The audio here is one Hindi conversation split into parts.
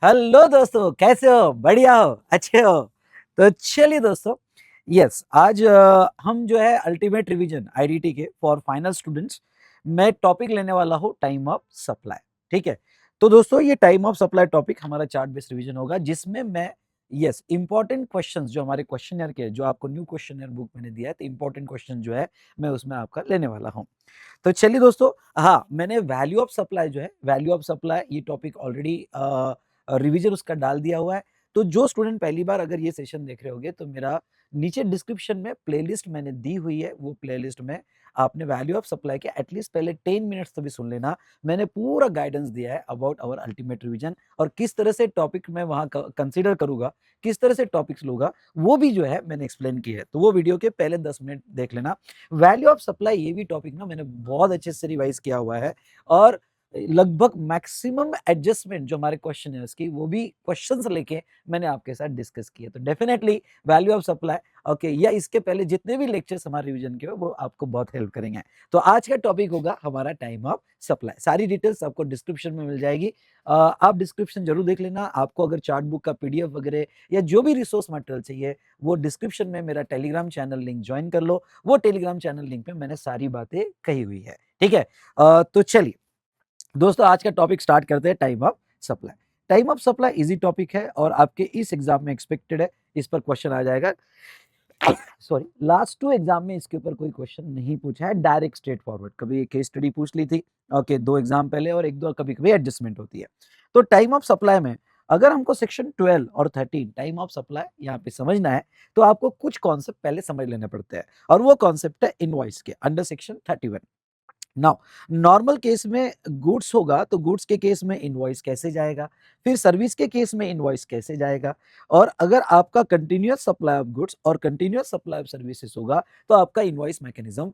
हेलो दोस्तों, कैसे हो? बढ़िया हो? अच्छे हो? तो चलिए दोस्तों, यस आज हम जो है अल्टीमेट रिवीजन आईडीटी के फॉर फाइनल स्टूडेंट्स मैं टॉपिक लेने वाला हूँ टाइम ऑफ सप्लाई। ठीक है, तो दोस्तों ये टाइम ऑफ सप्लाई टॉपिक हमारा चार्ट बेस्ड रिवीजन होगा जिसमें मैं यस इंपॉर्टेंट क्वेश्चंस जो हमारे क्वेश्चनर के जो आपको न्यू क्वेश्चनर बुक मैंने दिया है तो इंपॉर्टेंट क्वेश्चन जो है मैं उसमें आपका लेने वाला हूँ। तो चलिए दोस्तों, हाँ मैंने वैल्यू ऑफ सप्लाई जो है वैल्यू ऑफ सप्लाई ये टॉपिक ऑलरेडी रिवीजन उसका डाल दिया हुआ है। तो जो स्टूडेंट पहली बार अगर ये सेशन देख रहे होंगे तो मेरा नीचे डिस्क्रिप्शन में प्लेलिस्ट मैंने दी हुई है। वो प्लेलिस्ट में आपने वैल्यू ऑफ सप्लाई के एटलीस्ट पहले 10 मिनट्स तो भी सुन लेना। मैंने पूरा गाइडेंस दिया है अबाउट आवर अल्टीमेट रिवीजन और किस तरह से टॉपिक मैं वहां कंसीडर करूंगा, किस तरह से टॉपिक्स लूंगा, वो भी जो है मैंने एक्सप्लेन किया है। तो वो वीडियो के पहले 10 मिनट देख लेना। वैल्यू ऑफ सप्लाई ये भी टॉपिक ना मैंने बहुत अच्छे से रिवाइज किया हुआ है और लगभग मैक्सिमम एडजस्टमेंट जो हमारे क्वेश्चन है उसकी वो भी क्वेश्चंस लेके मैंने आपके साथ डिस्कस किए। तो definitely value of supply okay या इसके पहले जितने भी लेक्चर्स हमारे रिवीजन के वो आपको बहुत हेल्प करेंगे। तो आज का टॉपिक होगा हमारा टाइम ऑफ सप्लाई। सारी डिटेल्स आपको डिस्क्रिप्शन में मिल जाएगी। आप डिस्क्रिप्शन जरूर देख लेना। आपको अगर चार्ट बुक का पीडीएफ वगैरह या जो भी रिसोर्स मटेरियल चाहिए वो डिस्क्रिप्शन में मेरा टेलीग्राम चैनल लिंक ज्वाइन कर लो। वो टेलीग्राम चैनल लिंक पे मैंने सारी बातें कही हुई है। ठीक है, तो चलिए दोस्तों आज का टॉपिक स्टार्ट करते हैं time of supply. Time of supply easy topic है और आपके इस एग्जाम में एक्सपेक्टेड है इस पर क्वेश्चन आ जाएगा। सॉरी, लास्ट 2 एग्जाम में इसके ऊपर कोई क्वेश्चन नहीं पूछा है, डायरेक्ट स्ट्रेट फॉरवर्ड। कभी केस स्टडी पूछ ली थी ओके 2 एग्जाम पहले और एक दो कभी कभी एडजस्टमेंट होती है। तो टाइम ऑफ सप्लाई में अगर हमको सेक्शन 12 और 13 टाइम ऑफ सप्लाई यहाँ पे समझना है तो आपको कुछ कॉन्सेप्ट पहले समझ लेने पड़ते हैं और वो कॉन्सेप्ट है इनवॉइस के under section 31। Now normal case में गुड्स होगा तो गुड्स के केस में इनवॉइस कैसे जाएगा, फिर सर्विस के केस में इनवॉइस कैसे जाएगा, और अगर आपका कंटिन्यूअस सप्लाई ऑफ गुड्स और कंटिन्यूअस सप्लाई ऑफ सर्विसेज होगा तो आपका इनवॉइस मैकेनिज्म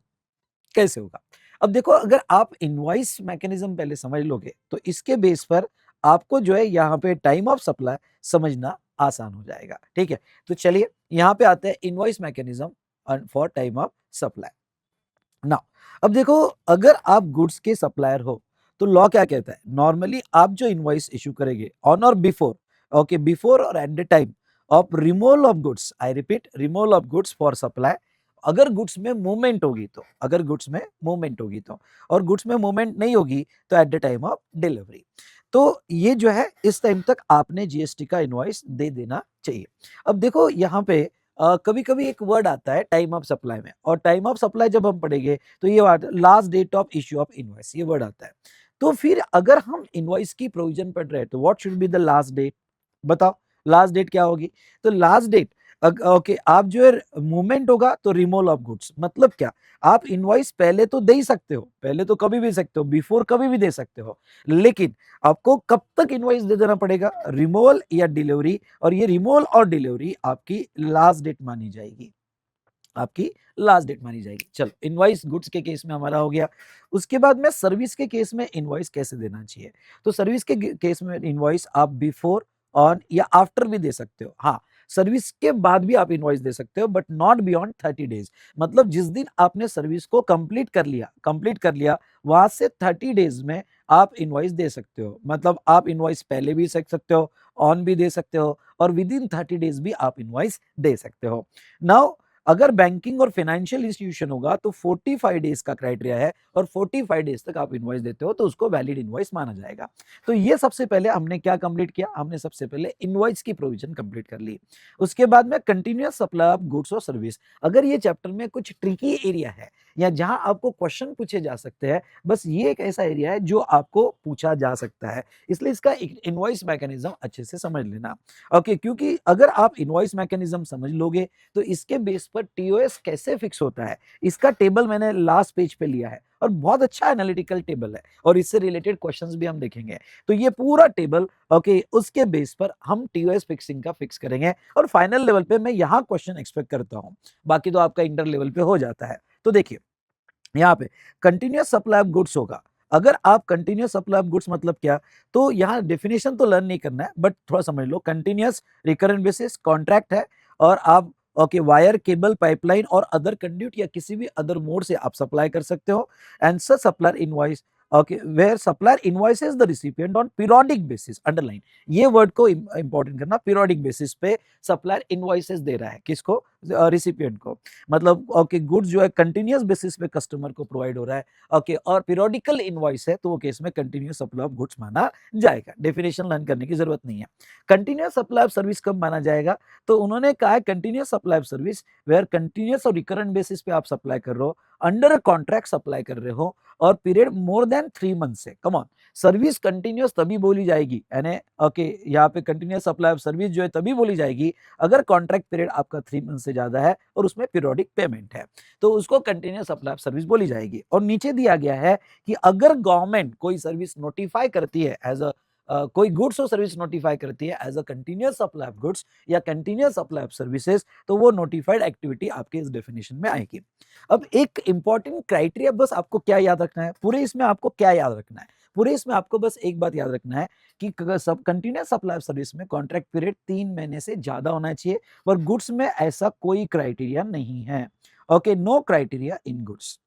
कैसे होगा। अब देखो अगर आप इनवॉइस मैकेनिज्म पहले समझ लोगे तो इसके बेस पर आपको जो है यहाँ पे टाइम ऑफ सप्लाई समझना आसान हो जाएगा। ठीक है, तो चलिए यहाँ पे आते हैं invoice mechanism for time of supply. ना अब देखो अगर आप गुड्स के सप्लायर हो तो लॉ क्या कहता है, नॉर्मली आप जो इनवॉइस इशू करेंगे ऑन और बिफोर ओके बिफोर और at the time of removal of goods, I repeat removal of goods for supply, अगर गुड्स में मूवमेंट होगी तो, अगर गुड्स में मूवमेंट होगी तो, और गुड्स में मूवमेंट नहीं होगी तो eight the time of delivery, तो ये जो है इस टाइम तक आपने जीएसटी का इनवॉइस दे देना चाहिए। अब देखो यहाँ पे कभी कभी एक वर्ड आता है टाइम ऑफ सप्लाई में, और टाइम ऑफ सप्लाई जब हम पढ़ेंगे तो ये word last date of issue of invoice ये वर्ड आता है। तो फिर अगर हम इनवॉइस की प्रोविजन पढ़ रहे हैं तो what should be the last date, बताओ लास्ट डेट क्या होगी। तो लास्ट डेट ओके आप जो है मूवमेंट होगा तो रिमूवल ऑफ गुड्स, मतलब क्या, आप इनवॉइस पहले तो दे ही सकते हो, पहले तो कभी भी सकते हो, बिफोर कभी भी दे सकते हो, लेकिन आपको कब तक इनवॉइस दे देना पड़ेगा, रिमूवल या डिलीवरी, और ये रिमूवल और डिलीवरी आपकी लास्ट डेट मानी जाएगी, आपकी लास्ट डेट मानी जाएगी। चलो इनवॉइस गुड्स के केस में हमारा हो गया। उसके बाद में सर्विस के केस में इनवॉइस कैसे देना चाहिए, तो सर्विस के केस में इनवॉइस आप बिफोर ऑन या आफ्टर भी दे सकते हो। हाँ, सर्विस के बाद भी आप इनवॉइस दे सकते हो बट नॉट बियॉन्ड 30 डेज, मतलब जिस दिन आपने सर्विस को कंप्लीट कर लिया वहां से 30 डेज में आप इनवॉइस दे सकते हो, मतलब आप इनवॉइस पहले भी सकते हो, ऑन भी दे सकते हो, और विद इन 30 डेज भी आप इनवॉइस दे सकते हो। नाउ अगर बैंकिंग और फाइनेंशियल इंस्टीट्यूशन होगा तो 45 डेज का क्राइटेरिया है और 45 डेज तक आप इनवॉइस देते हो तो उसको वैलिड इनवॉइस माना जाएगा। तो ये सबसे पहले हमने क्या कंप्लीट किया, हमने सबसे पहले इनवॉइस की प्रोविजन कंप्लीट कर ली। उसके बाद में कंटिन्यूअस सप्लाई ऑफ गुड्स और सर्विस, अगर ये चैप्टर में कुछ ट्रिकी एरिया है या जहां आपको क्वेश्चन पूछे जा सकते हैं, बस ये एक ऐसा एरिया है जो आपको पूछा जा सकता है, इसलिए इसका इनवॉइस मैकेनिज्म अच्छे से समझ लेना। ओके, क्योंकि अगर आप इनवॉइस मैकेनिज्म समझ लोगे तो इसके बेस पर टीओएस कैसे फिक्स होता है इसका टेबल मैंने लास्ट पेज पे लिया है और बहुत अच्छा एनालिटिकल टेबल है और इससे रिलेटेड क्वेश्चंस भी हम देखेंगे। तो ये पूरा टेबल ओके उसके बेस पर हम टीओएस फिक्सिंग का फिक्स करेंगे और फाइनल लेवल पे मैं यहाँ क्वेश्चन एक्सपेक्ट करता हूँ, बाकी तो आपका इंटर लेवल पे हो जाता है। तो देखिए यहाँ पे कंटिन्यूअस सप्लाई ऑफ गुड्स होगा, अगर आप कंटिन्यूअस सप्लाई ऑफ गुड्स मतलब क्या, तो यहाँ डेफिनेशन तो लर्न नहीं करना है बट थोड़ा समझ लो, कंटिन्यूअस रिकरेंट बेसिस कॉन्ट्रैक्ट है और आप ओके वायर केबल पाइपलाइन और अदर कंड्यूट या किसी भी अदर मोड से आप सप्लाई कर सकते हो, and such supplier invoice okay, where supplier invoices the recipient on periodic basis, underline, ये वर्ड को इंपॉर्टेंट करना, पीरियोडिक बेसिस पे सप्लायर इनवॉइसेस दे रहा है, किसको, रिसिपिएंट को, मतलब ओके गुड्स जो है कंटिन्यूअस बेसिस पे कस्टमर को प्रोवाइड हो रहा है, ओके, और पीरियोडिकल इनवॉइस है तो वो केस में कंटिन्यूअस सप्लाई ऑफ गुड्स माना जाएगा, डेफिनेशन लर्न करने की जरूरत नहीं है। कंटिन्यूअस सप्लाई ऑफ सर्विस कब माना जाएगा, तो उन्होंने कहा है continuous supply of service where continuous और रिकरेंट बेसिस पे आप सप्लाई कर रहे हो, अंडर अ कॉन्ट्रैक्ट सप्लाई कर रहे हो, और पीरियड मोर देन 3 मंथ से, कम ऑन, सर्विस कंटिन्यूअस तभी बोली जाएगी, यानी ओके यहाँ पे कंटिन्यूअस सप्लाई ऑफ सर्विस जो है तभी बोली जाएगी अगर कॉन्ट्रैक्ट पीरियड आपका 3 मंथ से ज्यादा है और उसमें पीरियोडिक पेमेंट है, तो उसको कंटिन्यूअस सप्लाई ऑफ सर्विस बोली जाएगी। और नीचे दिया गया है कि अगर गवर्नमेंट कोई सर्विस नोटिफाई करती है एज अ कोई गुड्स और सर्विस नोटिफाई करती है as a continuous supply of goods या कंटिन्यूअस सप्लाई ऑफ सर्विसेज, तो वो नोटिफाइड एक्टिविटी आपके इस डेफिनेशन में आएगी। अब एक इंपॉर्टेंट क्राइटेरिया बस आपको क्या याद रखना है, पूरे इसमें आपको क्या याद रखना है, पूरे इसमें आपको बस एक बात याद रखना है कि सब कंटिन्यूअस सप्लाई ऑफ सर्विस में कॉन्ट्रैक्ट पीरियड 3 महीने से ज्यादा होना चाहिए, और गुड्स में ऐसा कोई क्राइटेरिया नहीं है। ओके, नो क्राइटेरिया इन गुड्स,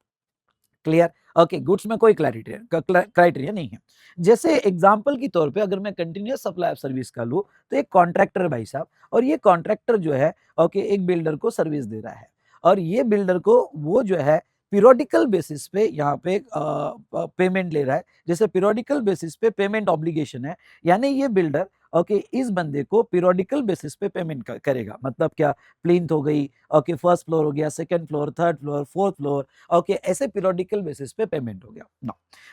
क्लियर। ओके, गुड्स में कोई क्राइटेरिया नहीं है। जैसे एग्जांपल के तौर पे अगर मैं कंटिन्यूअस सप्लाई ऑफ सर्विस का लूं, तो एक कॉन्ट्रैक्टर भाई साहब, और ये कॉन्ट्रैक्टर जो है ओके एक बिल्डर को सर्विस दे रहा है, और ये बिल्डर को वो जो है पीरियोडिकल बेसिस पे यहाँ पे पेमेंट ले रहा है, जैसे पीरियोडिकल बेसिस पे पेमेंट ऑब्लिगेशन है, यानी ये बिल्डर ओके इस बंदे को पीरियोडिकल बेसिस पे पेमेंट करेगा, मतलब क्या, प्लिंथ हो गई, ओके फर्स्ट फ्लोर हो गया, second floor, third floor, fourth floor, okay ऐसे पीरियोडिकल बेसिस पे पेमेंट हो गया।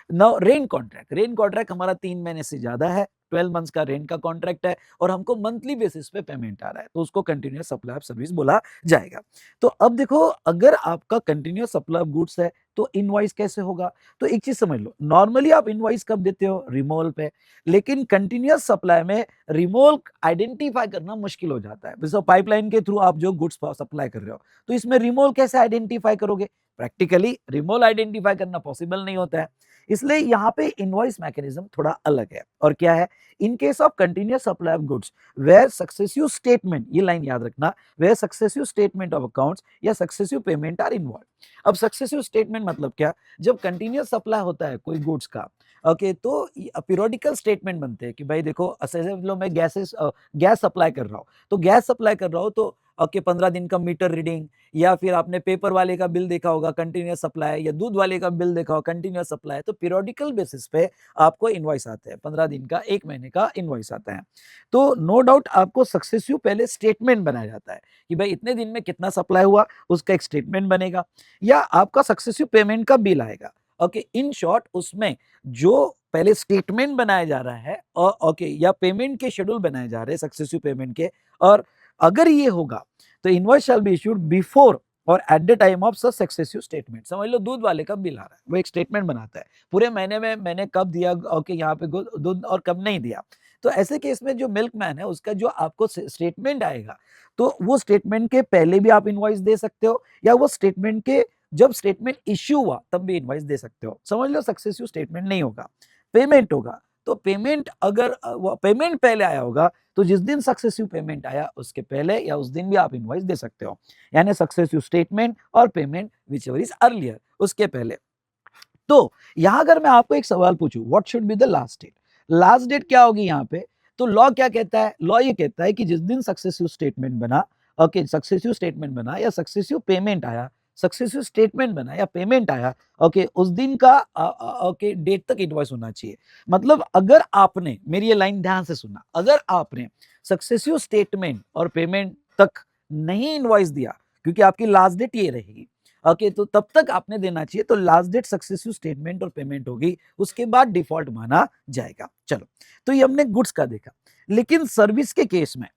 नाउ रेंट कॉन्ट्रैक्ट हमारा 3 महीने से ज्यादा है, 12 मंथ्स का रेंट का कॉन्ट्रैक्ट है, और हमको मंथली बेसिस पे पेमेंट आ रहा है, तो उसको कंटिन्यूअस सप्लाई ऑफ सर्विस बोला जाएगा। तो अब देखो, अगर आपका कंटिन्यूअस सप्लाई ऑफ गुड्स है तो इनवॉइस कैसे होगा, तो एक चीज समझ लो, नॉर्मली आप इनवॉइस कब देते हो, रिमोल पे, लेकिन कंटिन्यूअस सप्लाई में रिमोल आइडेंटिफाई करना मुश्किल हो जाता है। जैसे पाइपलाइन के थ्रू आप जो गुड्स सप्लाई कर रहे हो, तो इसमें रिमोल कैसे आइडेंटिफाई करोगे, प्रैक्टिकली रिमोल आइडेंटिफाई करना पॉसिबल नहीं होता है, इसलिए यहाँ पे इनवॉइस मैकेनिज्म थोड़ा अलग है। और क्या है, in case of continuous supply of goods where successive statement, ये लाइन याद रखना, where successive statement of accounts या सक्सेसिव पेमेंट आर इन्वॉल्व। अब सक्सेसिव स्टेटमेंट मतलब क्या, जब कंटिन्यूअस सप्लाई होता है कोई गुड्स का, ओके तो पीरियोडिकल स्टेटमेंट बनते हैं कि भाई देखो, लो मैं गैस सप्लाई कर रहा हूँ, तो गैस सप्लाई कर रहा हूँ तो ओके 15 दिन का मीटर रीडिंग, या फिर आपने पेपर वाले का बिल देखा होगा कंटिन्यूअस सप्लाई, या दूध वाले का बिल देखा होगा कंटिन्यूअस सप्लाई, तो पीरियोडिकल बेसिस पे आपको इनवॉइस आते हैं, 15 दिन का, 1 महीने का इनवॉइस आता है। तो नो डाउट आपको सक्सेसिव पहले स्टेटमेंट बनाया जाता है कि भाई इतने दिन में कितना सप्लाई हुआ, उसका एक स्टेटमेंट बनेगा, या आपका सक्सेसिव पेमेंट का बिल आएगा। ओके, इन शॉर्ट उसमें जो पहले स्टेटमेंट बनाया जा रहा है और ओके या पेमेंट के शेड्यूल बनाए जा रहे हैं सक्सेसिव पेमेंट के, और अगर ये होगा तो invoice shall be issued before और at the time of such successive statement. समझ लो, दूध वाले का बिल आ रहा है, वो एक स्टेटमेंट बनाता है पूरे महीने में मैंने कब दिया ओके यहाँ पे दूध और कब नहीं दिया, तो ऐसे केस में जो मिल्कमैन है उसका जो आपको स्टेटमेंट आएगा, तो वो स्टेटमेंट के पहले भी आप इनवॉइस दे सकते हो, या वो स्टेटमेंट के जब स्टेटमेंट इश्यू हुआ तब भी इनवॉइस दे सकते हो। समझ लो, सक्सेसिव स्टेटमेंट नहीं होगा, पेमेंट होगा, तो पेमेंट अगर पेमेंट पहले आया होगा तो जिस दिन सक्सेसिव पेमेंट आया उसके पहले या उस दिन भी आप इनवॉइस दे सकते हो, यानी सक्सेसिव स्टेटमेंट और payment whichever is earlier, उसके पहले। तो यहां अगर मैं आपको एक सवाल पूछूं, what should be the last date, last date क्या होगी यहाँ पे, तो लॉ क्या कहता है, लॉ ये कहता है कि जिस दिन सक्सेसिव स्टेटमेंट बना, ओके सक्सेसिव स्टेटमेंट बना या सक्सेसिव पेमेंट आया, सक्सेसिव स्टेटमेंट बना या पेमेंट आया, ओके उस दिन का ओके डेट तक इनवॉइस होना चाहिए। मतलब अगर आपने, मेरी ये लाइन ध्यान से सुनना, अगर आपने सक्सेसिव स्टेटमेंट और पेमेंट तक नहीं इनवॉइस दिया, क्योंकि आपकी लास्ट डेट ये रहेगी, ओके तो तब तक आपने देना चाहिए, तो लास्ट डेट सक्सेसिव स्टेटमेंट और पेमेंट होगी, उसके बाद डिफॉल्ट माना जाएगा। चलो, तो ये हमने गुड्स का देखा, लेकिन सर्विस के केस में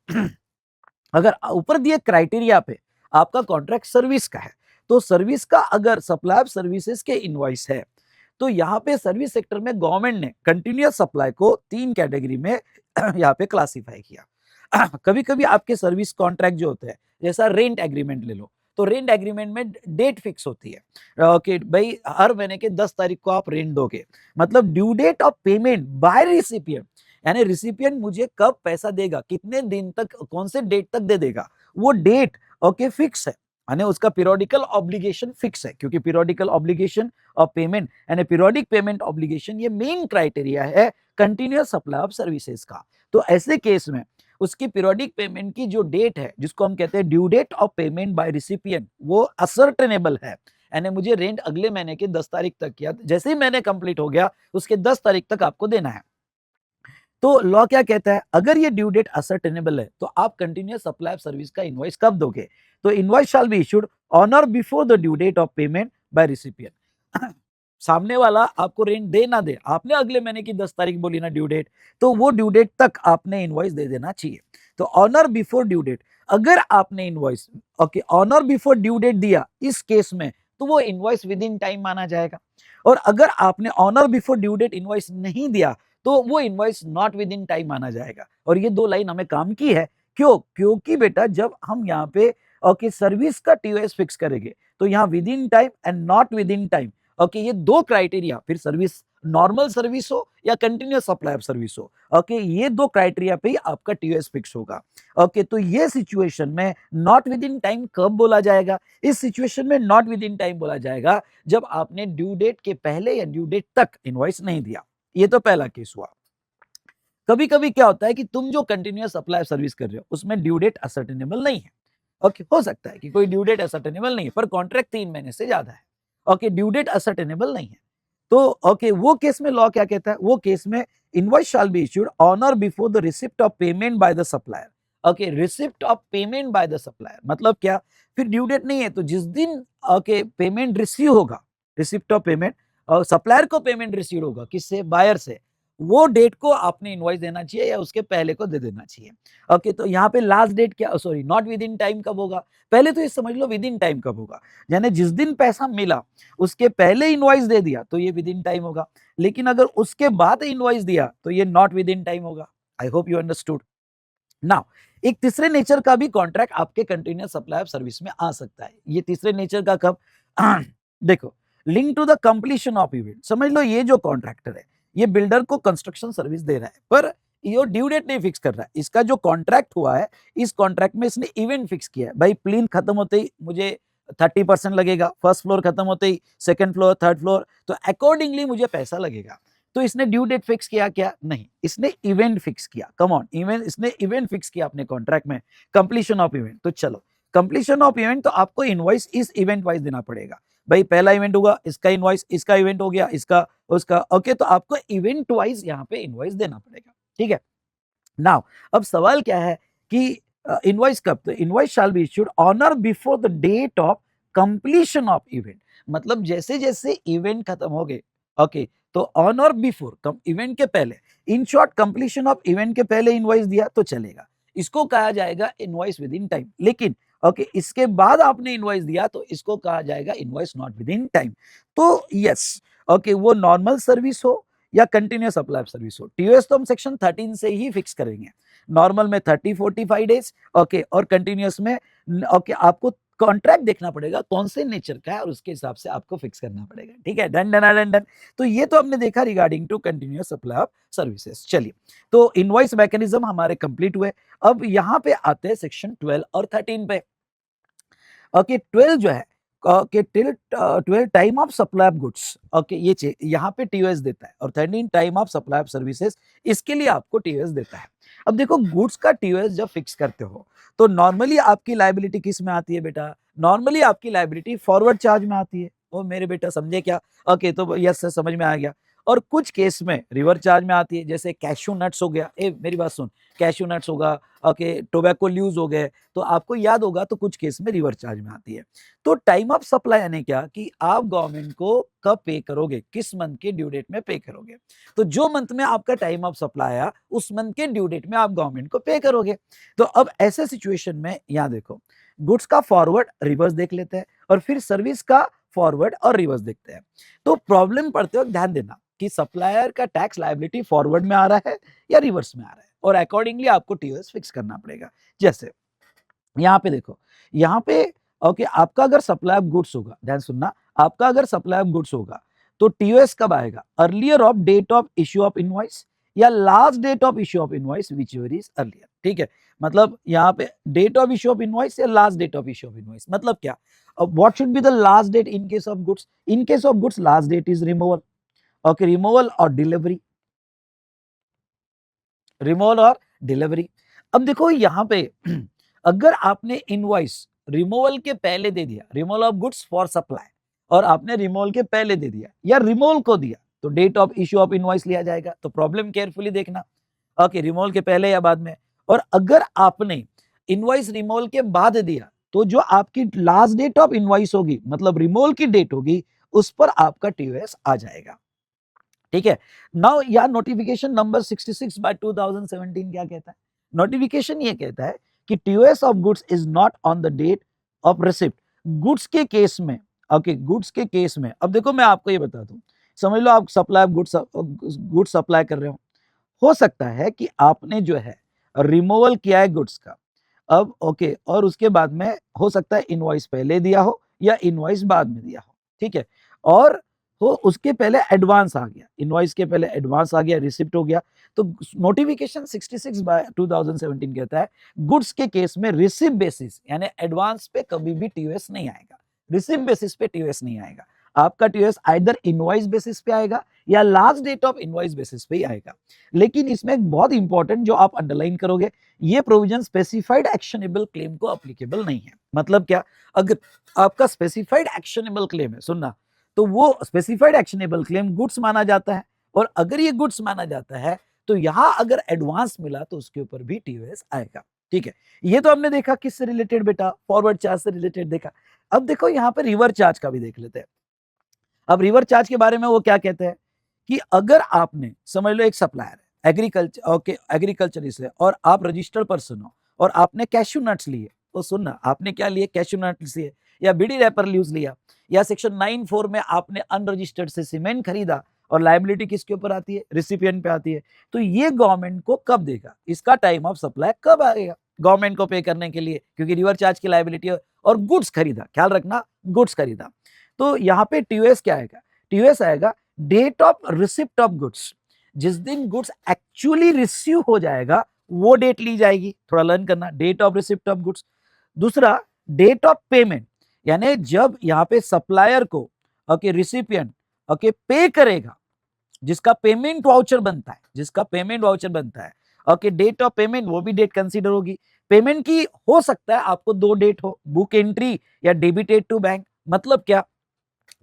अगर ऊपर दिए क्राइटेरिया पे आपका कॉन्ट्रैक्ट सर्विस का है, तो सर्विस का अगर सप्लाई ऑफ सर्विसेज के इनवॉइस है, तो यहाँ पे सर्विस सेक्टर में गवर्नमेंट ने कंटिन्यूअस सप्लाई को 3 कैटेगरी में यहाँ पे क्लासिफाई किया। कभी कभी आपके सर्विस कॉन्ट्रैक्ट जो होते हैं, जैसा रेंट एग्रीमेंट ले लो, तो रेंट एग्रीमेंट में डेट फिक्स होती है, ओके भाई हर महीने के 10 तारीख को आप रेंट दोगे, मतलब due date of payment by recipient, यानी रिसिपिएंट मुझे कब पैसा देगा, कितने दिन तक, कौन से डेट तक दे देगा, वो डेट ओके फिक्स है, यानी उसका पीरियोडिकल ऑब्लिगेशन फिक्स है, क्योंकि periodical obligation of payment and A periodic payment obligation, ये मेन क्राइटेरिया है कंटिन्यूअस सप्लाई ऑफ सर्विसेज का। तो ऐसे केस में उसकी पीरियोडिक पेमेंट की जो डेट है, जिसको हम कहते हैं due date of payment by recipient, वो असर्टेनेबल है, यानी मुझे रेंट अगले महीने की 10 तारीख तक किया, जैसे ही महीने कंप्लीट हो गया उसके 10 तारीख तक आपको देना है। तो लॉ क्या कहता है, अगर ये ड्यू डेट असर्टेनेबल है तो आप कंटिन्यूअस सप्लाई ऑफ सर्विस का इनवॉइस कब दोगे? तो invoice shall be issued on और before the due date of payment by recipient. सामने वाला आपको रेंट दे ना दे, आपने अगले महीने की 10 तारीख बोली ना ड्यू डेट, तो वो ड्यू डेट तक आपने इनवॉइस दे देना चाहिए। तो ऑन और बिफोर ड्यू डेट, अगर आपने इनवॉइस ओके ऑन और बिफोर ड्यू डेट दिया इस केस में, तो वो इनवॉइस विद इन टाइम माना जाएगा। और अगर आपने ऑन और बिफोर ड्यू डेट इनवॉइस नहीं दिया तो वो invoice not within time माना जाएगा। और ये दो लाइन हमें काम की है, क्यों? क्योंकि बेटा जब हम यहाँ पे ओके सर्विस का टीओएस फिक्स करेंगे तो यहाँ with in time and not within time, okay ये दो क्राइटेरिया, फिर सर्विस नॉर्मल सर्विस हो या कंटिन्यूअस सप्लाई ऑफ सर्विस हो, ओके ये दो क्राइटेरिया पे ही आपका टीओएस फिक्स होगा। ओके तो ये सिचुएशन में नॉट विद इन टाइम कब बोला जाएगा? इस सिचुएशन में नॉट विद इन टाइम बोला जाएगा जब आपने ड्यू डेट के पहले या ड्यू डेट तक इनवॉइस नहीं दिया। ये तो पहला केस हुआ। कभी कभी क्या होता है कि तुम जो कंटिन्यूअस सप्लाई सर्विस कर रहे हो उसमें ड्यू डेट असर्टेनेबल नहीं है। ओके हो सकता है कि कोई ड्यू डेट असर्टेनेबल नहीं है पर कॉन्ट्रैक्ट 3 महीने से ज्यादा है। ओके ड्यू डेट असर्टेनेबल नहीं है, तो ओके वो केस में लॉ क्या कहता है? वो केस में invoice shall be issued on और before the receipt of payment by the supplier. Okay receipt of payment by the supplier मतलब क्या? फिर ड्यू डेट नहीं है तो जिस दिन ओके पेमेंट रिसीव होगा, रिसिप्ट ऑफ पेमेंट और सप्लायर को पेमेंट रिसीव होगा किससे? बायर से, वो डेट को आपने इनवॉइस देना चाहिए या उसके पहले को दे देना चाहिए। ओके तो यहाँ पे लास्ट डेट क्या, sorry not within time कब होगा? पहले तो ये समझ लो विद इन टाइम कब होगा, यानी जिस दिन पैसा मिला उसके पहले इनवॉइस दे दिया तो ये विद इन टाइम होगा, लेकिन अगर उसके बाद इनवॉइस दिया तो ये नॉट विद इन टाइम होगा। I hope you understood. Now एक तीसरे नेचर का भी कॉन्ट्रैक्ट आपके कंटिन्यूअस सप्लाई ऑफ सर्विस में आ सकता है। ये तीसरे नेचर का कब? देखो link to the completion of event, समझ लो ये जो कॉन्ट्रैक्टर है ये बिल्डर को कंस्ट्रक्शन सर्विस दे रहा है पर ये ड्यू डेट नहीं फिक्स कर रहा है। इसका जो कॉन्ट्रैक्ट हुआ है इस कॉन्ट्रैक्ट में इसने इवेंट फिक्स किया है, भाई प्लीन खत्म होते ही मुझे 30% लगेगा, फर्स्ट फ्लोर खत्म होते ही सेकंड फ्लोर, थर्ड फ्लोर, तो अकॉर्डिंगली मुझे पैसा लगेगा। तो इसने ड्यू डेट फिक्स किया क्या? नहीं, इसने इवेंट फिक्स किया। कम ऑन, इवेंट, इसने इवेंट फिक्स किया अपने कॉन्ट्रैक्ट में, कंप्लीशन ऑफ इवेंट। तो चलो कंप्लीशन ऑफ इवेंट तो आपको इनवॉइस इस इवेंट वाइज देना पड़ेगा। भाई पहला इवेंट होगा इसका इनवॉइस, इसका इवेंट हो गया इसका, उसका, ओके तो आपको इवेंट वाइज यहाँ पे इनवॉइस देना पड़ेगा। ठीक है, नाउ अब सवाल क्या है कि इनवॉइस कब? तो invoice shall be issued on और before the date of completion of event, मतलब जैसे जैसे इवेंट खत्म हो गए, ओके तो ऑन और बिफोर इवेंट के पहले, in short completion of event के पहले इनवॉइस दिया तो चलेगा, इसको कहा जाएगा इनवॉइस विद इन टाइम। लेकिन ओके इसके बाद आपने इनवॉइस दिया तो इसको कहा जाएगा invoice not within time. तो यस ओके वो नॉर्मल सर्विस हो या कंटिन्यूअस सप्लाई ऑफ सर्विस हो, टीओएस तो हम सेक्शन 13 से ही फिक्स करेंगे। नॉर्मल में 30-45 डेज, ओके और कंटिन्यूअस में ओके आपको कॉन्ट्रैक्ट देखना पड़ेगा कौन से नेचर का है और उसके हिसाब से आपको फिक्स करना पड़ेगा। ठीक है, डन डन डन डन। तो ये तो हमने देखा regarding to continuous supply of services. चलिए तो इनवॉइस मैकेनिज्म हमारे कंप्लीट हुए। अब यहाँ पे आते हैं सेक्शन 12 और 13 पे। ओके 12 जो है okay till 12 time of supply of goods, okay ये यहाँ पे टीओएस देता है, और 13 time of supply of services, इसके लिए आपको टीओएस देता है। अब देखो गुड्स का टीओएस जब फिक्स करते हो तो नॉर्मली आपकी लायबिलिटी किस में आती है बेटा? नॉर्मली आपकी लायबिलिटी फॉरवर्ड चार्ज में आती है। ओ मेरे बेटा समझे क्या? ओके तो यस सर समझ में आ गया। और कुछ केस में रिवर्स चार्ज में आती है, जैसे कैशू नट्स हो गया, ए मेरी बात सुन, कैशू नट्स होगा, ओके टोबैको ल्यूज हो गए, तो आपको याद होगा तो कुछ केस में रिवर्स चार्ज में आती है। तो टाइम ऑफ सप्लाई यानी क्या कि आप गवर्नमेंट को कब पे करोगे, किस मंथ के ड्यू डेट में पे करोगे। तो जो मंथ में आपका टाइम ऑफ सप्लाई आया उस मंथ के ड्यू डेट में आप गवर्नमेंट को पे करोगे। तो अब ऐसे सिचुएशन में यहाँ देखो गुड्स का फॉरवर्ड रिवर्स देख लेते हैं और फिर सर्विस का फॉरवर्ड और रिवर्स देखते हैं। तो प्रॉब्लम पड़ते वक्त ध्यान देना कि सप्लायर का टैक्स लायबिलिटी फॉरवर्ड में आ रहा है या रिवर्स में आ रहा है, और अकॉर्डिंगली आपको टीओएस फिक्स करना पड़ेगा। जैसे यहाँ पे देखो, यहाँ पे ओके आपका अगर सप्लाई ऑफ गुड्स होगा, ध्यान सुनना, आपका अगर सप्लाई ऑफ गुड्स होगा तो टीओएस कब आएगा? Earlier of date of issue of invoice या last date of issue of invoice whichever is earlier. ठीक है, मतलब यहाँ पे date of issue of invoice या last date of issue of invoice, मतलब क्या, what should be the last date in case of goods? In case of goods last date is removal. Okay, removal और डिलीवरी, रिमूवल और डिलीवरी। अब देखो यहाँ पे अगर आपने इनवॉइस रिमूवल के पहले दे दिया, removal of goods for supply, और आपने रिमूवल के पहले दे दिया या रिमूवल को दिया, तो date of issue of invoice लिया जाएगा। तो प्रॉब्लम केयरफुली देखना, ओके, रिमूवल के पहले या बाद में। और अगर आपने इनवॉइस रिमूवल के बाद दिया, तो जो आपकी लास्ट डेट ऑफ इनवॉइस होगी, मतलब रिमूवल की डेट होगी, उस पर आपका टीओएस आ जाएगा। ठीक है, नाउ या नोटिफिकेशन नंबर 66/2017 क्या कहता है? नोटिफिकेशन ये कहता है कि TOS of goods is not on the date of receipt. Goods के केस में, ओके, गुड्स के केस में, अब देखो मैं आपको ये बता दूं, समझ लो आप सप्लाई गुड्स सप्लाई कर रहे हो सकता है कि आपने जो है रिमूवल किया है गुड्स का, अब ओके, और उसके बाद में हो सकता है इनवॉइस पहले दिया हो या इनवॉइस बाद में दिया हो। ठीक है, और हो उसके पहले एडवांस आ गया, इनवॉइस के पहले एडवांस आ गया, रिसिप्ट हो गया। तो नोटिफिकेशन 66/2017 कहता है गुड्स के केस में रिसिप्ट बेसिस यानी एडवांस पे कभी भी टीओएस नहीं आएगा, रिसिप्ट बेसिस पे टीओएस नहीं आएगा। आपका टीओएस आइदर इनवॉइस बेसिस पे आएगा या last date of invoice basis पे ही आएगा। लेकिन इसमें एक बहुत इंपॉर्टेंट जो आप अंडरलाइन करोगे, ये प्रोविजन स्पेसिफाइड एक्शनेबल क्लेम को एप्लीकेबल नहीं है। मतलब क्या, अगर आपका स्पेसिफाइड एक्शनेबल क्लेम है, सुनना, तो वो स्पेसिफाइड एक्शनेबल क्लेम गुड्स माना जाता है, और अगर ये गुड्स माना जाता है तो यहां अगर एडवांस मिला तो उसके ऊपर भी टीओएस आएगा। ठीक है, ये तो हमने देखा किससे रिलेटेड बेटा, फॉरवर्ड चार्ज से रिलेटेड देखा। अब देखो यहाँ पे रिवर चार्ज का भी देख लेते हैं। अब रिवर चार्ज के बारे में वो क्या कहते हैं कि अगर आपने, समझ लो एक सप्लायर है एग्रीकल्चर, ओके, एग्रीकल्चरिस्ट है, और आप रजिस्टर्ड पर्सन हो और आपने कैश्यू नट्स लिए, तो सुनना, आपने क्या लिए, कैश्यू नट्स लिए, या बीडी रैपर लीव्स लिया, या सेक्शन 9(4) में आपने अनरजिस्टर्ड से सीमेंट खरीदा, और लायबिलिटी किसके ऊपर आती है, रिसिपिएंट पे आती है। तो ये गवर्नमेंट को कब देगा, इसका टाइम ऑफ सप्लाई कब आएगा गवर्नमेंट को पे करने के लिए, क्योंकि रिवर चार्ज की लायबिलिटी और गुड्स खरीदा, ख्याल रखना, गुड्स खरीदा। तो यहाँ पे टीओएस क्या आएगा, टीओएस आएगा date of receipt of goods, जिस दिन गुड्स एक्चुअली रिसीव हो जाएगा वो डेट ली जाएगी। थोड़ा लर्न करना, date of receipt of goods. दूसरा, डेट ऑफ पेमेंट, यानी जब यहाँ पे सप्लायर को, ओके, रिसिपिएंट, ओके, पे करेगा, जिसका पेमेंट वाउचर बनता है, जिसका पेमेंट वाउचर बनता है, ओके, डेट ऑफ पेमेंट वो भी डेट कंसीडर होगी। पेमेंट की हो सकता है आपको दो डेट हो, बुक एंट्री या डेबिटेड टू बैंक। मतलब क्या,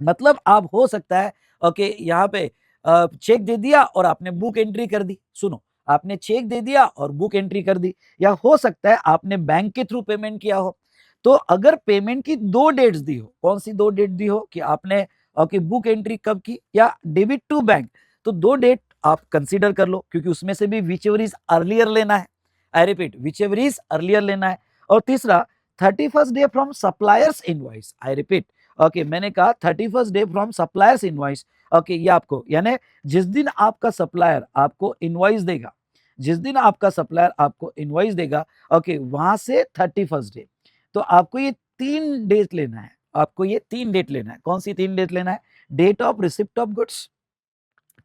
मतलब आप हो सकता है, ओके, यहाँ पे चेक दे दिया और आपने बुक एंट्री कर दी, सुनो, आपने चेक दे दिया और बुक एंट्री कर दी, या हो सकता है आपने बैंक के थ्रू पेमेंट किया हो। तो अगर पेमेंट की दो डेट्स दी हो, कौन सी दो डेट दी हो कि आपने, ओके, बुक एंट्री कब की या डेबिट टू बैंक, तो दो डेट आप कंसीडर कर लो, क्योंकि उसमें से भी विच एवर इज अर्लियर लेना है। I repeat, which ever is earlier लेना है। और तीसरा, 31st day from suppliers invoice. I repeat, okay, मैंने कहा 31st day from suppliers invoice. Okay, ये आपको, यानी जिस दिन आपका सप्लायर आपको इनवॉइस देगा, जिस दिन आपका सप्लायर आपको इनवॉइस देगा, ओके, वहां से 31st डे, तो आपको ये 3 डेट लेना है, आपको ये 3 डेट लेना है। कौन सी 3 डेट लेना है, date of receipt of goods,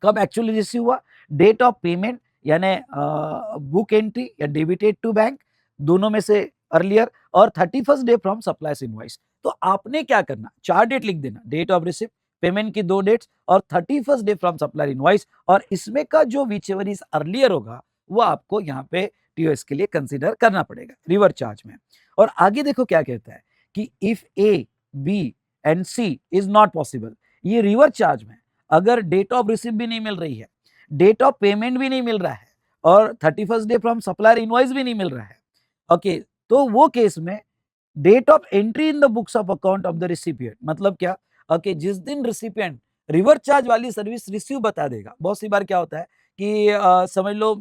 कब एक्चुअली रिसीव हुआ, डेट ऑफ पेमेंट यानी बुक एंट्री या डेबिटेड टू बैंक, दोनों में से अर्लियर, और 31st day from suppliers invoice. तो आपने क्या करना, 4 डेट लिख देना, डेट ऑफ रिसिप्ट, पेमेंट की 2 डेट्स और 31st day from supplier invoice, और इसमें का जो विच एवर इज अर्लियर होगा वो आपको यहाँ पे टीओएस के लिए कंसीडर करना पड़ेगा रिवर चार्ज में। और आगे देखो क्या कहता है कि if A, B and C is not possible, ये रिवर चार्ज में अगर डेट ऑफ रिसिप्ट भी नहीं मिल रही है, डेट ऑफ पेमेंट भी नहीं मिल रहा है, और 31st day from supplier invoice भी नहीं मिल रहा है, ओके, तो वो केस में date of entry in the books of account of the recipient, मतलब क्या, ओके, जिस दिन रिसिपिएंट रिवर चार्ज वाली सर्विस रिसीव बता देगा। बहुत सी बार क्या होता है कि समझ लो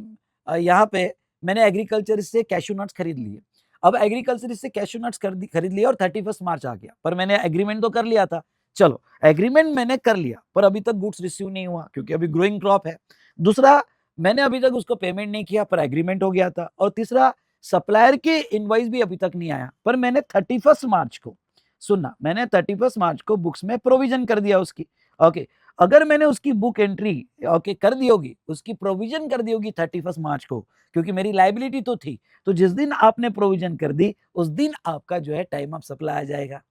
यहाँ पे मैंने एग्रीकल्चर से कैश्यू नट्स खरीद लिए, अब एग्रीकल्चर से कैश्यू नट्स खरीद लिया और 31st मार्च आ गया, पर मैंने एग्रीमेंट तो कर लिया था, चलो एग्रीमेंट मैंने कर लिया, पर अभी तक गुड्स रिसीव नहीं हुआ क्योंकि अभी ग्रोइंग क्रॉप है। दूसरा, मैंने अभी तक उसको पेमेंट नहीं किया पर एग्रीमेंट हो गया था। और तीसरा, सप्लायर के इनवॉइस भी अभी तक नहीं आया, पर मैंने 31st मार्च को, सुनना, मैंने 31st मार्च को बुक्स में प्रोविजन कर दिया उसकी, ओके। अगर मैंने उसकी बुक एंट्री ओके कर दी होगी, उसकी प्रोविजन कर दी होगी 31 मार्च को, क्योंकि मेरी लाइबिलिटी तो थी, तो जिस दिन आपने प्रोविजन कर दी उस दिन आपका जो है टाइम ऑफ सप्लाई आ जाएगा।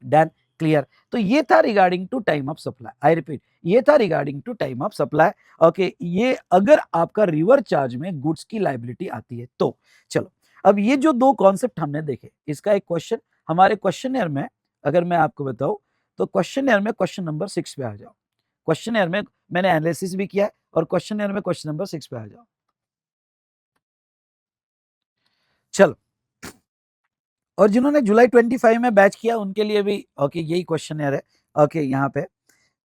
Done, clear. तो ये था regarding to time of supply. I repeat, ये था regarding to time of supply. Okay, ये अगर आपका रिवर चार्ज में गुड्स की लाइबिलिटी आती है तो। चलो, अब ये जो दो कॉन्सेप्ट हमने देखे, इसका एक क्वेश्चन हमारे क्वेश्चन में, अगर मैं आपको बताऊं तो क्वेश्चन में क्वेश्चन नंबर 6 पे आ जाओ। क्वेश्चन में मैंने एनालिसिस भी किया है और क्वेश्चन में क्वेश्चन नंबर 6 पे आ जाओ। चलो, और जिन्होंने जुलाई 25 में बैच किया उनके लिए भी ओके यही क्वेश्चन है ओके यहाँ पे।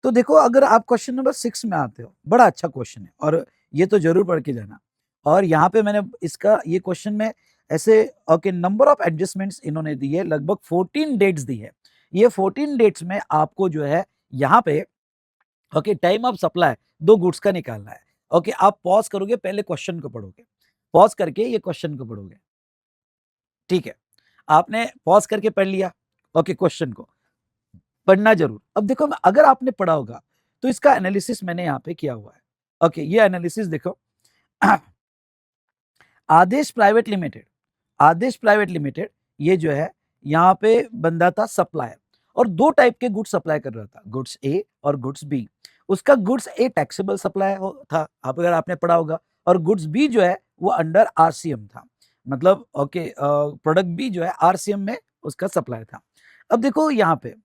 तो देखो, अगर आप क्वेश्चन नंबर 6 में आते हो, बड़ा अच्छा क्वेश्चन है और ये तो जरूर पढ़ के जाना। और यहाँ पे मैंने इसका ये क्वेश्चन में ऐसे ओके नंबर ऑफ एडजस्टमेंट्स इन्होंने दी है, लगभग 14 डेट्स दी है। ये 14 डेट्स में आपको जो है यहाँ पे ओके टाइम ऑफ सप्लाई दो गुड्स का निकालना है। ओके, आप पॉज करोगे, पहले क्वेश्चन को पढ़ोगे, पॉज करके ये क्वेश्चन को पढ़ोगे। ठीक है, आपने पॉज करके पढ़ लिया ओके, क्वेश्चन को पढ़ना जरूर। अब देखो, अगर आपने पढ़ा होगा तो इसका एनालिसिस मैंने यहाँ पे किया हुआ है। ओके, ये एनालिसिस देखो। आदेश प्राइवेट लिमिटेड, आदेश प्राइवेट लिमिटेड ये जो है यहाँ पे बंदा था सप्लायर, और दो टाइप के गुड्स सप्लाई कर रहा था, गुड्स ए और गुड्स बी। उसका गुड्स ए टैक्सेबल सप्लाई था, आप अगर आपने पढ़ा होगा, और गुड्स बी जो है वो अंडर आरसीएम था, मतलब ओके प्रोडक्ट बी जो है आरसीएम में उसका सप्लाई था। अब देखो यहाँ पे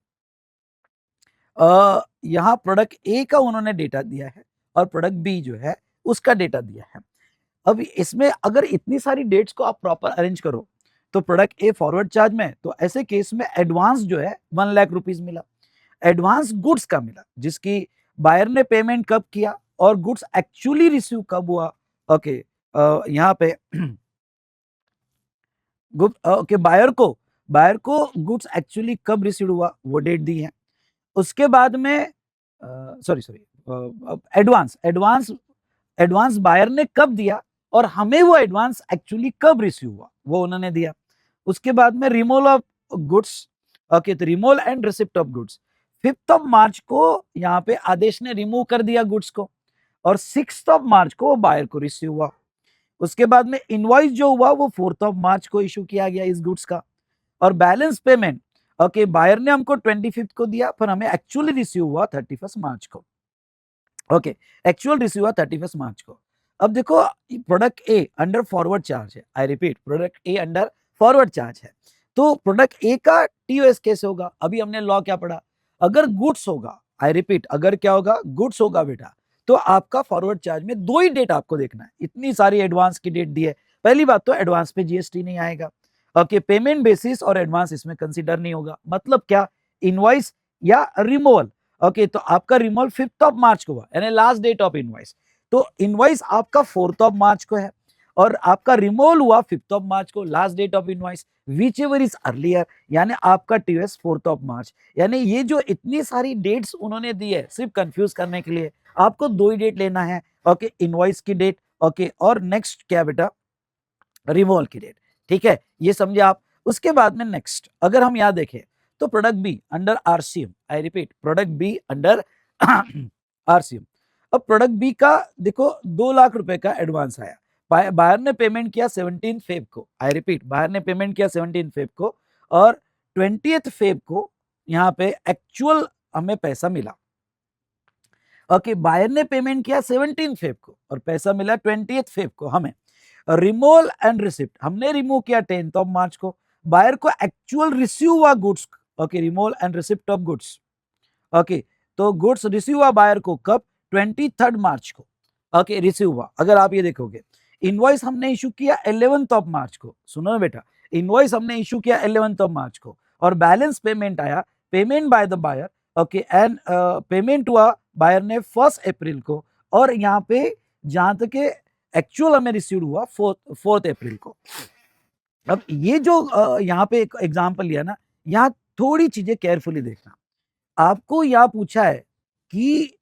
यहाँ प्रोडक्ट ए का उन्होंने डेटा दिया है और प्रोडक्ट बी जो है उसका डेटा दिया है। अब इसमें अगर इतनी सारी डेट्स को आप प्रॉपर अरेंज करो तो प्रोडक्ट ए फॉरवर्ड चार्ज में, तो ऐसे केस में एडवांस जो है 1,00,000 रुपीज मिला, एडवांस गुड्स का मिला, जिसकी बायर ने पेमेंट कब किया और गुड्स एक्चुअली रिसीव कब हुआ। ओके, यहाँ पे ओके बायर को गुड्स एक्चुअली कब रिसीव हुआ वो डेट दी है। उसके बाद में sorry advance advance advance buyer ने कब दिया और हमें वो एडवांस एक्चुअली कब रिसीव हुआ वो उन्होंने दिया। उसके बाद में रिमूवल ऑफ गुड्स, ओके, तो removal and receipt of goods 5 मार्च को यहाँ पे आदेश ने रिमूव कर दिया गुड्स को, और 6 मार्च को वो बायर को रिसीव हुआ। उसके बाद में इनवॉइस जो हुआ वो 4 मार्च को इशू किया गया इस गुड्स का, और बैलेंस पेमेंट ओके बायर ने हमको 25 को दिया, पर हमें एक्चुअली रिसीव हुआ 31 मार्च को। ओके, एक्चुअल रिसीव हुआ 31 मार्च को। अब देखो, product A under forward charge है, I repeat product A under forward charge है, तो प्रोडक्ट ए का टीओएस कैसे होगा। अभी हमने लॉ क्या पढ़ा, अगर गुड्स होगा, आई रिपीट अगर क्या होगा, गुड्स होगा बेटा, तो आपका फॉरवर्ड चार्ज में दो ही डेट आपको देखना है। इतनी सारी एडवांस की डेट दी है, पहली बात तो एडवांस पे जीएसटी नहीं आएगा। ओके, पेमेंट बेसिस और एडवांस इसमें कंसीडर नहीं होगा, मतलब क्या, इनवॉइस या रिमूवल। ओके, तो आपका रिमूवल 5 मार्च को हुआ, यानी लास्ट डेट ऑफ इनवॉइस, तो इनवॉइस आपका 4 मार्च को है और आपका रिमूवल हुआ 5 मार्च को, last date of invoice whichever is earlier, यानी आपका टीओएस 4 मार्च। यानी ये जो इतनी सारी डेट्स उन्होंने दी है सिर्फ कंफ्यूज करने के लिए, आपको दो ही डेट लेना है। ओके, इनवॉइस की डेट, ओके, और नेक्स्ट क्या बेटा, रिमूवल की डेट। ठीक है, ये समझे आप। उसके बाद में नेक्स्ट अगर हम यहां देखें तो product be under RCM, I repeat product be under RCM. अब प्रोडक्ट बी का देखो 2,00,000 रुपए का एडवांस आया, बायर ने पेमेंट किया 17 फेब को, आई रिपीट बायर ने पेमेंट किया 17 फेब को, और 20 फेब को यहाँ पे एक्चुअल हमें पैसा मिला। ओके, बायर ने पेमेंट किया 17 फेब को और पैसा मिला 20 फेब को हमें। रिमूवल एंड रिसिप्ट हमने रिमूव किया 10 मार्च को, बायर को एक्चुअल रिसीव हुआ goods, okay, removal and receipt of goods. Okay, तो गुड्स रिसीव हुआ बायर को कब, 23 मार्च को, ओके, रिसीव हुआ। अगर आप ये देखोगे, इनवॉइस हमने इशू किया 11 मार्च को, सुनो बेटा, इनवॉइस हमने इशू किया 11 मार्च को, और बैलेंस पेमेंट आया, payment by the buyer, okay, and payment हुआ बायर ने 1 अप्रैल को, और यहाँ पे जहां तक एक्चुअल हमें रिसीव हुआ 4 अप्रैल को। अब ये जो यहाँ पे एक एग्जाम्पल लिया ना, यहाँ थोड़ी चीजें केयरफुली देखना। आपको यहाँ पूछा है कि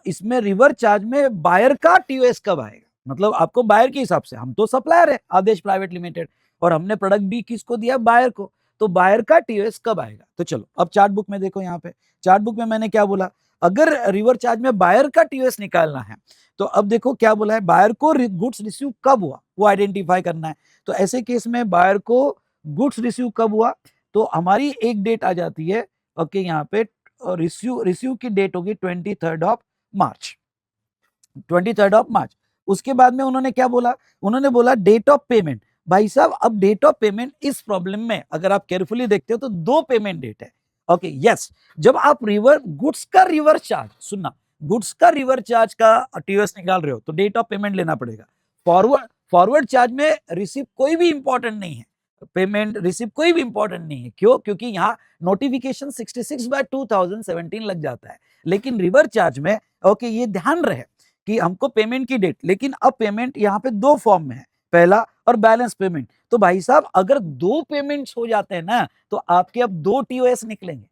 इसमें रिवर चार्ज में बायर का टीओएस कब आएगा, मतलब आपको बायर के हिसाब से, हम तो सप्लायर है आदेश प्राइवेट लिमिटेड, और हमने प्रोडक्ट बी किसको दिया, बायर को, तो बायर का टीओएस कब आएगा। तो चलो अब चार्ट बुक में देखो, यहाँ पे चार्ट बुक में मैंने क्या बोला, अगर रिवर चार्ज में बायर का टीओएस निकालना है तो अब देखो क्या बोला है, बायर को गुड्स रिसीव कब हुआ वो आइडेंटिफाई करना है। तो ऐसे केस में बायर को गुड्स रिसीव कब हुआ, तो हमारी एक डेट आ जाती है, ओके, यहाँ पे रिसीव की डेट होगी 23rd of March, 23rd of March. उसके बाद में उन्होंने क्या बोला, उन्होंने बोला डेट ऑफ पेमेंट। भाई साहब अब डेट ऑफ पेमेंट इस प्रॉब्लम में अगर आप केयरफुली देखते हो तो दो पेमेंट डेट है, ओके यस। जब आप रिवर गुड्स का रिवर चार्ज, सुनना, गुड्स का रिवर चार्ज का टीओएस निकाल रहे हो तो डेट ऑफ पेमेंट लेना पड़ेगा। फॉरवर्ड चार्ज में रिसिप्ट कोई भी इंपॉर्टेंट नहीं है, पेमेंट रिसिप्ट कोई भी इंपॉर्टेंट नहीं है, क्यों, क्योंकि यहाँ नोटिफिकेशन 66/2017 लग जाता है। लेकिन रिवर चार्ज में ओके ये ध्यान रहे कि हमको पेमेंट की डेट, लेकिन अब पेमेंट यहाँ पे दो फॉर्म में है, पहला और बैलेंस पेमेंट। तो भाई साहब अगर दो पेमेंट्स हो जाते हैं ना तो आपके अब दो टीओएस निकलेंगे।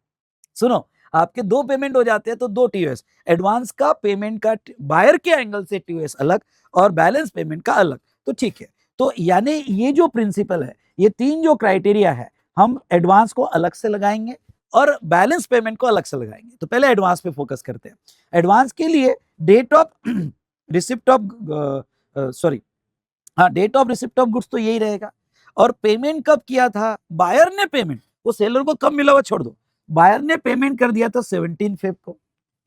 सुनो, आपके दो पेमेंट हो जाते हैं तो दो टीओएस, एडवांस का पेमेंट का बायर के एंगल से टीओएस अलग और बैलेंस पेमेंट का अलग। तो ठीक है, तो यानी ये जो प्रिंसिपल है, ये तीन जो क्राइटेरिया है, हम एडवांस को अलग से लगाएंगे और बैलेंस पेमेंट को अलग से लगाएंगे। तो पहले एडवांस पे फोकस करते हैं। एडवांस के लिए date of receipt of sorry हाँ, date of receipt of goods तो यही रहेगा। और पेमेंट कब किया था, बायर ने पेमेंट, वो सेलर को कब मिला वो छोड़ दो, बायर ने पेमेंट कर दिया था 17 फेब को।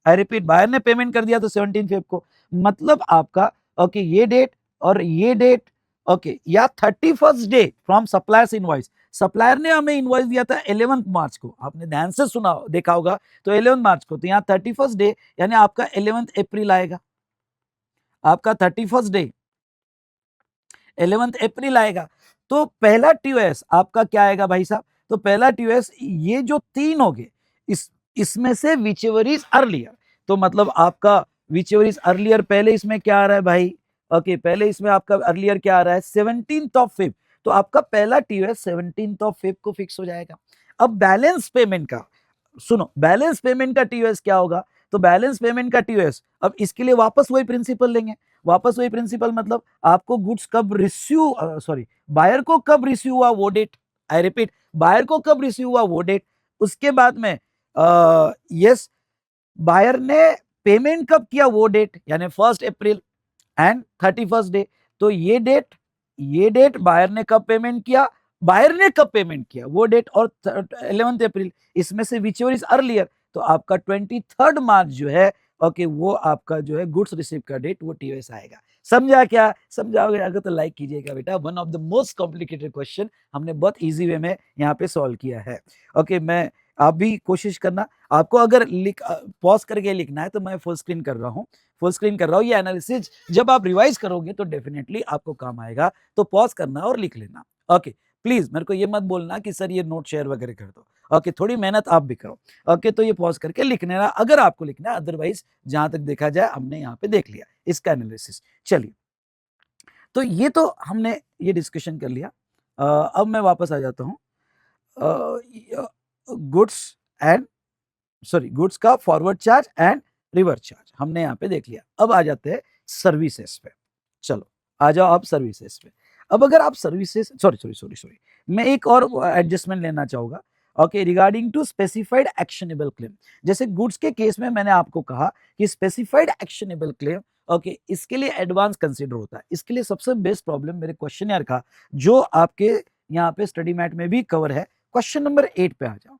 आई रिपीट, बायर ने पेमेंट कर दिया था 17 फेब को। मतलब आपका ओके ये डेट और ये डेट ओके, या 31st day from suppliers invoice. Supplier ने हमें इनवॉइस दिया था 11 मार्च को, आपने ध्यान से सुना देखा होगा तो 11 मार्च को, तो यहाँ 31st डे यानी आपका 11 अप्रैल आएगा, आपका 31st डे 11 अप्रैल आएगा। तो पहला टीओएस आपका क्या आएगा भाई साहब, तो पहला टीओएस ये जो तीन हो गए, इसमें से विचएवर इज अर्लियर, तो मतलब आपका विचएवर इज अर्लियर, पहले इसमें क्या आ रहा है भाई, ओके पहले इसमें आपका अर्लियर क्या आ रहा है 17th ऑफ फेब, तो आपका पहला टीओएस 17th ऑफ फेब को फिक्स हो जाएगा। अब बैलेंस पेमेंट का सुनो, बैलेंस पेमेंट का टीओएस क्या होगा, तो बैलेंस पेमेंट का टीओएस अब इसके लिए वापस वही प्रिंसिपल लेंगे, वापस वही प्रिंसिपल, मतलब आपको गुड्स कब रिसीव सॉरी बायर को कब रिसीव हुआ वो डेट, आई रिपीट बायर को कब रिसीव हुआ वो डेट। उसके बाद में यस बायर ने पेमेंट कब किया वो डेट, यानी 1 अप्रैल एंड 31st डे। तो ये डेट बायर ने कब पेमेंट किया, बायर ने कब पेमेंट किया वो डेट, और 11 अप्रैल, इसमें से विचएवर इज अर्लियर, तो आपका 23rd मार्च जो है ओके वो आपका जो है गुड्स रिसीव का डेट वो टीओएस आएगा। समझा क्या, समझाओगे अगर तो लाइक कीजिएगा बेटा। One of the most complicated question हमने बहुत इजी वे में यहाँ पे सॉल्व किया है। ओके मैं आप भी कोशिश करना, आपको अगर पॉज करके लिखना है तो मैं फुल स्क्रीन कर रहा हूँ, फुल स्क्रीन कर रहा हूँ। ये एनालिसिस जब आप रिवाइज करोगे तो डेफिनेटली आपको काम आएगा, तो पॉज करना और लिख लेना। ओके प्लीज मेरे को ये मत बोलना कि सर ये नोट शेयर वगैरह कर दो, ओके थोड़ी मेहनत आप भी करो। ओके तो ये पॉज करके लिख लेना अगर आपको लिखना है, अदरवाइज जहां तक देखा जाए हमने यहाँ पे देख लिया इसका एनालिसिस। चलिए तो ये तो हमने ये डिस्कशन कर लिया। अब मैं वापस आ जाता हूँ गुड्स एंड सॉरी गुड्स का forward charge and reverse charge हमने यहाँ पे देख लिया। अब आ जाते हैं सर्विसेज पे, चलो आ जाओ आप सर्विसेज पे। अब अगर आप सर्विसेज सॉरी मैं एक और एडजस्टमेंट लेना चाहूंगा okay regarding to specified actionable claim. जैसे गुड्स के केस में मैंने आपको कहा कि स्पेसिफाइड एक्शनेबल क्लेम ओके इसके लिए एडवांस कंसीडर होता है। इसके लिए सबसे बेस्ट प्रॉब्लम मेरे क्वेश्चन का जो आपके यहाँ पे स्टडी मैट में भी कवर है, क्वेश्चन नंबर 8 पे आ जाओ,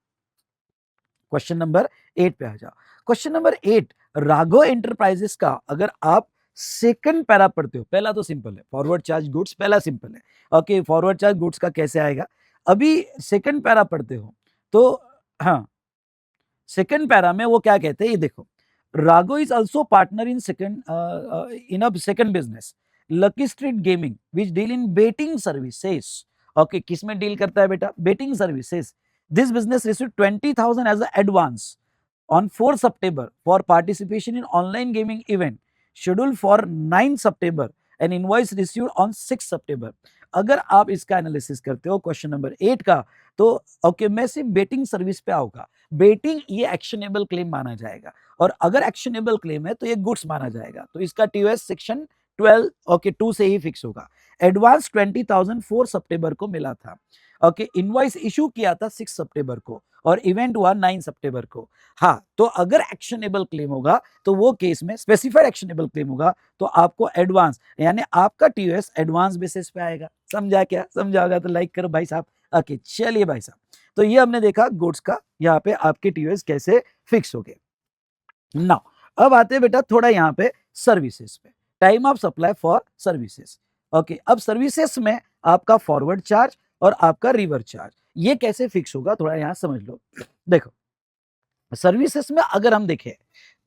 क्वेश्चन नंबर 8 पे आ जाओ। क्वेश्चन नंबर 8 राघव एंटरप्राइजेस का अगर आप सेकंड पैरा पढ़ते हो, पहला तो सिंपल है फॉरवर्ड चार्ज गुड्स, पहला सिंपल है ओके फॉरवर्ड चार्ज गुड्स का कैसे आएगा। अभी सेकंड पैरा पढ़ते हो तो हाँ सेकंड पैरा में वो क्या कहते हैं ये देखो, Raghav is also partner in second business lucky street gaming which deal in betting services. Okay किसमें डील करता है बेटा, betting services. This business received 20,000 as a advance on 4 September for participation in online gaming event scheduled for 9 September and invoice received on 6 September। अगर आप इसका एनालिसिस करते हो क्वेश्चन नंबर 8 का तो ओके मैं सिर्फ बेटिंग सर्विस पे आऊंगा। बेटिंग ये एक्शनेबल क्लेम माना जाएगा और अगर एक्शनेबल क्लेम है तो ये गुड्स माना जाएगा, तो इसका टीओएस सेक्शन 12 ओके 2 से ही फिक्स होगा। एडवांस 20,000 4 सितंबर को मिला था। ओके इनवॉइस इशू किया था 6 सितंबर को और इवेंट हुआ 9 सितंबर को। हाँ तो अगर एक्शनेबल क्लेम होगा तो वो केस में स्पेसिफाइड एक्शनेबल क्लेम होगा तो आपको एडवांस यानी आपका टीओएस एडवांस बेसिस पे आएगा। समझा क्या? समझा होगा तो लाइक करो भाई साहब। ओके चलिए भाई साहब, तो ये हमने देखा गुड्स का यहाँ पे आपके टीओएस कैसे फिक्स हो गए। नाउ अब आते हैं बेटा थोड़ा यहाँ पे सर्विसेज पे, time of supply for services. Okay अब सर्विसेज में आपका फॉरवर्ड चार्ज और आपका रिवर्स चार्ज ये कैसे फिक्स होगा थोड़ा यहाँ समझ लो। देखो सर्विसेज में अगर हम देखें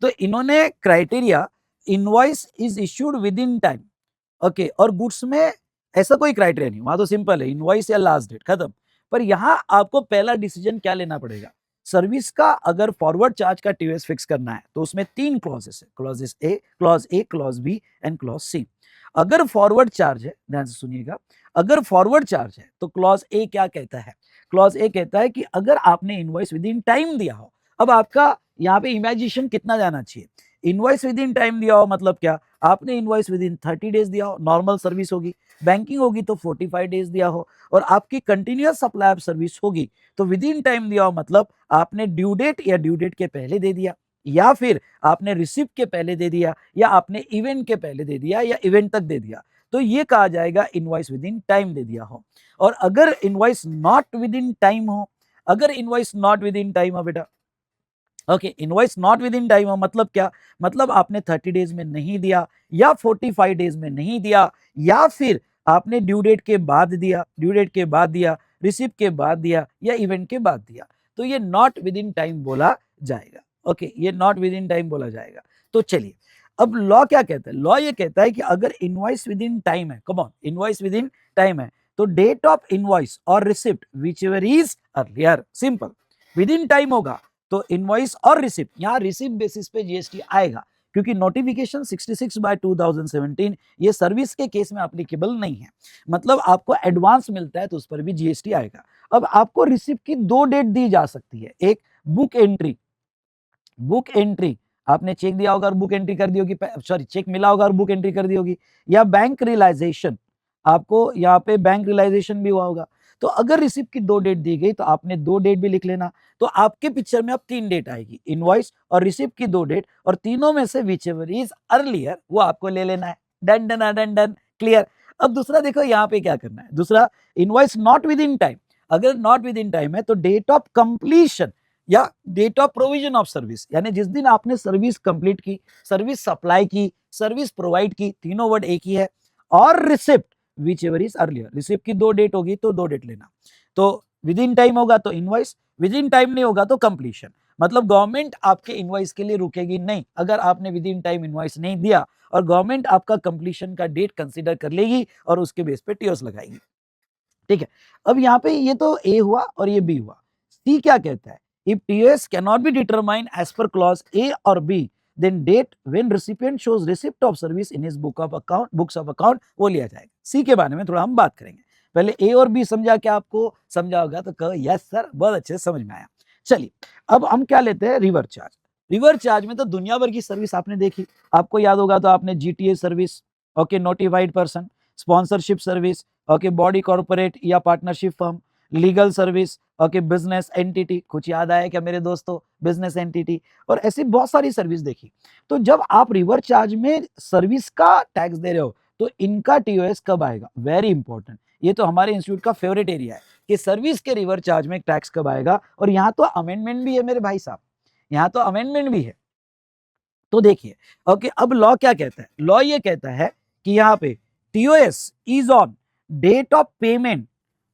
तो इन्होंने criteria invoice is issued with in time. Okay और गुड्स में ऐसा कोई क्राइटेरिया नहीं, वहां तो सिंपल है इनवॉइस या लास्ट डेट खत्म। पर यहाँ आपको पहला डिसीजन क्या लेना पड़ेगा, सर्विस का अगर फॉरवर्ड चार्ज का टीओएस फिक्स करना है तो उसमें 3 क्लॉजेस है, clause A clause B and clause C. अगर फॉरवर्ड चार्ज है, ध्यान से सुनिएगा, अगर फॉरवर्ड चार्ज है तो क्लॉज ए क्या कहता है, क्लॉज ए कहता है कि अगर आपने इनवॉइस विद इन टाइम दिया हो, अब आपका यहाँ पे इमेजिनेशन कितना जाना चाहिए, इनवॉइस विद इन टाइम दिया हो मतलब क्या, आपने इनवॉइस विद इन 30 डेज दिया हो, नॉर्मल सर्विस होगी, बैंकिंग होगी तो 45 डेज दिया हो, और आपकी कंटिन्यूअस सप्लाई ऑफ सर्विस होगी तो विद इन टाइम दिया हो मतलब आपने ड्यू डेट या ड्यू डेट के पहले दे दिया, या फिर आपने रिसिप्ट के पहले दे दिया, या आपने इवेंट के पहले दे दिया, या इवेंट तक दे दिया, तो ये कहा जाएगा इनवॉइस विद इन टाइम दे दिया हो। और अगर invoice not within time हो, अगर invoice not within time हो बेटा, okay invoice not within time हो मतलब क्या, मतलब आपने 30 डेज में नहीं दिया, या 45 डेज में नहीं दिया, या फिर आपने ड्यू डेट के बाद दिया, ड्यू डेट के बाद दिया, रिसिप्ट के बाद दिया, या इवेंट के बाद दिया, तो ये नॉट विद इन टाइम बोला जाएगा। ओके ये नॉट विद इन टाइम बोला जाएगा। तो चलिए अब लॉ क्या कहता है, लॉ ये कहता है कि अगर इनवॉइस विद इन टाइम है, come on invoice with in time है, तो डेट ऑफ इनवॉइस और receipt whichever is earlier, simple with in time होगा तो इनवॉइस और रिसिप्ट, यहां रिसिप्ट बेसिस पे जीएसटी आएगा क्योंकि नोटिफिकेशन 66/2017 ये सर्विस के केस में एप्लीकेबल नहीं है, मतलब आपको एडवांस मिलता है तो उस पर भी जीएसटी आएगा। अब आपको रिसिप्ट की 2 डेट दी जा सकती है, एक बुक एंट्री, बुक एंट्री आपने चेक दिया होगा और बुक एंट्री कर दी होगी, सॉरी चेक मिला होगा और बुक एंट्री कर दी होगी, या बैंक रियलाइजेशन, आपको यहाँ पे बैंक रियलाइजेशन भी हुआ होगा। तो अगर रिसिप्ट की 2 डेट दी गई तो आपने 2 डेट भी लिख लेना, तो आपके पिक्चर में अब 3 डेट आएगी, इनवॉइस और रिसिप्ट की 2 डेट, और तीनों में से विच एवर इज अर्लियर वो आपको ले लेना है। Done done done done, clear. अब दूसरा देखो यहाँ पे क्या करना है, दूसरा invoice not within time, अगर नॉट विद इन टाइम है तो डेट ऑफ कंप्लीशन या date of provision of service, यानी जिस दिन आपने सर्विस कंप्लीट की, सर्विस सप्लाई की, सर्विस प्रोवाइड की, तीनों वर्ड एक ही है, और receipt whichever is earlier, receipt की 2 डेट होगी तो 2 डेट लेना, तो विद इन टाइम होगा तो इनवॉइस, विद इन टाइम नहीं होगा तो कंप्लीशन, मतलब गवर्नमेंट आपके इनवॉइस के लिए रुकेगी नहीं अगर आपने विद इन टाइम इनवॉइस नहीं दिया, और गवर्नमेंट आपका कंप्लीशन का डेट कंसीडर कर लेगी और उसके बेस पे टीओएस लगाएगी। ठीक है, अब यहाँ पे ये तो ए हुआ और ये बी हुआ, सी क्या कहता है, if TOS cannot be determine as per clause A और B then date when recipient shows receipt of service in his book of account, books of account वो लिया जाएगा। सी के बारे में थोड़ा हम बात करेंगे, पहले ए और बी समझा, क्या आपको समझा होगा तो कहो यस सर बहुत अच्छे से समझ में आया। चलिए अब हम क्या लेते हैं, रिवर्स चार्ज। रिवर्स चार्ज में तो दुनिया भर की सर्विस आपने देखी, आपको याद होगा तो आपने GTA service, okay notified person, sponsorship service, okay body corporate या partnership firm, legal service, okay business entity, कुछ याद आया क्या मेरे दोस्तों, बिजनेस एंटिटी, और ऐसी बहुत सारी सर्विस देखी। तो जब आप रिवर्स चार्ज में सर्विस का टैक्स दे रहे हो तो इनका टीओएस कब आएगा, वेरी इंपॉर्टेंट, ये तो हमारे इंस्टीट्यूट का फेवरेट एरिया है कि सर्विस के रिवर्स चार्ज में टैक्स कब आएगा, और यहाँ तो अमेंडमेंट भी है मेरे भाई साहब, यहाँ तो अमेंडमेंट भी है। तो देखिए ओके अब लॉ क्या कहता है, लॉ ये कहता है कि यहाँ पे TOS is on date of payment,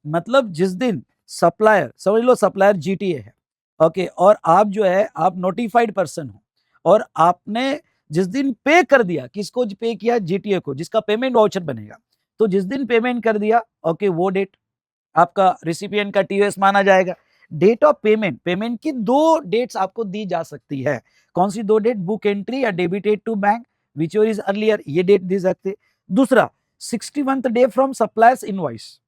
मतलब जिस दिन सप्लायर, समझ लो सप्लायर जीटीए है, ओके और आप जो है आप नोटिफाइड पर्सन हो, और आपने जिस दिन पे कर दिया, किसको पे किया, जीटीए को, जिसका पेमेंट वाउचर बनेगा, तो जिस दिन पेमेंट कर दिया ओके वो डेट आपका रिसिपिएंट का टीओएस माना जाएगा। डेट ऑफ पेमेंट, पेमेंट की 2 डेट्स आपको दी जा सकती है, कौन सी 2 डेट, बुक एंट्री या debited to bank which is earlier, ये डेट दी सकते। दूसरा 61th day from suppliers invoice,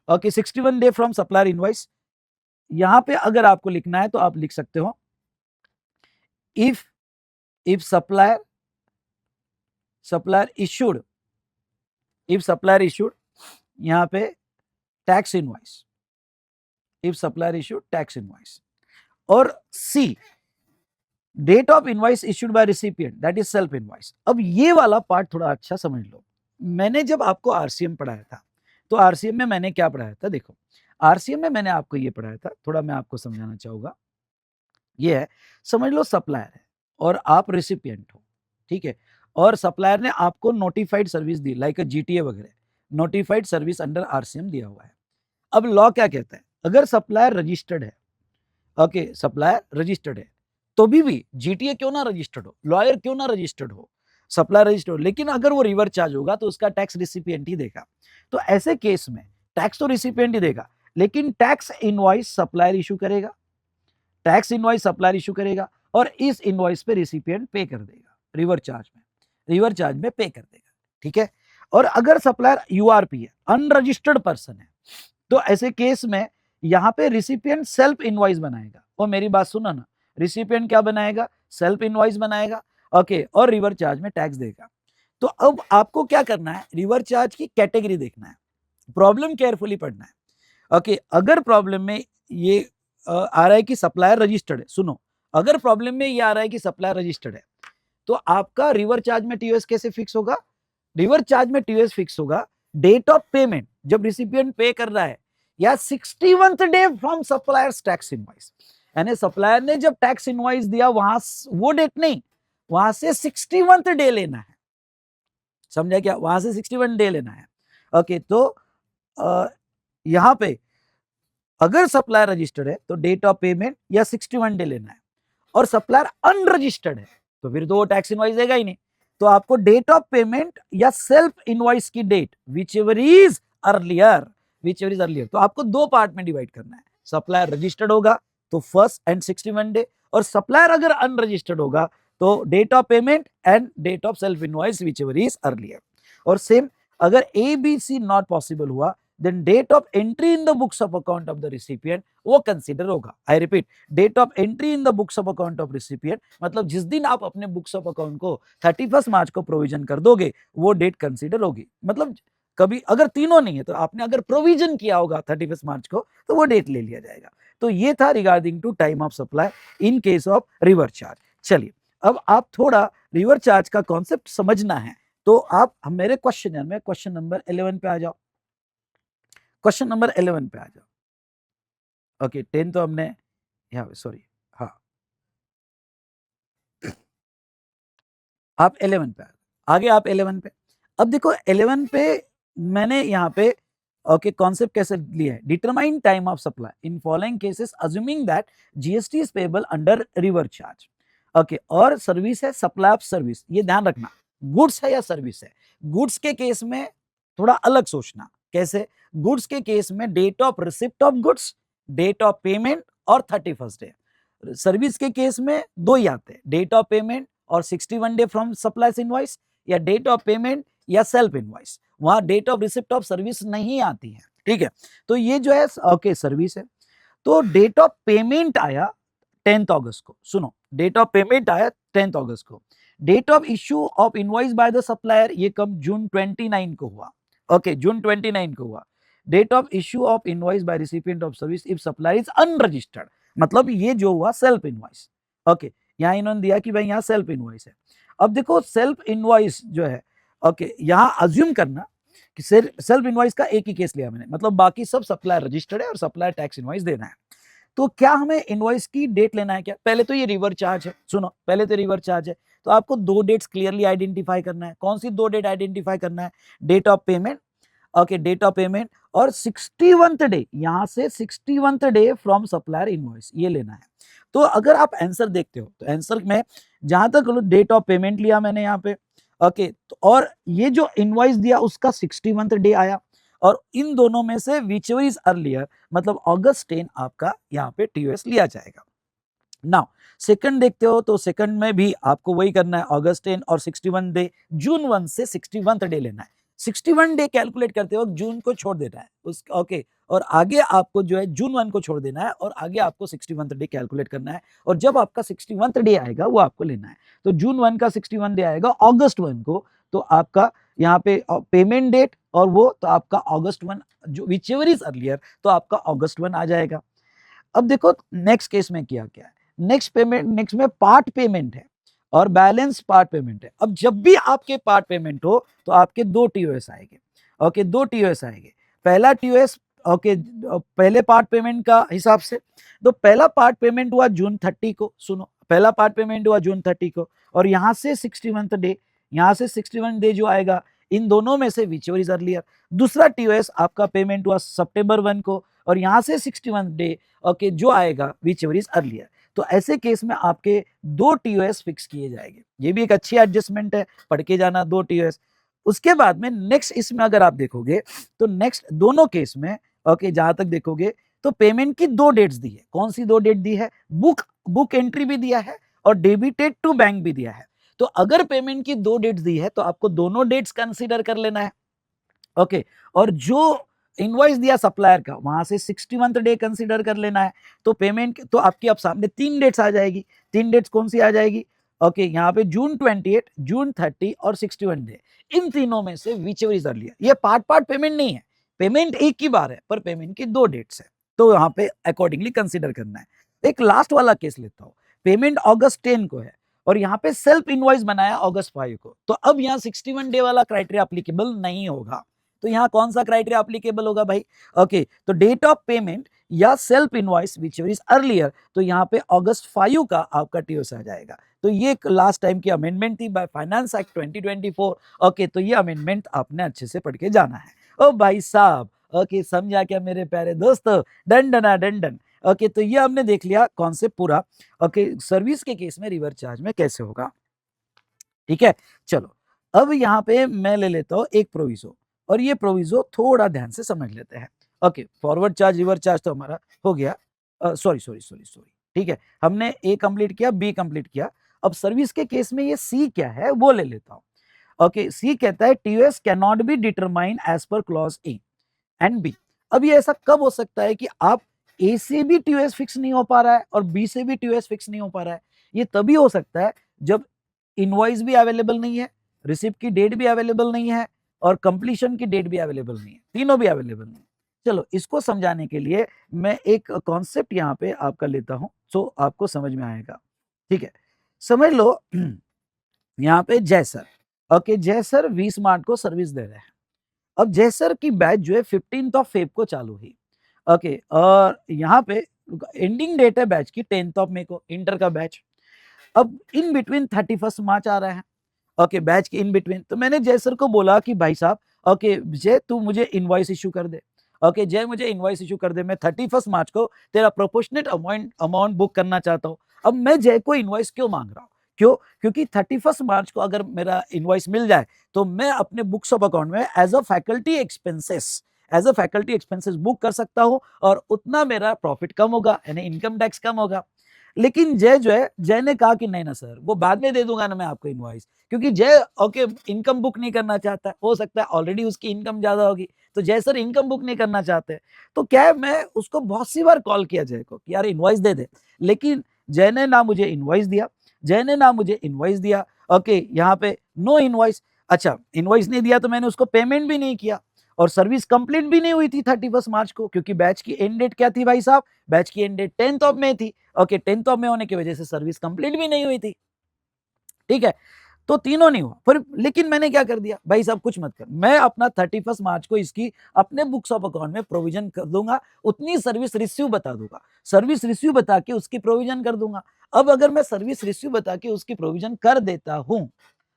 okay 61 day from supplier invoice, यहां पे अगर आपको लिखना है तो आप लिख सकते हो, if supplier supplier issued, if supplier issued यहाँ पे tax invoice, if supplier issued tax invoice. और C, date of invoice issued by recipient, that is self invoice. अब ये वाला पार्ट थोड़ा अच्छा समझ लो। मैंने जब आपको आरसीएम पढ़ाया था, तो आरसीएम में मैंने क्या पढ़ाया था, देखो आरसीएम में मैंने आपको ये पढ़ाया था, थोड़ा मैं आपको समझाना चाहूंगा। ये है, समझ लो सप्लायर है और आप रिसिपिएंट हो, ठीक है, और सप्लायर ने आपको नोटिफाइड सर्विस दी, लाइक जीटीए वगैरह, नोटिफाइड सर्विस अंडर आरसीएम दिया हुआ है। अब लॉ क्या कहता है, अगर सप्लायर रजिस्टर्ड है, ओके सप्लायर रजिस्टर्ड है, तो भी जीटीए क्यों ना रजिस्टर्ड हो, लॉयर क्यों ना रजिस्टर्ड हो, सप्लायर रजिस्टर्ड हो, लेकिन अगर वो रिवर्स चार्ज होगा तो उसका टैक्स रिसिपिएंट ही देगा। तो ऐसे केस में टैक्स तो रिसिपिएंट ही देगा, लेकिन टैक्स इनवॉइस सप्लायर इशू करेगा, टैक्स इनवॉइस सप्लायर इशू करेगा, और इस इनवॉइस पे रिसिपिएंट पे कर देगा, रिवर्स चार्ज में पे कर देगा, ठीक है। और अगर सप्लायर यूआरपी है, अनरजिस्टर्ड पर्सन है, तो ऐसे केस में यहां पे रिसिपिएंट सेल्फ इनवॉइस बनाएगा। और मेरी बात सुना ना, रिसिपिएंट क्या बनाएगा, सेल्फ इनवॉइस बनाएगा, ओके, और रिवर्स चार्ज में टैक्स देगा। तो अब आपको क्या करना है, रिवर्स चार्ज की कैटेगरी देखना है, प्रॉब्लम केयरफुली पढ़ना है, ओके। अगर प्रॉब्लम में ये आ रहा है कि सप्लायर रजिस्टर्ड है, सुनो, अगर प्रॉब्लम में ये आ रहा है कि सप्लायर रजिस्टर्ड है, तो आपका रिवर्स चार्ज में टीओएस कैसे फिक्स होगा, रिवर्स चार्ज में टीओएस फिक्स होगा डेट ऑफ पेमेंट, जब रिसिपिएंट पे कर रहा है, या 61th day from suppliers tax invoice, यानी सप्लायर ने जब टैक्स इनवॉइस दिया वहां वो डेट नहीं, वहां से 61th डे लेना है, समझा क्या, वहां से 61 डे लेना है, ओके। तो यहां पे अगर सप्लायर रजिस्टर्ड है तो डेट ऑफ पेमेंट या 61 डे लेना है, और सप्लायर अनरजिस्टर्ड है तो फिर तो वो टैक्स इनवॉइस देगा ही नहीं। तो आपको डेट ऑफ पेमेंट या सेल्फ इनवॉइस की date, whichever is earlier, तो आपको दो पार्ट में डिवाइड करना है। सप्लायर रजिस्टर्ड होगा तो फर्स्ट एंड 61 डे, और सप्लायर अगर अनरजिस्टर्ड होगा तो date of payment and date of self invoice whichever is earlier. और सेम अगर A B C not possible हुआ, then date of entry in the books of account of the recipient वो कंसीडर होगा। I repeat, date of entry in the books of account of recipient, मतलब जिस दिन आप अपने बुक्स ऑफ अकाउंट को 31 मार्च को प्रोविजन कर दोगे वो डेट कंसीडर होगी। मतलब कभी अगर तीनों नहीं है तो आपने अगर प्रोविजन किया होगा 31 मार्च को तो वो डेट ले लिया जाएगा। तो ये था regarding to time of supply in case of reverse charge. चलिए, अब आप थोड़ा रिवर्स चार्ज का कॉन्सेप्ट समझना है तो आप मेरे क्वेश्चन में क्वेश्चन नंबर 11 पे आ जाओ, क्वेश्चन नंबर 11 पे आ जाओ। ओके, 10 तो हमने यहाँ, सॉरी, हाँ, आप 11 पे आगे, आप 11 पे। अब देखो 11 पे मैंने यहाँ पे ओके कॉन्सेप्ट कैसे लिया है, determine time of supply in following cases assuming that GST is payable under reverse charge, okay. और सर्विस है सप्लाई ऑफ सर्विस, ये ध्यान रखना, गुड्स है या सर्विस है। गुड्स के केस में थोड़ा अलग सोचना, कैसे, गुड्स के केस में date of receipt of goods, date of payment और 31st डे। सर्विस के केस में दो ही आते हैं, डेट ऑफ पेमेंट और 61 डे फ्रॉम सप्लायर्स इनवॉइस, या डेट ऑफ पेमेंट या सेल्फ इनवॉइस, वहां date of receipt of service नहीं आती है, ठीक है। तो ये जो है ओके सर्विस है। तो डेट ऑफ पेमेंट आया 10th अगस्त को, सुनो, डेट ऑफ पेमेंट आया 10th अगस्त को। Date of issue of invoice by the supplier ये कब, जून 29 को हुआ, ओके, जून 29 को हुआ। Date of issue of invoice by recipient of service if supplier is unregistered, मतलब ये जो हुआ सेल्फ इनवॉइस, ओके। यहां इन्होंने दिया कि भाई यहां सेल्फ इनवॉइस है। अब देखो सेल्फ इनवॉइस जो है, ओके, यहां अज्यूम करना कि सेल्फ इनवॉइस का एक ही केस लिया मैंने, मतलब बाकी सब सप्लायर रजिस्टर्ड है और सप्लायर टैक्स इनवॉइस देना है। तो क्या हमें इनवॉइस की डेट लेना है क्या, पहले तो ये रिवर्स चार्ज है, सुनो, पहले तो रिवर्स चार्ज है, तो आपको दो डेट्स क्लियरली आइडेंटिफाई करना है। कौन सी दो डेट आइडेंटिफाई करना है, date of payment, okay, date of payment और 61th डे, यहां से 61th day from supplier invoice, ये लेना है। तो अगर आप आंसर देखते हो तो आंसर में जहां तक डेट ऑफ पेमेंट लिया मैंने यहाँ पे, ओके, तो और ये जो इनवॉइस दिया उसका 61th डे आया, और इन दोनों में से विच एवर इज अर्लियर, मतलब अगस्त 10 आपका यहाँ पे टीओएस लिया जाएगा। नाउ सेकंड देखते हो तो सेकंड में भी आपको वही करना है, अगस्त 10 और 61 डे, जून 1 से 61th डे लेना है। 61 डे कैलकुलेट करते वक्त जून को छोड़ देना है, उस ओके, और आगे आपको जो है जून 1 को छोड़ देना है और आगे आपको 61th डे कैलकुलेट करना है और जब आपका 61th डे आएगा वो आपको लेना है। तो जून 1 का 61 डे आएगा अगस्त 1 को, तो आपका यहाँ पे पेमेंट डेट और वो तो आपका अगस्त 1 जो विच एवर इज अर्लियर, तो आपका अगस्त 1 आ जाएगा। अब देखो नेक्स्ट केस में क्या क्या है, नेक्स्ट में पार्ट पेमेंट है और बैलेंस पार्ट पेमेंट है। अब जब भी आपके पार्ट पेमेंट हो तो आपके दो टीओएस आएंगे। ओके, दो टीओएस आएंगे। पहला टीओएस ओके पहले पार्ट पेमेंट का हिसाब से, तो पहला पार्ट पेमेंट हुआ जून 30 को, सुनो पहला पार्ट पेमेंट हुआ जून 30 को और यहां से 61th डे, यहां से 61 डे जो आएगा इन दोनों में से विच एवर इज अर्लियर। दूसरा टीओएस आपका पेमेंट हुआ सितंबर 1 को और यहां से 61 डे ओके जो आएगा विच एवर इज अर्लियर। तो ऐसे केस में आपके दो टीओएस फिक्स किए जाएंगे। ये भी एक अच्छी एडजस्टमेंट है, पढ़ के जाना दो टीओएस। उसके बाद में नेक्स्ट इसमें अगर आप देखोगे तो नेक्स्ट दोनों केस में ओके जहां तक देखोगे तो पेमेंट की दो डेट्स दी है। कौन सी दो डेट दी है? बुक एंट्री भी दिया है और डेबिटेड टू बैंक भी दिया है। तो अगर पेमेंट की दो डेट्स दी है तो आपको दोनों डेट्स कंसीडर कर लेना है। ओके, और जो इनवॉइस दिया सप्लायर का वहां से 61th डे कंसीडर कर लेना है। तो पेमेंट तो आपकी अब सामने तीन डेट्स आ जाएगी। तीन डेट्स कौन सी आ जाएगी? ओके, यहाँ पे जून 28, जून 30 और 61 डे। इन तीनों में से विच एवर इज अर्लियर। ये पार्ट पेमेंट नहीं है, पेमेंट एक ही बार है पर पेमेंट की दो डेट्स है, तो यहाँ पे अकॉर्डिंगली कंसिडर करना है। एक लास्ट वाला केस लेता हूँ, पेमेंट अगस्त 10 को है और यहाँ पे सेल्फ इनवॉइस बनाया अगस्त 5 को, तो अब यहाँ 61 डे वाला क्राइटेरिया एप्लीकेबल नहीं होगा। तो यहाँ कौन सा क्राइटेरिया एप्लीकेबल होगा भाई? ओके, तो डेट ऑफ पेमेंट या self invoice whichever is earlier, तो यहाँ पे अगस्त 5 का आपका टीओएस आ जाएगा। तो ये लास्ट टाइम की अमेंडमेंट थी बाय फाइनेंस एक्ट 2024। ओके, तो ये अमेंडमेंट आपने अच्छे से पढ़ के जाना है। ओ भाई साहब, ओके समझा क्या मेरे प्यारे दोस्तों? डन डना डन डन। ओके, तो ये हमने देख लिया कॉन्सेप्ट पूरा। ओके, सर्विस के केस में रिवर्स चार्ज में कैसे होगा। ठीक है, चलो अब यहाँ पे मैं ले लेता हूँ एक प्रोविजो और ये प्रोविजो थोड़ा ध्यान से समझ लेते हैं। Okay, forward charge reverse charge तो हमारा हो गया। सॉरी, ठीक है, हमने ए कंप्लीट किया, बी कंप्लीट किया। अब सर्विस के केस में ये सी क्या है वो ले लेता हूँ। ओके, सी कहता है TOS cannot be determine as per clause A and B. अब ये ऐसा कब हो सकता है कि आप ए से भी टीओएस फिक्स नहीं हो पा रहा है और बी से भी टीओएस फिक्स नहीं हो पा रहा है? ये तभी हो सकता है जब इनवॉइस भी अवेलेबल नहीं है, रिसिप्ट की डेट भी अवेलेबल नहीं है और कंप्लीशन की डेट भी अवेलेबल नहीं है, तीनों भी अवेलेबल नहीं है। चलो इसको समझाने के लिए मैं एक कॉन्सेप्ट यहाँ पे आपका लेता हूं तो आपको समझ में आएगा। ठीक है, समझ लो यहाँ पे जयसर, ओके जयसर 20 मार्च को सर्विस दे रहे हैं। अब जयसर की बैच जो है 15th ऑफ फेब को चालू हुई। ओके, और यहाँ पे एंडिंग डेट है बैच की 10th ऑफ मई को, इंटर का बैच। अब इन बिटवीन 31st मार्च आ रहा है। ओके, बैच के इन बिटवीन, तो मैंने जय सर को बोला कि भाई साहब ओके जय तू मुझे इनवॉइस इशू कर दे। ओके जय मुझे इनवॉइस इशू कर दे, मैं 31st मार्च को तेरा प्रोपोर्शनेट अमाउंट बुक करना चाहता हूँ। अब मैं जय को इनवॉइस क्यों मांग रहा हूँ? क्यों? क्योंकि 31st मार्च को अगर मेरा इनवॉइस मिल जाए तो मैं अपने बुक्स ऑफ अकाउंट में as a faculty expenses book कर सकता हूँ और उतना मेरा प्रॉफिट कम होगा, यानी इनकम टैक्स कम होगा। लेकिन जय जो है, जय ने कहा कि नहीं ना सर, वो बाद में दे दूंगा ना मैं आपको इनवॉइस, क्योंकि जय ओके इनकम बुक नहीं करना चाहता। हो सकता है ऑलरेडी उसकी इनकम ज्यादा होगी, तो जय सर इनकम बुक नहीं करना चाहते। तो क्या है, मैं उसको बहुत सी बार कॉल किया जय को कि यार इनवॉइस दे दे, लेकिन जय ने ना मुझे इनवॉइस दिया। ओके, यहाँ पे नो इनवॉइस। अच्छा, इनवॉइस नहीं दिया तो मैंने उसको पेमेंट भी नहीं किया और सर्विस कंप्लीट भी नहीं हुई थी 31st मार्च को, क्योंकि बैच की एंड डेट क्या थी भाई साहब? बैच की and date 10th of May थी। ओके, 10th ऑफ मई होने की वजह से सर्विस कंप्लीट भी नहीं हुई थी। ठीक है, तो तीनों नहीं हुआ फिर, लेकिन मैंने क्या कर दिया भाई साहब, कुछ मत कर, मैं अपना 31st मार्च को इसकी अपने बुक्स ऑफ अकाउंट में प्रोविजन कर दूंगा, उतनी सर्विस रिसीव बता दूंगा, सर्विस रिसीव बता के उसकी प्रोविजन कर दूंगा। अब अगर मैं सर्विस रिसीव बता के उसकी प्रोविजन कर देता हूं,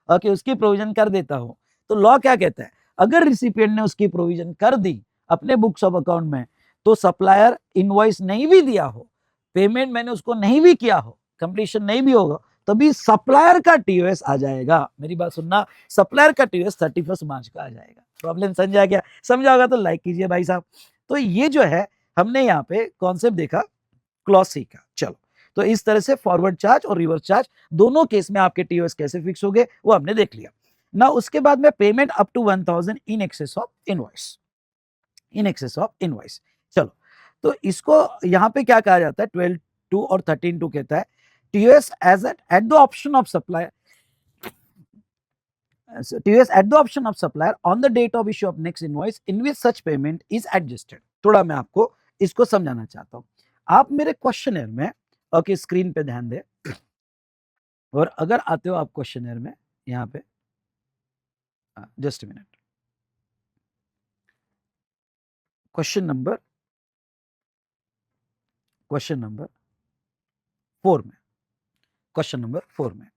ओके उसकी प्रोविजन कर देता हूं, तो लॉ क्या कहता है? अगर रिसिपिएंट ने उसकी प्रोविजन कर दी अपने बुक्स ऑफ अकाउंट में, तो सप्लायर इनवॉइस नहीं भी दिया हो, पेमेंट मैंने उसको नहीं भी किया हो, कंप्लीशन नहीं भी होगा, तभी सप्लायर का टीओएस आ जाएगा। मेरी बात सुनना, सप्लायर का टीओएस 31st मार्च का आ जाएगा। प्रॉब्लम समझा क्या? समझा होगा तो लाइक कीजिए भाई साहब। तो ये जो है हमने यहाँ पे कॉन्सेप्ट देखा क्लॉज सी का। चलो, तो इस तरह से फॉरवर्ड चार्ज और रिवर्स चार्ज दोनों केस में आपके टीओएस कैसे फिक्स हो गए वो हमने देख लिया ना। उसके बाद में payment up to 1000 in excess of invoice. चलो, तो इसको यहाँ पे क्या कहा जाता है, 12(2) और 13(2) कहता है TOS at the option of supplier, TOS at the option of supplier on the date of issue of next invoice in which such payment is adjusted। थोड़ा मैं आपको इसको समझाना चाहता हूँ। आप मेरे क्वेश्चनर में ओके स्क्रीन पे ध्यान दें, और अगर आते हो आप क्वेश्चनर में यहाँ पे, जस्ट मिनट, क्वेश्चन नंबर 4 में, क्वेश्चन नंबर 4 में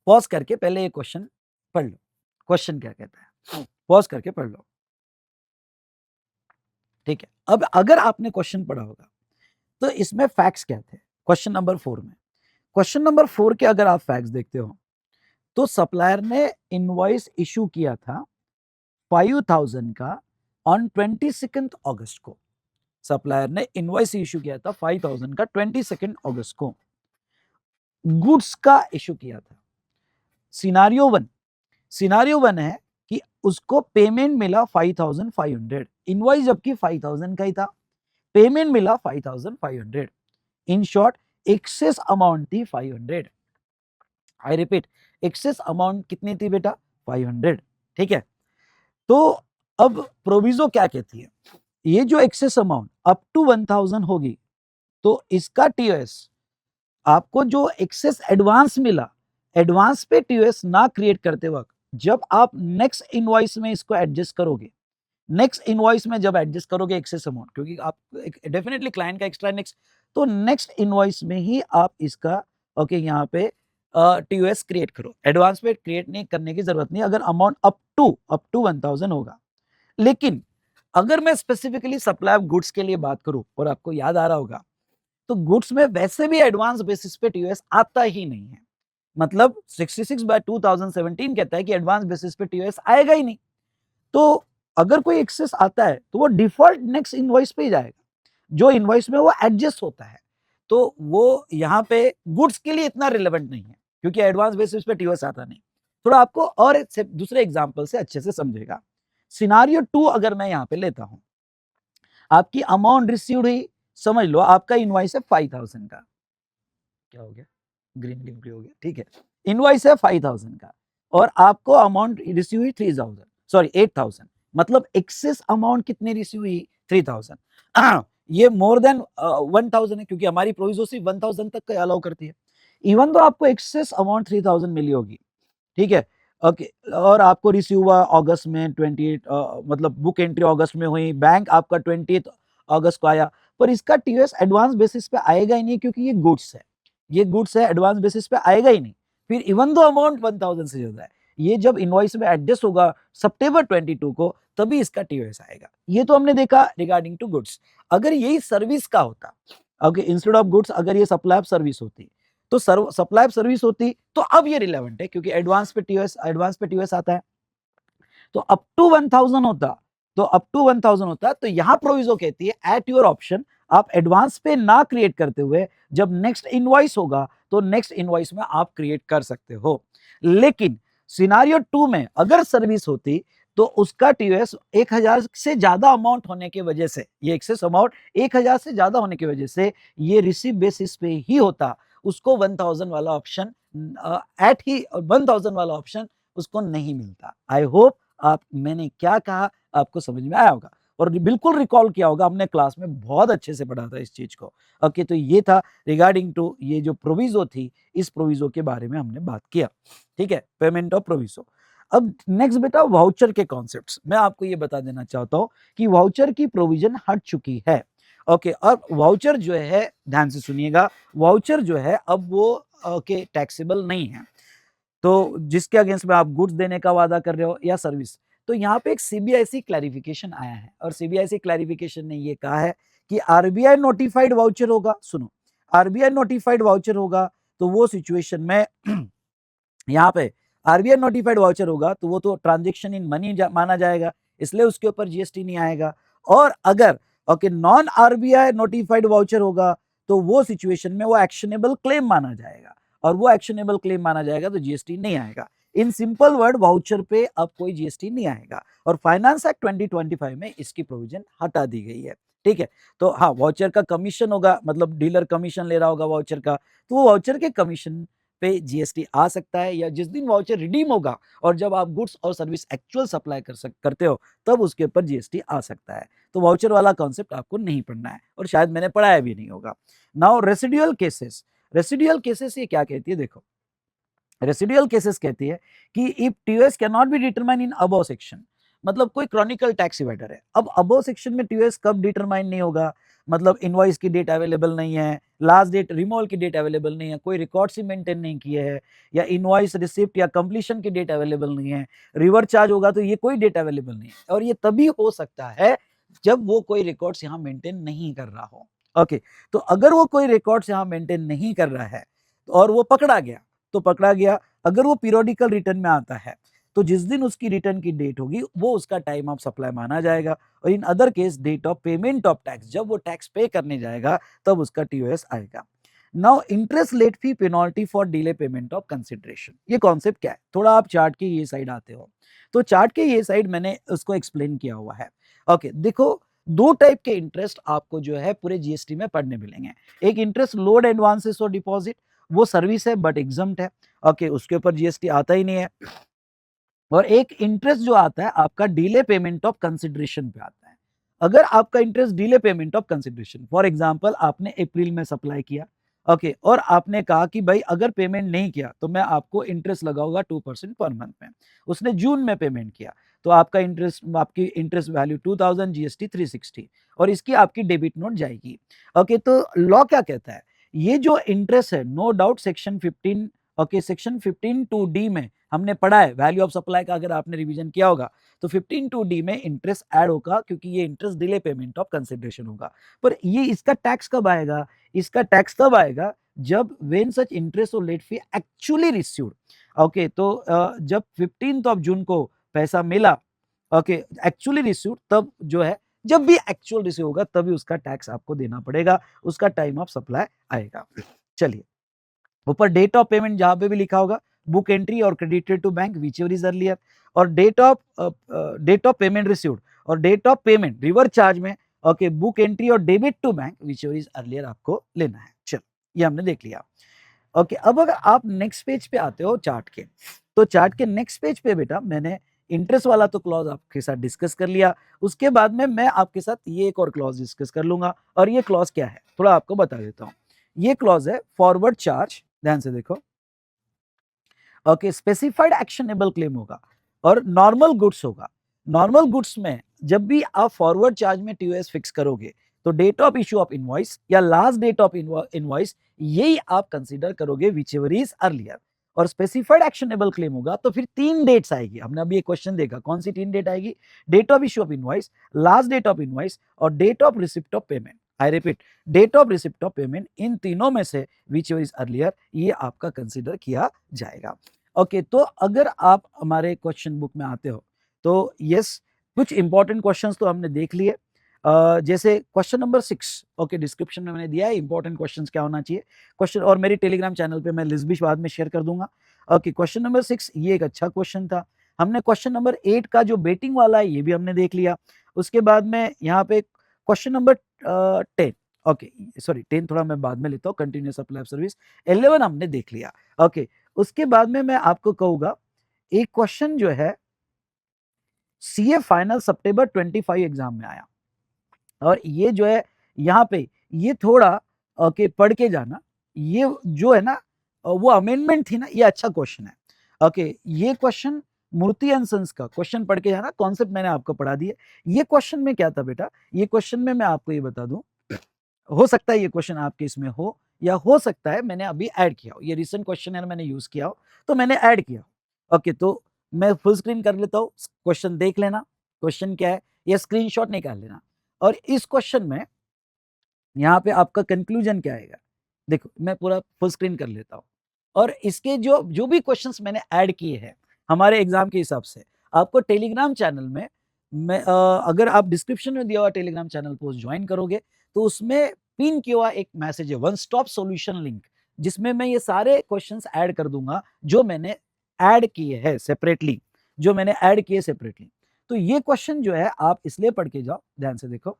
पॉज करके पहले ये क्वेश्चन पढ़ लो, क्वेश्चन क्या कहता है, पॉज करके पढ़ लो, ठीक है। अब अगर आपने क्वेश्चन पढ़ा होगा तो इसमें फैक्ट्स क्या थे क्वेश्चन नंबर 4 में। क्वेश्चन नंबर 4 के अगर आप फैक्ट्स देखते हो तो सप्लायर ने इनवॉइस इशू किया था 5000 का ऑन 22 अगस्त को। सप्लायर ने इनवॉइस इशू किया था 5000 का 22 अगस्त को। गुड्स का इशू किया था। सिनारियो वन है कि उसको पेमेंट मिला 5500, इनवॉइस जबकि 5000 का ही था, पेमेंट मिला 5500। इन शॉर्ट एक्सेस अमाउंट थी 500। आई रिपीट, एक्सेस अमाउंट कितनी थी बेटा, 500, ठीक है। तो अब प्रोविजो क्या कहती है, ये जो एक्सेस अमाउंट अप टू 1000 होगी तो इसका टीओएस, आपको जो एक्सेस एडवांस मिला, एडवांस पे टीओएस ना क्रिएट करते वक्त जब आप नेक्स्ट इनवॉइस में इसको एडजस्ट करोगे, नेक्स्ट इनवॉइस में जब एडजस्ट करोगे एक्सेस अमाउंट, क्योंकि आप डेफिनेटली क्लाइंट का एक्स्ट्रा नेक्स्ट, तो नेक्स्ट इनवॉइस में ही आप इसका ओके यहाँ पे टीओएस क्रिएट करो। एडवांस पे क्रिएट नहीं करने की जरूरत नहीं अगर अमाउंट अप टू 1000 होगा। लेकिन अगर मैं स्पेसिफिकली सप्लाई ऑफ गुड्स के लिए बात करूं, और आपको याद आ रहा होगा, तो गुड्स में वैसे भी एडवांस बेसिस पे टीओएस आता ही नहीं है। मतलब 66/2017 कहता है कि एडवांस बेसिस पे टीओएस आएगा ही नहीं। तो अगर कोई एक्सेस आता है तो वो डिफॉल्ट नेक्स्ट इनवॉइस पे ही जाएगा, जो इनवॉइस में वो एडजस्ट होता है। तो वो यहाँ पे गुड्स के लिए इतना रिलेवेंट नहीं है क्योंकि एडवांस बेसिस पे टीओएस आता नहीं। थोड़ा आपको और दूसरे एग्जांपल से अच्छे से समझेगा। सिनारियो 2 अगर मैं यहाँ पे लेता हूँ, आपकी अमाउंट रिसीव्ड हुई, समझ लो आपका इनवॉइस है 5000 का, क्या हो गया, ग्रीन ग्रीन हो गया, ठीक है। इनवॉइस है 5000 का और आपको अमाउंट रिसीव हुई 8000, मतलब एक्सेस अमाउंट कितनी रिसीव हुई, 3000। ये मोर देन 1000 है क्योंकि हमारी प्रोविजो सिर्फ 1000 तक का अलाउ करती है। इवन तो आपको एक्सेस अमाउंट 3000 मिली होगी, ठीक है, ओके, और आपको रिसीव हुआ अगस्त में 28, मतलब बुक एंट्री अगस्त में हुई, बैंक आपका 28 अगस्त को आया, पर इसका टीओएस एडवांस बेसिस पे आएगा ही नहीं क्योंकि ये गुड्स है, ये गुड्स है, एडवांस बेसिस पे आएगा ही नहीं। फिर इवन दो अमाउंट 1000 से ज्यादा है, ये जब इनवॉइस में एडजस्ट होगा सितंबर 22 को, तभी इसका टीओएस आएगा। ये तो हमने देखा रिगार्डिंग टू गुड्स। अगर यही सर्विस का होता, ओके, इंस्टेड ऑफ गुड्स अगर ये सप्लाई ऑफ सर्विस होती, तो सप्लाई ऑफ सर्विस होती तो अब ये रिलेवेंट है क्योंकि एडवांस पे टीओएस आता है। तो अप टू 1000 होता, तो यहां प्रोविजो कहती है एट योर ऑप्शन, आप एडवांस पे ना क्रिएट करते हुए जब नेक्स्ट इनवॉइस होगा तो नेक्स्ट इनवॉइस में आप क्रिएट कर सकते हो। लेकिन सिनारियो 2 में अगर सर्विस होती तो उसका टीओएस 1000 से ज्यादा अमाउंट होने की वजह से, ये एक्सेस अमाउंट 1000 से ज्यादा होने की वजह से ये रिसीव बेसिस पे ही होता, उसको 1000 वाला ऑप्शन 1000 वाला ऑप्शन उसको नहीं मिलता। आई होप आप, मैंने क्या कहा आपको समझ में आया होगा और बिल्कुल रिकॉल किया होगा, हमने क्लास में बहुत अच्छे से पढ़ा था इस चीज को। ओके, तो ये था रिगार्डिंग टू ये जो प्रोविजो थी, इस प्रोविजो के बारे में हमने बात किया, ठीक है, पेमेंट ऑफ प्रोविजो। अब नेक्स्ट बेटा वाउचर के कॉन्सेप्ट्स, मैं आपको ये बता देना चाहता हूं कि वाउचर की प्रोविजन हट चुकी है। ओके, अब वाउचर जो है, ध्यान से सुनिएगा, वाउचर जो है अब वो ओके टैक्सेबल नहीं है। तो जिसके अगेंस्ट में आप गुड्स देने का वादा कर रहे हो या सर्विस, तो यहाँ पे एक सीबीआईसी क्लैरिफिकेशन आया है और सीबीआईसी क्लैरिफिकेशन ने ये कहा है कि आरबीआई नोटिफाइड वाउचर होगा, सुनो, आरबीआई नोटिफाइड वाउचर होगा तो वो सिचुएशन में यहाँ पे आरबीआई नोटिफाइड वाउचर होगा तो वो तो ट्रांजेक्शन इन मनी माना जाएगा, इसलिए उसके ऊपर जीएसटी नहीं आएगा। और अगर okay non RBI notified voucher होगा तो वो सिचुएशन में वो एक्शनेबल क्लेम माना जाएगा, और वो एक्शनेबल क्लेम माना जाएगा तो जीएसटी नहीं आएगा। इन सिंपल वर्ड वाउचर पे अब कोई जीएसटी नहीं आएगा और फाइनेंस एक्ट 2025 में इसकी प्रोविजन हटा दी गई है। ठीक है, तो हाँ, वाउचर का कमीशन होगा, मतलब डीलर कमीशन ले रहा होगा वाउचर का, तो वो वाउचर के कमीशन पे जीएसटी आ सकता है, या जिस दिन वाउचर रिडीम होगा और जब आप गुड्स और सर्विस एक्चुअल सप्लाई करते हो तब उसके ऊपर जीएसटी आ सकता है। तो वाउचर वाला कॉन्सेप्ट आपको नहीं पढ़ना है और शायद मैंने पढ़ाया भी नहीं होगा। Now residual cases, residual cases ये क्या कहती है, देखो रेसिडुअल केसेस कहती है कि if TOS cannot be determine in above section, मतलब कोई क्रॉनिकल टैक्स इवेडर है, अब अबव सेक्शन में टीओएस कब डिटरमाइन नहीं होगा, मतलब इनवॉइस की डेट अवेलेबल नहीं है, लास्ट डेट रिमूवल की डेट अवेलेबल नहीं है, कोई रिकॉर्ड ही मेंटेन नहीं किए है, या इनवॉइस रिसिप्ट या कंप्लीशन की डेट अवेलेबल नहीं है, रिवर चार्ज होगा तो ये कोई डेट अवेलेबल नहीं है, और ये तभी हो सकता है जब वो कोई रिकॉर्ड्स यहाँ मेंटेन नहीं कर रहा हो। ओके, तो अगर वो कोई रिकॉर्ड्स यहाँ मेंटेन नहीं कर रहा है और वो पकड़ा गया तो पकड़ा गया, अगर वो पीरियोडिकल रिटर्न में आता है तो जिस दिन उसकी रिटर्न की डेट होगी वो उसका टाइम ऑफ सप्लाई माना जाएगा, और in other case date of payment of tax, जब वो टैक्स पे करने जाएगा तब उसका टीओएस आएगा। Now interest late fee penalty for delay payment of consideration, ये कॉन्सेप्ट क्या है, थोड़ा आप चार्ट के ये साइड आते हो तो चार्ट के ये साइड मैंने उसको एक्सप्लेन किया हुआ है। ओके, देखो दो टाइप के इंटरेस्ट आपको जो है पूरे जीएसटी में पढ़ने मिलेंगे। एक इंटरेस्ट लोड एडवांसेस और डिपॉजिट, वो सर्विस है बट एग्जम्प्ट है, ओके, उसके ऊपर जीएसटी आता ही नहीं है। और एक इंटरेस्ट जो आता है आपका डिले पेमेंट ऑफ कंसिडरेशन पे आता है। अगर आपका interest delay payment of consideration, for example आपने अप्रैल में सप्लाई किया, ओके, और आपने कहा कि भाई अगर पेमेंट नहीं किया तो मैं आपको इंटरेस्ट लगाऊंगा 2% पर मंथ में, उसने जून में पेमेंट किया तो आपका इंटरेस्ट, आपकी इंटरेस्ट वैल्यू 2000 जीएसटी 360, और इसकी आपकी डेबिट नोट जाएगी। ओके, तो लॉ क्या कहता है, ये जो इंटरेस्ट है, no doubt section 15, okay, section 15(2)(d) में हमने पढ़ा है, वैल्यू ऑफ सप्लाई का अगर आपने रिवीजन किया होगा तो 15(2)(d) में इंटरेस्ट ऐड होगा, क्योंकि ये interest delay payment of consideration होगा। पर ये इसका टैक्स कब आएगा, इसका टैक्स तब आएगा जब व्हेन सच इंटरेस्ट और late fee actually received. Okay, तो जब 15 ऑफ जून को पैसा मिला, ओके, एक्चुअली रिसीव्ड, तब जो है जब भी एक्चुअल रिसीव होगा तभी उसका टैक्स आपको देना पड़ेगा, उसका टाइम ऑफ सप्लाई आएगा। चलिए, ऊपर डेट ऑफ पेमेंट जहां पे भी लिखा होगा, बुक एंट्री और credited to bank whichever is earlier, और डेट ऑफ पेमेंट रिसीव्ड और date of payment reverse charge में, ओके, बुक एंट्री और debit to bank whichever is earlier आपको लेना है। चलो, ये हमने देख लिया। ओके, अब अगर आप नेक्स्ट पेज पे आते हो चार्ट के, तो चार्ट के नेक्स्ट पेज पे बेटा मैंने इंटरेस्ट वाला तो क्लॉज आपके साथ डिस्कस कर लिया, उसके बाद में मैं आपके साथ ये एक और क्लॉज डिस्कस कर लूंगा, और ये क्लॉज क्या है थोड़ा आपको बता देता हूं। ये क्लॉज है फॉरवर्ड चार्ज, ध्यान से देखो। ओके, स्पेसिफाइड एक्शनेबल क्लेम होगा और नॉर्मल गुड्स होगा। नॉर्मल गुड्स में जब भी आप फॉरवर्ड चार्ज में टीओएस फिक्स करोगे तो date of issue of invoice या लास्ट डेट ऑफ इनवॉइस, यही आप कंसीडर करोगे विच एवर इज अर्लियर। और स्पेसिफाइड एक्शनेबल क्लेम होगा तो फिर 3 डेट्स आएगी, हमने अभी एक क्वेश्चन देखा, कौन सी 3 डेट आएगी, date of issue of invoice, last date of invoice और date of receipt of payment. I repeat, date of receipt of payment, इन तीनों में से विच एवर इज अर्लियर ये आपका कंसीडर किया जाएगा। ओके, तो अगर आप हमारे क्वेश्चन बुक में आते हो तो यस, कुछ इंपॉर्टेंट क्वेश्चंस तो हमने देख लिए, जैसे क्वेश्चन नंबर 6, ओके, डिस्क्रिप्शन में मैंने दिया है इंपॉर्टेंट क्वेश्चंस क्या होना चाहिए क्वेश्चन, और मेरी टेलीग्राम चैनल पे मैं लिस्ट भी बाद में शेयर कर दूंगा। ओके, क्वेश्चन नंबर 6 ये एक अच्छा क्वेश्चन था। हमने क्वेश्चन नंबर 8 का जो बेटिंग वाला है ये भी हमने देख लिया। उसके बाद में यहाँ पे क्वेश्चन नंबर 10, ओके सॉरी 10 थोड़ा मैं बाद में लेता हूँ, कंटिन्यूस सप्लाई सर्विस 11 हमने देख लिया। ओके, उसके बाद में मैं आपको कहूंगा एक क्वेश्चन जो है सीए फाइनल सितंबर 25 एग्जाम में आया, और ये जो है यहाँ पे ये थोड़ा ओके पढ़ के जाना, ये जो है ना वो अमेंडमेंट थी ना, ये अच्छा क्वेश्चन है। ओके, ये क्वेश्चन मूर्ति एंड सन्स का क्वेश्चन पढ़ के जाना, कॉन्सेप्ट मैंने आपको पढ़ा दिया। ये क्वेश्चन में क्या था बेटा, ये क्वेश्चन में मैं आपको ये बता दूं, हो सकता है ये क्वेश्चन आपके इसमें हो, या हो सकता है मैंने अभी ऐड किया हो, ये रिसेंट क्वेश्चन है मैंने यूज किया हो तो मैंने ऐड किया। ओके, तो मैं फुल स्क्रीन कर लेता हूँ, क्वेश्चन देख लेना, क्वेश्चन क्या है, या स्क्रीनशॉट निकाल लेना। और इस क्वेश्चन में यहाँ पे आपका कंक्लूजन क्या आएगा, देखो मैं पूरा फुल स्क्रीन कर लेता हूँ, और इसके जो जो भी क्वेश्चंस मैंने ऐड किए हैं हमारे एग्जाम के हिसाब से, आपको टेलीग्राम चैनल में मैं अगर आप डिस्क्रिप्शन में दिया हुआ टेलीग्राम चैनल पोस्ट ज्वाइन करोगे तो उसमें पिन किया हुआ एक मैसेज है वन स्टॉप सॉल्यूशन लिंक, जिसमें मैं ये सारे क्वेश्चंस ऐड कर दूंगा जो मैंने ऐड किए हैं सेपरेटली, जो मैंने ऐड किए सेपरेटली। तो ये क्वेश्चन जो है आप इसलिए पढ़ के जाओ, ध्यान से देखो,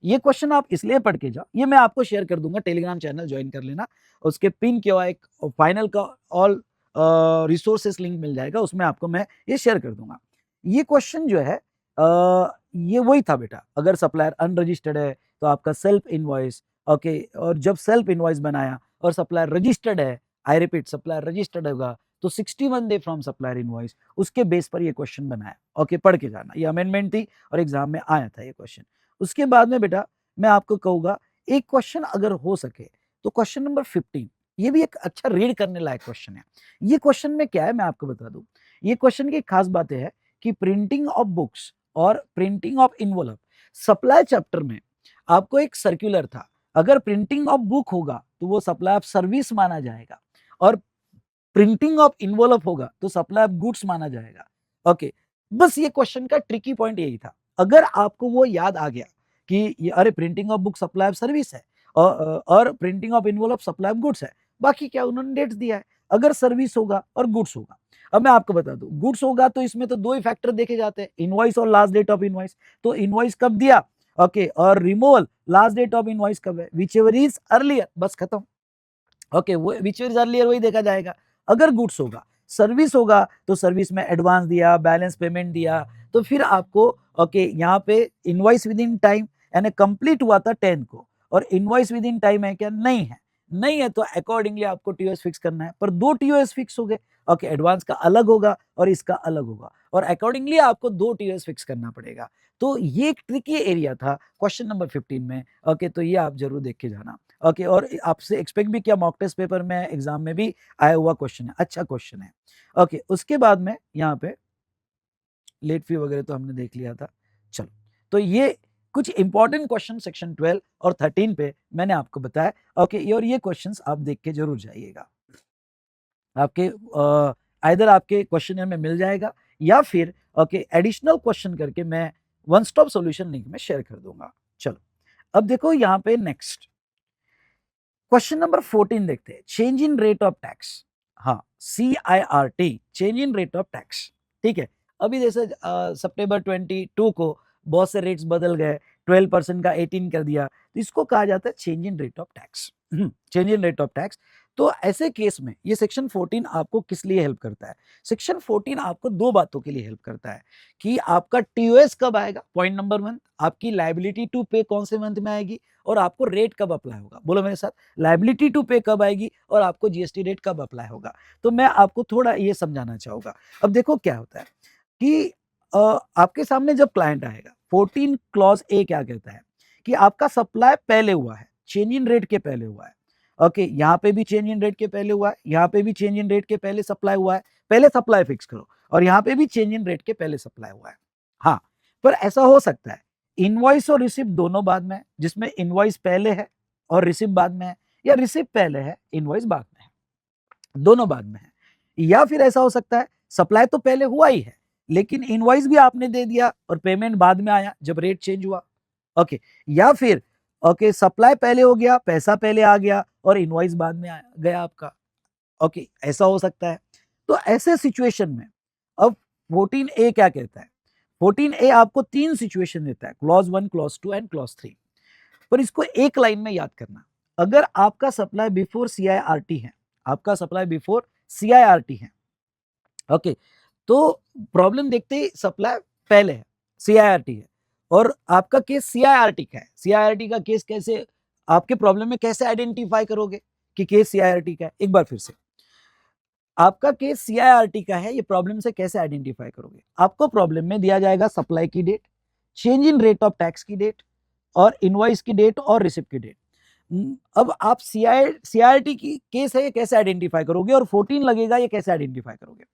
ये क्वेश्चन आप इसलिए पढ़ के जाओ, ये मैं आपको शेयर कर दूंगा, टेलीग्राम चैनल ज्वाइन कर लेना, उसके पिन किया हुआ एक फाइनल का ऑल रिसोर्सेस लिंक मिल जाएगा, उसमें आपको मैं ये शेयर कर दूंगा। ये क्वेश्चन जो है ये वही था बेटा, अगर सप्लायर अनरजिस्टर्ड है तो आपका सेल्फ इनवॉइस, ओके, और जब सेल्फ इनवॉइस बनाया और सप्लायर रजिस्टर्ड है, आई रिपीट सप्लायर रजिस्टर्ड होगा, तो 61 डे फ्रॉम सप्लायर इनवॉइस, उसके बेस पर ये क्वेश्चन बनाया। ओके, पढ़ के जाना, ये अमेंडमेंट थी और एग्जाम में आया था ये क्वेश्चन। उसके बाद में बेटा मैं आपको कहूंगा एक क्वेश्चन अगर हो सके तो क्वेश्चन नंबर 15, ये भी एक अच्छा रीड करने लायक क्वेश्चन है। ये क्वेश्चन में क्या है मैं आपको बता दूं, ये क्वेश्चन की खास बातें है कि प्रिंटिंग ऑफ बुक्स और printing of involve, supply chapter में आपको एक सर्कुलर था, अगर प्रिंटिंग ऑफ बुक होगा तो वो सप्लाई ऑफ सर्विस माना जाएगा, और प्रिंटिंग ऑफ इनवॉल्व होगा तो सप्लाई ऑफ गुड्स माना जाएगा। ओके, बस ये क्वेश्चन का ट्रिकी पॉइंट यही था, अगर आपको वो याद आ गया कि ये अरे printing of book supply of service है और printing of involve supply of goods है, बाकी क्या उन्होंने डेट्स दिया है, अगर सर्विस होगा और गुड्स होगा। अब मैं आपको बता दूं, गुड्स होगा तो इसमें तो दो ही फैक्टर देखे जाते हैं, इनवॉइस और लास्ट डेट ऑफ इनवॉइस, तो इनवॉइस कब दिया, ओके, और removal last date of invoice कब है, विच एवर इज अर्लियर, बस खत्म। ओके, वो विच इज अर्लियर वही देखा जाएगा। अगर गुड्स होगा, सर्विस होगा तो सर्विस में एडवांस दिया, बैलेंस पेमेंट दिया, तो फिर आपको ओके यहाँ पे इनवॉइस विद इन टाइम यानी कंप्लीट हुआ था 10 को, और इनवॉइस विद इन टाइम है क्या, नहीं है, नहीं है तो अकॉर्डिंगली आपको टीओएस फिक्स करना है, पर दो टीओएस फिक्स हो गए, ओके, एडवांस का अलग होगा और इसका अलग होगा, और अकॉर्डिंगली आपको दो टीओएस फिक्स करना पड़ेगा। तो ये एक ट्रिकी एरिया था क्वेश्चन नंबर 15 में। ओके, तो ये आप जरूर देख के जाना। ओके, और आपसे एक्सपेक्ट भी किया, मॉक टेस्ट पेपर में एग्जाम में भी आया हुआ क्वेश्चन है, अच्छा क्वेश्चन है। ओके, उसके बाद में यहाँ पे लेट फी वगैरह तो हमने देख लिया था। चलो, तो ये कुछ इंपॉर्टेंट क्वेश्चन सेक्शन 12 और 13 पे मैंने आपको बताया। ओके, और ये क्वेश्चंस आप देख के जरूर जाइएगा, आपके आइदर आपके क्वेश्चन में मिल जाएगा या फिर ओके एडिशनल क्वेश्चन करके मैं वन स्टॉप सॉल्यूशन लिंक में शेयर कर दूंगा। चलो, अब देखो यहाँ पे नेक्स्ट क्वेश्चन नंबर 14 देखते हैं, change in rate of tax. हाँ, CIRT, change in rate of tax, ठीक है। अभी जैसे सितंबर 22 को बहुत से रेट्स बदल गए, 12% का 18 कर दिया, तो इसको कहा जाता है change in rate of tax, change in rate of tax. तो ऐसे केस में ये सेक्शन 14 आपको किस लिए हेल्प करता है, सेक्शन 14 आपको दो बातों के लिए हेल्प करता है कि आपका टीओएस कब आएगा, पॉइंट नंबर 1, आपकी लायबिलिटी टू पे कौन से मंथ में आएगी, और आपको रेट कब अप्लाई होगा, बोलो मेरे साथ, लायबिलिटी टू पे कब आएगी और आपको जीएसटी रेट कब अप्लाई होगा। तो मैं आपको थोड़ा ये समझाना चाहूंगा। अब देखो क्या होता है कि आपके सामने जब क्लाइंट आएगा, 14 क्लॉज ए क्या कहता है कि आपका सप्लाई पहले हुआ है, चेंज इन रेट के पहले हुआ है। ओके, यहाँ पे भी चेंज इन रेट के पहले हुआ है, यहाँ पे भी चेंज इन रेट के पहले सप्लाई हुआ है, पहले सप्लाई फिक्स करो, और यहाँ पे भी चेंज इन रेट के पहले सप्लाई हुआ है। हाँ, पर ऐसा हो सकता है इनवॉइस और रिसिप्ट दोनों बाद में है, जिसमें इनवॉइस पहले है और रिसिप्ट बाद में है, या रिसिप्ट पहले है इनवॉइस बाद में है, दोनों बाद में है। या फिर ऐसा हो सकता है सप्लाई तो पहले हुआ ही है लेकिन इनवॉइस भी आपने दे दिया और पेमेंट बाद में आया जब रेट चेंज हुआ। ओके, या फिर ओके सप्लाई पहले हो गया, पैसा पहले आ गया और इनवॉइस बाद में आ गया आपका। ओके, ऐसा हो सकता है। तो ऐसे सिचुएशन में अब 14A क्या कहता है, 14A आपको तीन सिचुएशन देता है, क्लॉज 1, क्लॉज 2 एंड क्लॉज 3, पर इसको एक लाइन में याद करना। अगर आपका सप्लाई बिफोर CIRT है, आपका सप्लाई बिफोर CIRT है, ओके, तो प्रॉब्लम देखते ही सप्लाई पहले है, CIRT है, और आपका केस CIRT का है। CIRT का केस कैसे, आपके प्रॉब्लम में कैसे आइडेंटिफाई करोगे कि केस CIRT का है, एक बार फिर से, आपका केस CIRT का है, ये प्रॉब्लम से कैसे आइडेंटिफाई करोगे, आपको प्रॉब्लम में दिया जाएगा सप्लाई की date, change in rate of tax की डेट, और इनवॉइस की डेट और रिसिप्ट की डेट। अब आप CIRT की केस है, ये कैसे आइडेंटिफाई करोगे, और 14 लगेगा, ये कैसे आइडेंटिफाई करोगे।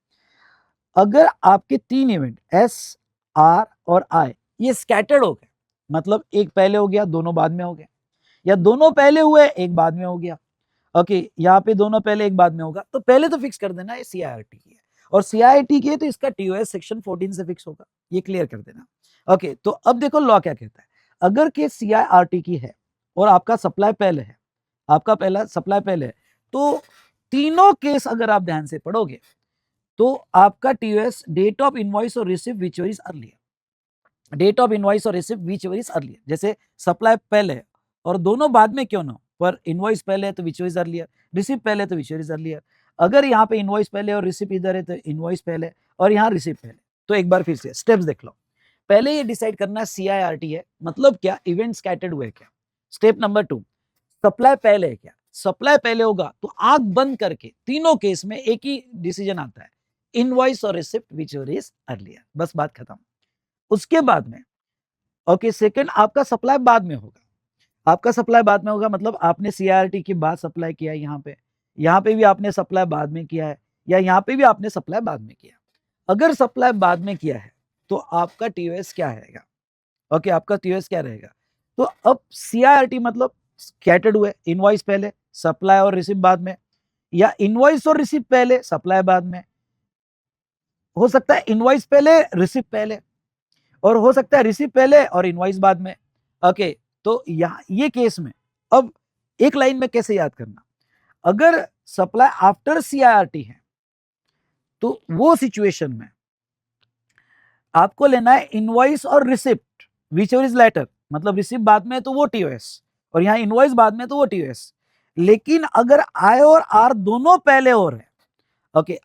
अगर आपके तीन इवेंट S, R और I ये स्कैटर्ड हो गए, मतलब एक पहले हो गया दोनों बाद में हो गए, या दोनों पहले हुए एक बाद में हो गया, ओके, यहाँ पे दोनों पहले एक बाद में होगा, तो पहले तो फिक्स कर देना ये CIRT की है, और CIRT की है तो इसका TOS सेक्शन 14 से फिक्स होगा, ये क्लियर कर देना। ओके, तो अब देखो लॉ क्या कहता है, अगर केस CIRT की है और आपका सप्लाई पहले है, आपका पहला सप्लाई पहले है, तो तीनों केस अगर आप ध्यान से पढ़ोगे तो आपका टीओएस डेट ऑफ इनवॉइस और receive which is earlier, date of invoice और रिसिव विच इज अर्लियर, जैसे सप्लाई पहले है और दोनों बाद में क्यों ना, पर इनवॉइस पहले है तो विच इज अर्लियर, रिसिव पहले है तो विच इज अर्लियर। अगर यहाँ पे इनवॉइस पहले और रिसिव इधर है तो इनवॉइस पहले और यहाँ रिसिव पहले। तो एक बार फिर से स्टेप्स देख लो। पहले ये डिसाइड करना CIRT है, मतलब क्या, इवेंट स्कैटर्ड हुए क्या। स्टेप नंबर 2, सप्लाई पहले है क्या। सप्लाई पहले होगा तो आंख बंद करके तीनों केस में एक ही डिसीजन आता है, इनवॉइस और रिसिप्ट विच इज अर्लियर, बस बात खत्म। उसके बाद में ओके सेकंड, आपका सप्लाई बाद में होगा, आपका सप्लाई बाद में होगा मतलब आपने CIRT के बाद सप्लाई किया है, यहाँ पे भी आपने सप्लाई बाद में किया है, या यहाँ पे भी आपने सप्लाई बाद में किया। अगर सप्लाई बाद में किया है तो आपका टीओएस क्या रहेगा, ओके आपका टीओएस क्या रहेगा। तो अब CIRT मतलब स्कैटर्ड हुए, इनवॉइस पहले सप्लाई और रिसिव बाद में, या इनवॉइस और रिसिव पहले सप्लाई बाद में, हो सकता है इनवॉइस पहले रिसिव पहले, और हो सकता है रिसिव पहले और इनवॉइस बाद में। ओके तो यहाँ ये केस में अब एक लाइन में कैसे याद करना, अगर सप्लाई आफ्टर CIRT है तो वो सिचुएशन में आपको लेना है इनवॉइस और receipt whichever is later, मतलब रिसिप्ट बाद में तो वो टीओएस और यहाँ इनवॉइस बाद में तो वो टीओएस। लेकिन अगर आई और आर दोनों पहले हो रहे, ओके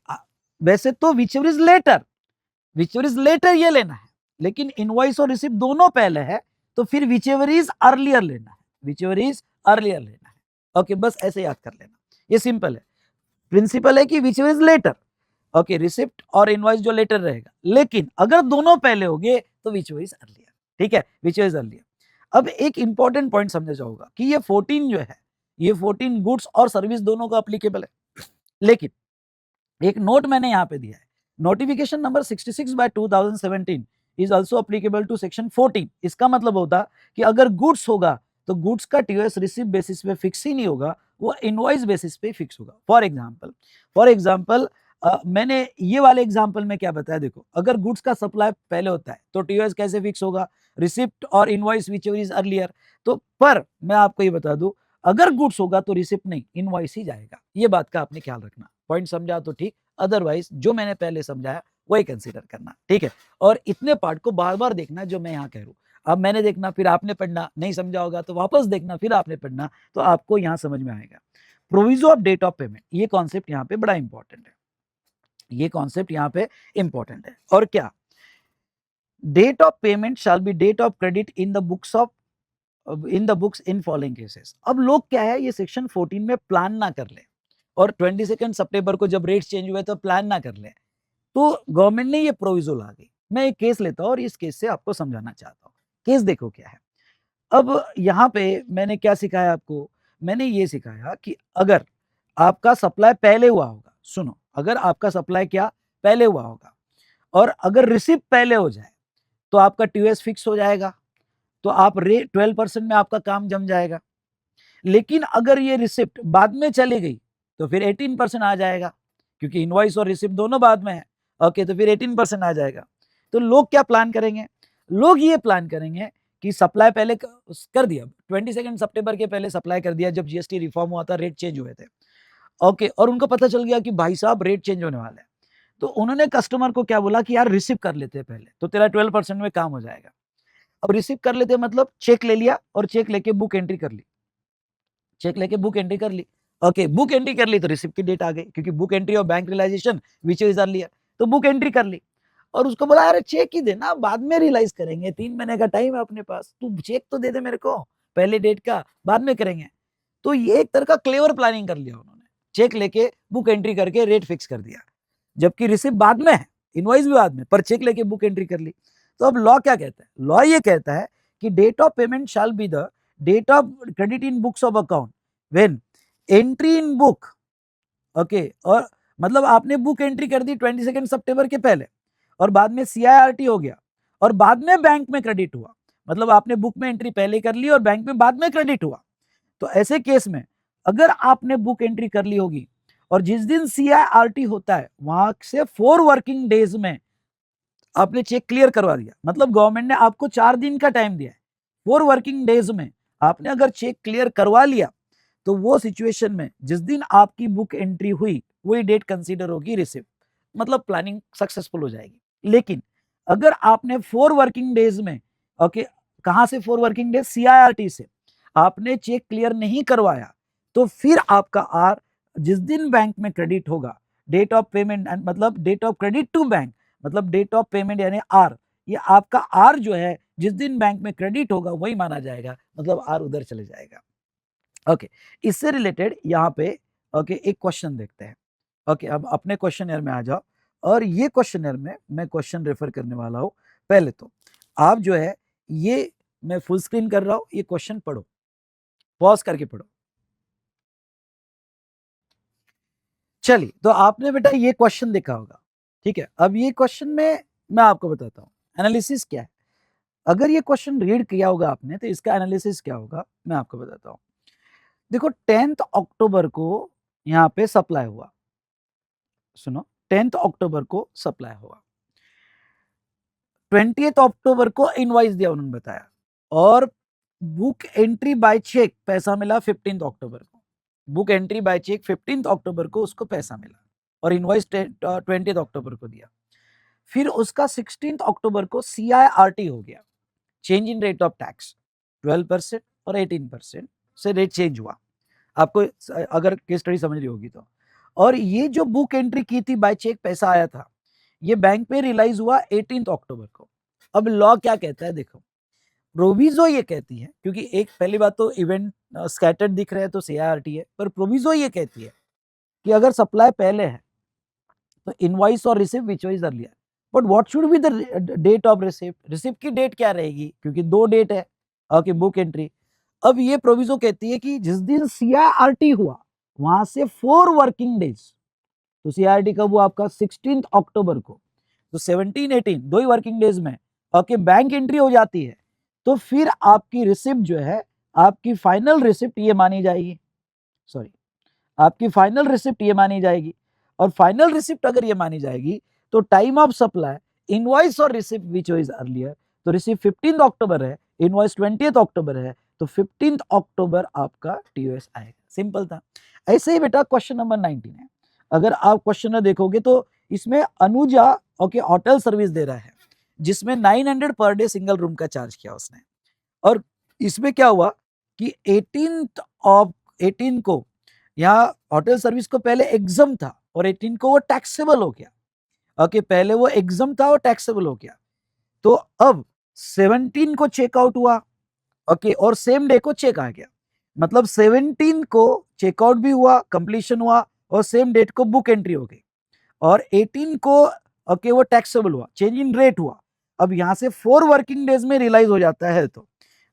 वैसे तो विच एवर इज लेटर ये लेना है, लेकिन इनवॉइस और रिसिप्ट दोनों पहले है तो फिर विच एवर इज अर्लियर लेना है, विच एवर इज अर्लियर लेना है। ओके बस ऐसे याद कर लेना, ये सिंपल है। प्रिंसिपल है कि whichever is later, okay receipt और इनवॉइस जो लेटर रहेगा, लेकिन अगर दोनों पहले हो गए तो विच इज अर्लियर, ठीक है विच इज अर्लियर। अब एक इंपॉर्टेंट पॉइंट समझा जाऊंगा कि ये 14 जो है ये 14 गुड्स और सर्विस दोनों का अप्लीकेबल है, लेकिन एक नोट मैंने यहाँ पे दिया है, notification number 66/2017 is also applicable to section 14। इसका मतलब होता कि अगर गुड्स होगा तो गुड्स का टीओएस रिसिव बेसिस पे फिक्स ही नहीं होगा, वो इनवॉइस बेसिस पे फिक्स होगा। फॉर एग्जाम्पल मैंने ये वाले एग्जाम्पल में क्या बताया, देखो अगर गुड्स का सप्लाई पहले होता है तो टीओएस कैसे फिक्स होगा, रिसिप्ट और इनवॉइस विच इज अर्लियर। तो पर मैं आपको ये बता दूं, अगर गुड्स होगा तो रिसिप्ट नहीं इनवॉइस ही जाएगा, ये बात का आपने ख्याल रखना। पॉइंट समझा तो ठीक, अदरवाइज जो मैंने पहले समझाया वही कंसीडर करना, ठीक है। और इतने पार्ट को बार बार देखना जो मैं यहाँ कह रहा हूँ, अब मैंने देखना फिर आपने पढ़ना, नहीं समझा होगा तो वापस देखना फिर आपने पढ़ना, तो आपको यहाँ समझ में आएगा। Proviso of date of payment, ये कॉन्सेप्ट यहाँ पे बड़ा इंपॉर्टेंट है, ये कॉन्सेप्ट यहाँ पे इंपॉर्टेंट है। और क्या, date of payment shall be date of credit in the books in following cases. अब लोग क्या है ये सेक्शन 14 में प्लान ना कर ले, और 22 सितंबर को जब रेट्स चेंज हुए तो प्लान ना कर ले, तो गवर्नमेंट ने ये प्रोविजो ला दी। मैं एक केस लेता हूँ और इस केस से आपको समझाना चाहता हूँ। केस देखो क्या है। अब यहाँ पे मैंने क्या सिखाया आपको, मैंने ये सिखाया कि अगर आपका सप्लाई पहले हुआ होगा, सुनो अगर आपका सप्लाई क्या पहले हुआ होगा और अगर रिसिप्ट पहले हो जाए तो आपका टीओएस फिक्स हो जाएगा, तो आप रेट 12% में आपका काम जम जाएगा। लेकिन अगर ये रिसिप्ट बाद में चली गई तो फिर 18% आ जाएगा, क्योंकि इनवॉइस और रिसिप्ट दोनों बाद में है। ओके तो फिर 18% आ जाएगा। तो लोग क्या प्लान करेंगे, लोग ये प्लान करेंगे कि सप्लाई पहले कर दिया, 22 सितंबर के पहले सप्लाई कर दिया जब जीएसटी रिफॉर्म हुआ था, रेट चेंज हुए थे। ओके और उनको पता चल गया कि भाई साहब रेट चेंज होने वाला है, तो उन्होंने कस्टमर को क्या बोला कि यार रिसीव कर लेते हैं पहले, तो तेरा 12% में काम हो जाएगा। अब रिसीव कर लेते मतलब चेक ले लिया और चेक लेके बुक एंट्री कर ली, चेक लेके बुक एंट्री कर ली। ओके बुक एंट्री कर ली तो रिसिप्ट की डेट आ गई, क्योंकि बुक एंट्री और bank realisation which is earlier, तो बुक एंट्री कर ली। और उसको बोला अरे चेक ही देना, बाद में रियलाइज करेंगे, 3 महीने का टाइम है अपने पास, तू चेक तो दे दे मेरे को पहले डेट का, बाद में करेंगे। तो ये एक तरह का क्लेवर प्लानिंग कर लिया उन्होंने, चेक लेके बुक एंट्री करके रेट फिक्स कर दिया, जबकि रिसिप्ट बाद में है, इनवॉइस भी बाद में, पर चेक लेके बुक एंट्री कर ली। तो अब लॉ क्या कहता है, लॉ ये कहता है कि date of payment shall be the date of credit in books of account when entry in book. Okay और मतलब आपने बुक एंट्री कर दी 22 सितंबर के पहले और बाद में CIRT हो गया और बाद में बैंक में क्रेडिट हुआ, मतलब आपने बुक में एंट्री पहले कर ली और बैंक में बाद में क्रेडिट हुआ। तो ऐसे केस में अगर आपने बुक एंट्री कर ली होगी और जिस दिन CIRT होता है वहां से 4 वर्किंग डेज में आपने चेक क्लियर करवा दिया, मतलब गवर्नमेंट ने आपको 4 दिन का टाइम दिया है, 4 वर्किंग डेज में आपने अगर चेक क्लियर करवा लिया तो वो सिचुएशन में जिस दिन आपकी बुक एंट्री हुई वही डेट कंसीडर होगी रिसिप्ट, मतलब प्लानिंग सक्सेसफुल हो जाएगी। लेकिन अगर आपने 4 वर्किंग डेज में, ओके, कहां से 4 वर्किंग डेज, CIRT से आपने चेक क्लियर नहीं करवाया, तो फिर आपका आर जिस दिन बैंक में क्रेडिट होगा, डेट ऑफ पेमेंट मतलब date of credit to bank, मतलब डेट ऑफ पेमेंट यानी आर, ये आपका आर जो है जिस दिन बैंक में क्रेडिट होगा वही माना जाएगा, मतलब आर उधर चले जाएगा। ओके, इससे रिलेटेड यहाँ पे ओके एक क्वेश्चन देखते हैं। ओके, अब अपने क्वेश्चन में आ जाओ, और ये क्वेश्चन में मैं क्वेश्चन रेफर करने वाला हूँ। पहले तो आप जो है ये मैं फुल स्क्रीन कर रहा हूँ, ये क्वेश्चन पढ़ो, पॉज करके पढ़ो। चलिए, तो आपने बेटा ये क्वेश्चन देखा होगा, ठीक है। अब ये क्वेश्चन में मैं आपको बताता हूँ एनालिसिस क्या है। अगर ये क्वेश्चन रीड किया होगा आपने तो इसका एनालिसिस क्या होगा मैं आपको बताता हूँ। देखो 10th अक्टूबर को यहाँ पे सप्लाई हुआ, सुनो 10th अक्टूबर को सप्लाई हुआ, 20th अक्टूबर को इनवॉइस दिया उन्होंने बताया, और बुक एंट्री बाय चेक पैसा मिला 15th अक्टूबर को, book entry by cheque 15th अक्टूबर को उसको पैसा मिला, और इनवॉइस 20th अक्टूबर को दिया। फिर उसका 16th अक्टूबर को CIRT हो गया, change in rate of tax 12% और 18% से रेट चेंज हुआ, आपको अगर केस स्टडी समझ रही होगी तो। और ये जो बुक एंट्री की थी बाय चेक पैसा आया था, ये बैंक में रियलाइज हुआ 18th अक्टूबर को। अब लॉ क्या कहता है देखो, प्रोविजो ये कहती है, क्योंकि एक पहली बात तो इवेंट स्कैटर्ड दिख रहा है तो CIRT है, पर प्रोविजो ये कहती है कि अगर सप्लाई पहले है तो इनवॉइस और receipt which was earlier, but what should be the date of receipt, receipt की डेट क्या रहेगी, क्योंकि दो डेट है ओके बुक एंट्री। अब ये प्रोविजो कहती है कि जिस दिन CIRT हुआ वहां से 4 वर्किंग डेज, तो CIRT कब हुआ आपका 16th अक्टूबर को, तो 17 18 दो ही वर्किंग डेज में ओके बैंक एंट्री हो जाती है, तो फिर आपकी रिसिप्ट जो है आपकी फाइनल रिसिप्ट ये मानी जाएगी, सॉरी आपकी फाइनल रिसिप्ट ये मानी जाएगी। और फाइनल रिसिप्ट अगर ये मानी जाएगी तो टाइम ऑफ सप्लाई इनवॉइस और रिसिप्ट विच वाज अर्लियर, तो रिसिप्ट 15 अक्टूबर है, इनवॉइस 20 अक्टूबर है, तो 15 अक्टूबर आपका TOS आएगा, सिंपल था। ऐसे ही बेटा क्वेश्चन नंबर 19 है, अगर आप क्वेश्चन में देखोगे तो इसमें अनुजा ओके होटल सर्विस दे रहा है, जिसमें 900 पर डे सिंगल रूम का चार्ज किया उसने, और इसमें क्या हुआ कि 18 को यहाँ होटल सर्विस को पहले एग्जाम था और 18 को वो टैक्सेबल हो गया, ओके पहले वो एग्जाम था और टैक्सेबल हो गया, तो अब 17 को चेकआउट हुआ, ओके और सेम डे को चेक आ गया, मतलब 17 को चेकआउट भी हुआ, कंप्लीशन हुआ, और सेम डेट को बुक एंट्री हो गई, और 18 को ओके वो टैक्सेबल हुआ, चेंज इन रेट हुआ। अब यहां से 4 वर्किंग डेज में रियलाइज हो जाता है, तो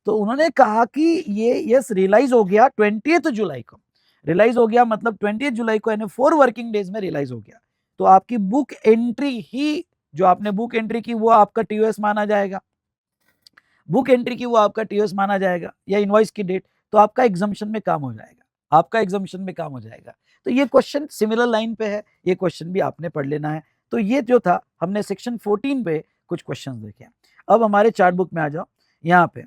उन्होंने कहा कि ये यस रियलाइज हो गया 20 जुलाई को, रियलाइज हो गया मतलब 20 जुलाई को, यानी 4 वर्किंग डेज में रियलाइज हो गया, तो आपकी बुक एंट्री ही जो आपने बुक एंट्री की वो आपका TOS माना जाएगा, बुक एंट्री की वो आपका TOS माना जाएगा, या इनवॉइस की डेट, तो आपका एग्जाम्पशन में काम हो जाएगा, आपका एग्जाम्पशन में काम हो जाएगा। तो ये क्वेश्चन सिमिलर लाइन पे है, ये क्वेश्चन भी आपने पढ़ लेना है। तो ये जो था हमने सेक्शन 14 पे कुछ क्वेश्चन देखे। अब हमारे चार्ट बुक में आ जाओ, यहाँ पे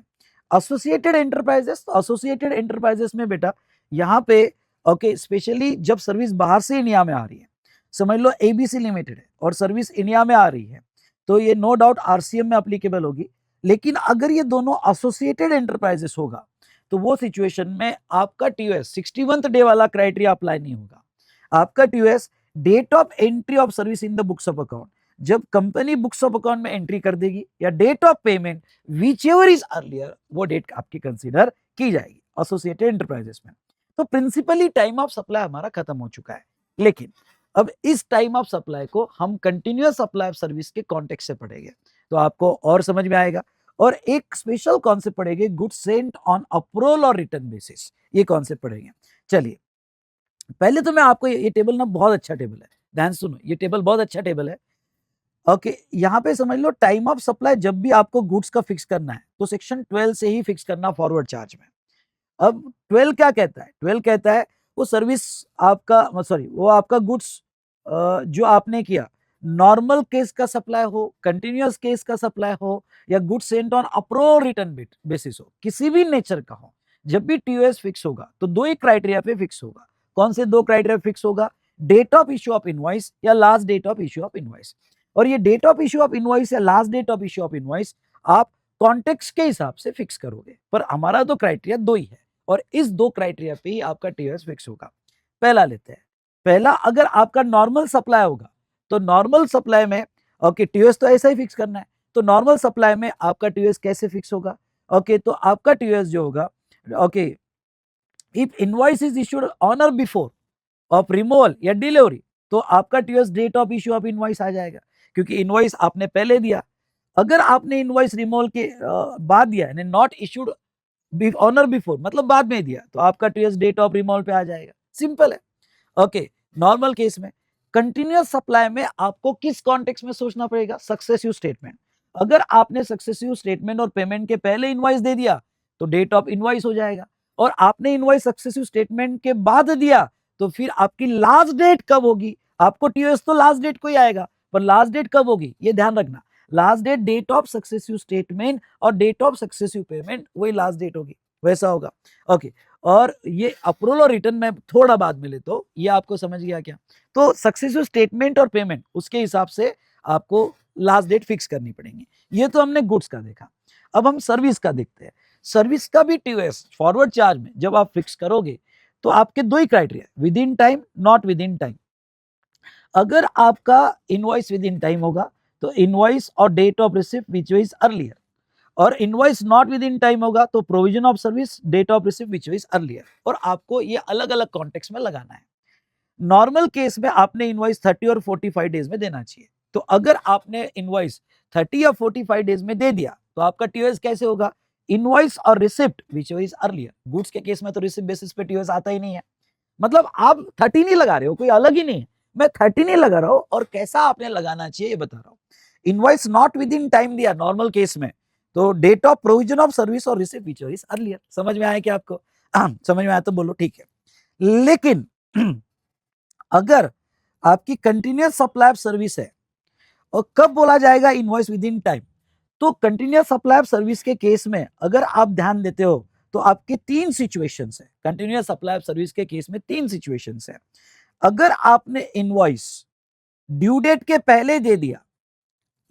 एसोसिएटेड एंटरप्राइजेस, एसोसिएटेड एंटरप्राइजेस में बेटा यहाँ पे ओके स्पेशली जब सर्विस बाहर से इंडिया में आ रही है, समझ लो ABC लिमिटेड है और सर्विस इंडिया में आ रही है, तो ये नो डाउट RCM में अप्लीकेबल होगी। लेकिन अगर ये दोनों एसोसिएटेड एंटरप्राइजेस होगा तो वो सिचुएशन में आपका TOS 61th डे वाला क्राइटेरिया अप्लाई नहीं होगा, आपका TOS date of entry of service in the books of account, जब कंपनी बुक्स ऑफ अकाउंट में एंट्री कर देगी, या date of payment whichever is earlier, वो डेट आपकी कंसीडर की जाएगी एसोसिएटेड एंटरप्राइजेस में। तो प्रिंसिपली टाइम ऑफ सप्लाई हमारा खत्म हो चुका है, लेकिन अब इस टाइम ऑफ सप्लाई को हम कंटिन्यूअस सप्लाई ऑफ सर्विस के कॉन्टेक्स्ट से पढ़ेंगे, तो आपको और समझ में आएगा। और एक स्पेशल कॉन्सेप्ट पढ़ेंगे, गुड्स सेंट ऑन अप्रूवल और रिटर्न बेसिस, ये कॉन्सेप्ट पढ़ेंगे। चलिए पहले तो मैं आपको ये टेबल ना बहुत अच्छा टेबल है, ध्यान सुनो, ये टेबल बहुत अच्छा टेबल है। ओके यहाँ पे समझ लो टाइम ऑफ सप्लाई जब भी आपको गुड्स का फिक्स करना है तो सेक्शन 12 से ही फिक्स करना फॉरवर्ड चार्ज में। अब 12 क्या कहता है, 12 कहता है वो सर्विस आपका सॉरी वो आपका गुड्स जो आपने किया, नॉर्मल केस का सप्लाई हो, कंटिन्यूअस केस का सप्लाई हो, या goods Saint on approval return basis हो, किसी भी नेचर का हो, जब भी टीओएस फिक्स होगा तो दो ही क्राइटेरिया पे फिक्स होगा। कौन से दो क्राइटेरिया फिक्स होगा? Date of issue of invoice या last date of issue of invoice. और ये date of issue of invoice या last date of issue of invoice आप कॉन्टेक्स्ट के हिसाब से फिक्स करोगे, पर हमारा तो क्राइटेरिया दो ही है और इस दो क्राइटेरिया पे ही आपका टीओएस फिक्स होगा। पहला लेते हैं। पहला, अगर आपका नॉर्मल सप्लाई होगा तो नॉर्मल सप्लाई में ओके टीओएस तो ऐसा ही फिक्स करना है, तो नॉर्मल सप्लाई में आपका टीओएस कैसे फिक्स होगा? ओके तो आपका टीओएस जो होगा, okay if invoice is issued on और बिफोर ऑफ रिमूवल या डिलीवरी, तो आपका TOS date of issue of invoice आ जाएगा, क्योंकि इनवॉइस आपने पहले दिया। अगर आपने इनवॉइस रिमूवल के बाद दिया यानी नॉट इश्यूड ऑन और बिफोर मतलब बाद में दिया, तो आपका टीओएस डेट ऑफ रिमूवल पे आ जाएगा। सिंपल है। ओके नॉर्मल केस में कंटिन्यूअस सप्लाई में आपको किस कॉन्टेक्स्ट में सोचना पड़ेगा? Successive statement. अगर आपने सक्सेसिव स्टेटमेंट और पेमेंट के पहले इनवॉइस दे दिया तो डेट ऑफ इनवॉइस हो जाएगा, और आपने इनवॉइस सक्सेसिव स्टेटमेंट के बाद दिया तो फिर आपकी लास्ट डेट कब होगी? आपको टीओएस तो लास्ट डेट को ही आएगा, पर लास्ट डेट कब होगी ये ध्यान रखना। Last date date of successive statement और डेट ऑफ सक्सेसिव पेमेंट वही लास्ट डेट होगी, वैसा होगा। ओके और ये अप्रूवल और रिटर्न में थोड़ा बाद में लेता हूं, ये आपको समझ गया क्या? तो सक्सेसिव स्टेटमेंट और पेमेंट उसके हिसाब से आपको लास्ट डेट फिक्स करनी पड़ेगी। ये तो हमने गुड्स का देखा। अब हम सर्विस का देखते हैं। सर्विस का भी टीओएस फॉरवर्ड चार्ज में जब आप फिक्स करोगे तो आपके दो ही criteria, within time, not within time. अगर आपका इनवॉइस विद इन टाइम होगा तो इनवॉइस और date of receipt which is earlier, और invoice not within time होगा तो provision of service, date of receipt which is earlier, और आपको ये अलग अलग कॉन्टेक्स्ट में लगाना है। नॉर्मल केस में आपने इनवॉइस 30 और 45 डेज में देना चाहिए। तो अगर आपने इनवॉइस 30 या 45 डेज में दे दिया तो आपका टीओएस कैसे होगा? इनवॉइस और receipt which is earlier. Goods के केस में तो रिसिप्ट बेसिस पे टीओएस आता ही नहीं है, मतलब आप 30 नहीं लगा रहे हो, कोई अलग ही नहीं है, मैं 30 नहीं लगा रहा हूं, और कैसा आपने लगाना चाहिए ये बता रहा हूं। Invoice not within time दिया नॉर्मल केस में, तो date of provision of service और रिसिप्ट विच इज अर्लियर। समझ में आया क्या आपको? समझ में आया तो बोलो ठीक है। लेकिन अगर आपकी कंटिन्यूअस सप्लाई ऑफ सर्विस है, और कब बोला जाएगा इनवॉइस विद इन टाइम? तो कंटिन्यूअस सप्लाई ऑफ सर्विस के केस में अगर आप ध्यान देते हो तो आपके तीन सिचुएशंस है। कंटिन्यूअस सप्लाई ऑफ सर्विस के केस में तीन सिचुएशंस है। अगर आपने इनवॉइस ड्यू डेट के पहले दे दिया,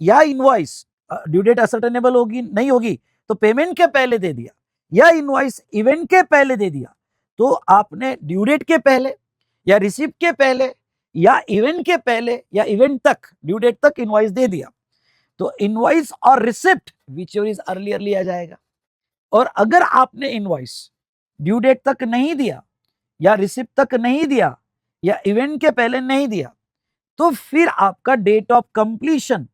या इनवॉइस ड्यू डेट असर्टेनेबल होगी नहीं होगी तो पेमेंट के पहले दे दिया, या इनवॉइस इवेंट के पहले दे दिया, तो आपने ड्यू डेट के पहले या रिसिप्ट के पहले या इवेंट के पहले या इवेंट तक ड्यू डेट तक इनवॉइस दे दिया, तो इनवॉइस और रिसिप्ट विच इज अर्लियर लिया जाएगा। और अगर आपने इनवॉइस ड्यू डेट तक नहीं दिया या रिसिप्ट तक नहीं दिया या इवेंट के पहले नहीं दिया, तो फिर आपका डेट ऑफ कंप्लीशन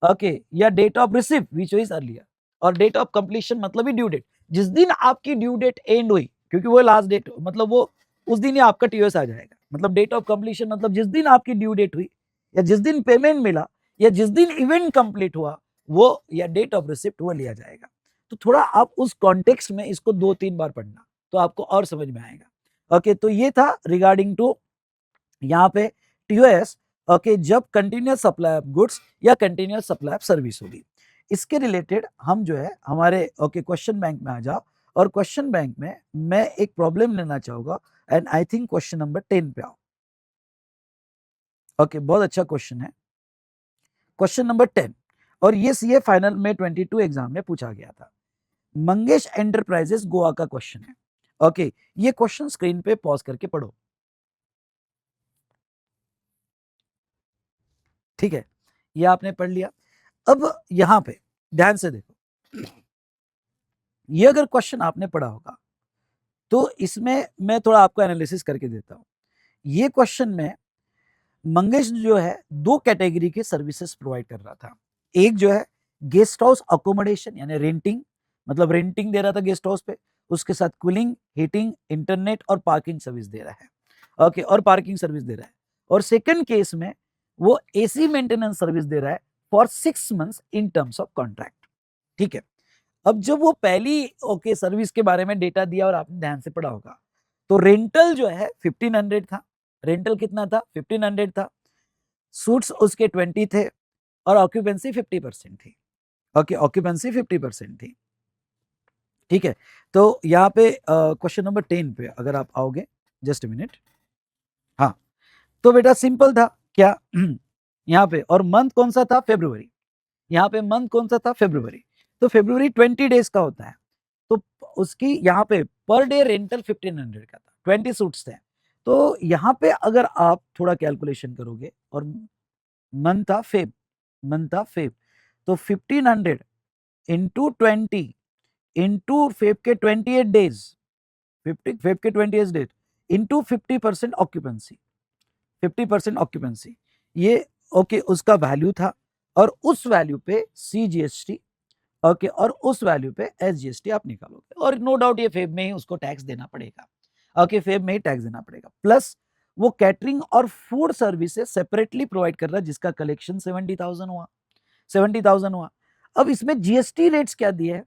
ओके या date of receipt which is earlier. और डेट ऑफ कंप्लीशन मतलब ही ड्यू डेट, जिस दिन आपकी ड्यू डेट एंड हुई, क्योंकि वो लास्ट डेट मतलब वो उस दिन ही आपका टीओएस आ जाएगा। मतलब डेट ऑफ कंप्लीशन मतलब जिस दिन आपकी ड्यू डेट हुई या जिस दिन पेमेंट मिला या जिस दिन इवेंट कंप्लीट हुआ, वो या डेट ऑफ रिसिप्ट वो लिया जाएगा। तो थोड़ा आप उस कॉन्टेक्स्ट में इसको 2-3 बार पढ़ना तो आपको और समझ में आएगा। ओके तो ये था रिगार्डिंग टू यहाँ पे टीओएस। ओके जब कंटिन्यूअस सप्लाई ऑफ गुड्स या कंटिन्यूअस सप्लाई ऑफ सर्विस होगी। इसके रिलेटेड हम जो है हमारे ओके क्वेश्चन बैंक में आ जाओ, और क्वेश्चन बैंक में मैं एक प्रॉब्लम लेना चाहूंगा, and I think question number 10 पे आओ। ओके बहुत अच्छा क्वेश्चन है, क्वेश्चन नंबर 10, और ये सीए फाइनल में 22 एग्जाम में पूछा गया था। मंगेश एंटरप्राइजेस गोवा का क्वेश्चन है। ओके ये क्वेश्चन स्क्रीन पे पॉज करके पढ़ो, ठीक है? ये आपने पढ़ लिया। अब यहां पे ध्यान से देखो, ये अगर क्वेश्चन आपने पढ़ा होगा तो इसमें मैं थोड़ा आपको एनालिसिस करके देता हूं। ये क्वेश्चन में मंगेश जो है दो कैटेगरी के सर्विसेज प्रोवाइड कर रहा था। एक जो है गेस्ट हाउस अकोमोडेशन यानी रेंटिंग, मतलब रेंटिंग दे रहा था गेस्ट हाउस पे, उसके साथ कूलिंग, हीटिंग, इंटरनेट और पार्किंग सर्विस दे रहा है। ओके और पार्किंग सर्विस दे रहा है। और सेकंड केस में वो एसी मेंटेनेंस सर्विस दे रहा है for 6 months in terms of contract, ठीक है? अब जब वो पहली ओके सर्विस के बारे में डेटा दिया और आपने ध्यान से पढ़ा होगा, तो रेंटल जो है 1500 था। रेंटल कितना था? 1500 था। सूट्स उसके 20 थे और ऑक्यूपेंसी 50% थी। ओके ऑक्यूपेंसी 50% थी, ठीक है, तो यहाँ पे क्वेश्चन नंबर 10 पे अगर आप आओगे, जस्ट मिनट। हाँ, तो बेटा सिंपल था क्या यहाँ पे, और मंथ कौन सा था, फेब्रुवरी। यहाँ पे मंथ कौन सा था, फेब्रुवरी। तो फेब्रुवरी 20 डेज का होता है, तो उसकी यहाँ पे पर डे रेंटल 1500 का था, 20 सूट्स थे। तो यहाँ पे अगर आप थोड़ा कैलकुलेशन करोगे, और मंथ था फेब, मंथ था फेब, तो 1500 इंटू 20 इंटू फेब के 28 डेज, 50 फेब के 28 डेज इंटू 50% ऑक्यूपेंसी, 50% ऑक्यूपेंसी, ये ओके उसका वैल्यू था। और उस वैल्यू पे CGST, ओके, और उस वैल्यू पे SGST आप निकालोगे, और नो डाउट ये फेब में ही उसको टैक्स देना पड़ेगा। ओके, फेब में ही टैक्स देना पड़ेगा। प्लस वो कैटरिंग और फूड सर्विसेज सेपरेटली प्रोवाइड कर रहा है, जिसका कलेक्शन 70,000 हुआ, 70,000 हुआ। अब इसमें GST रेट्स क्या दिए है,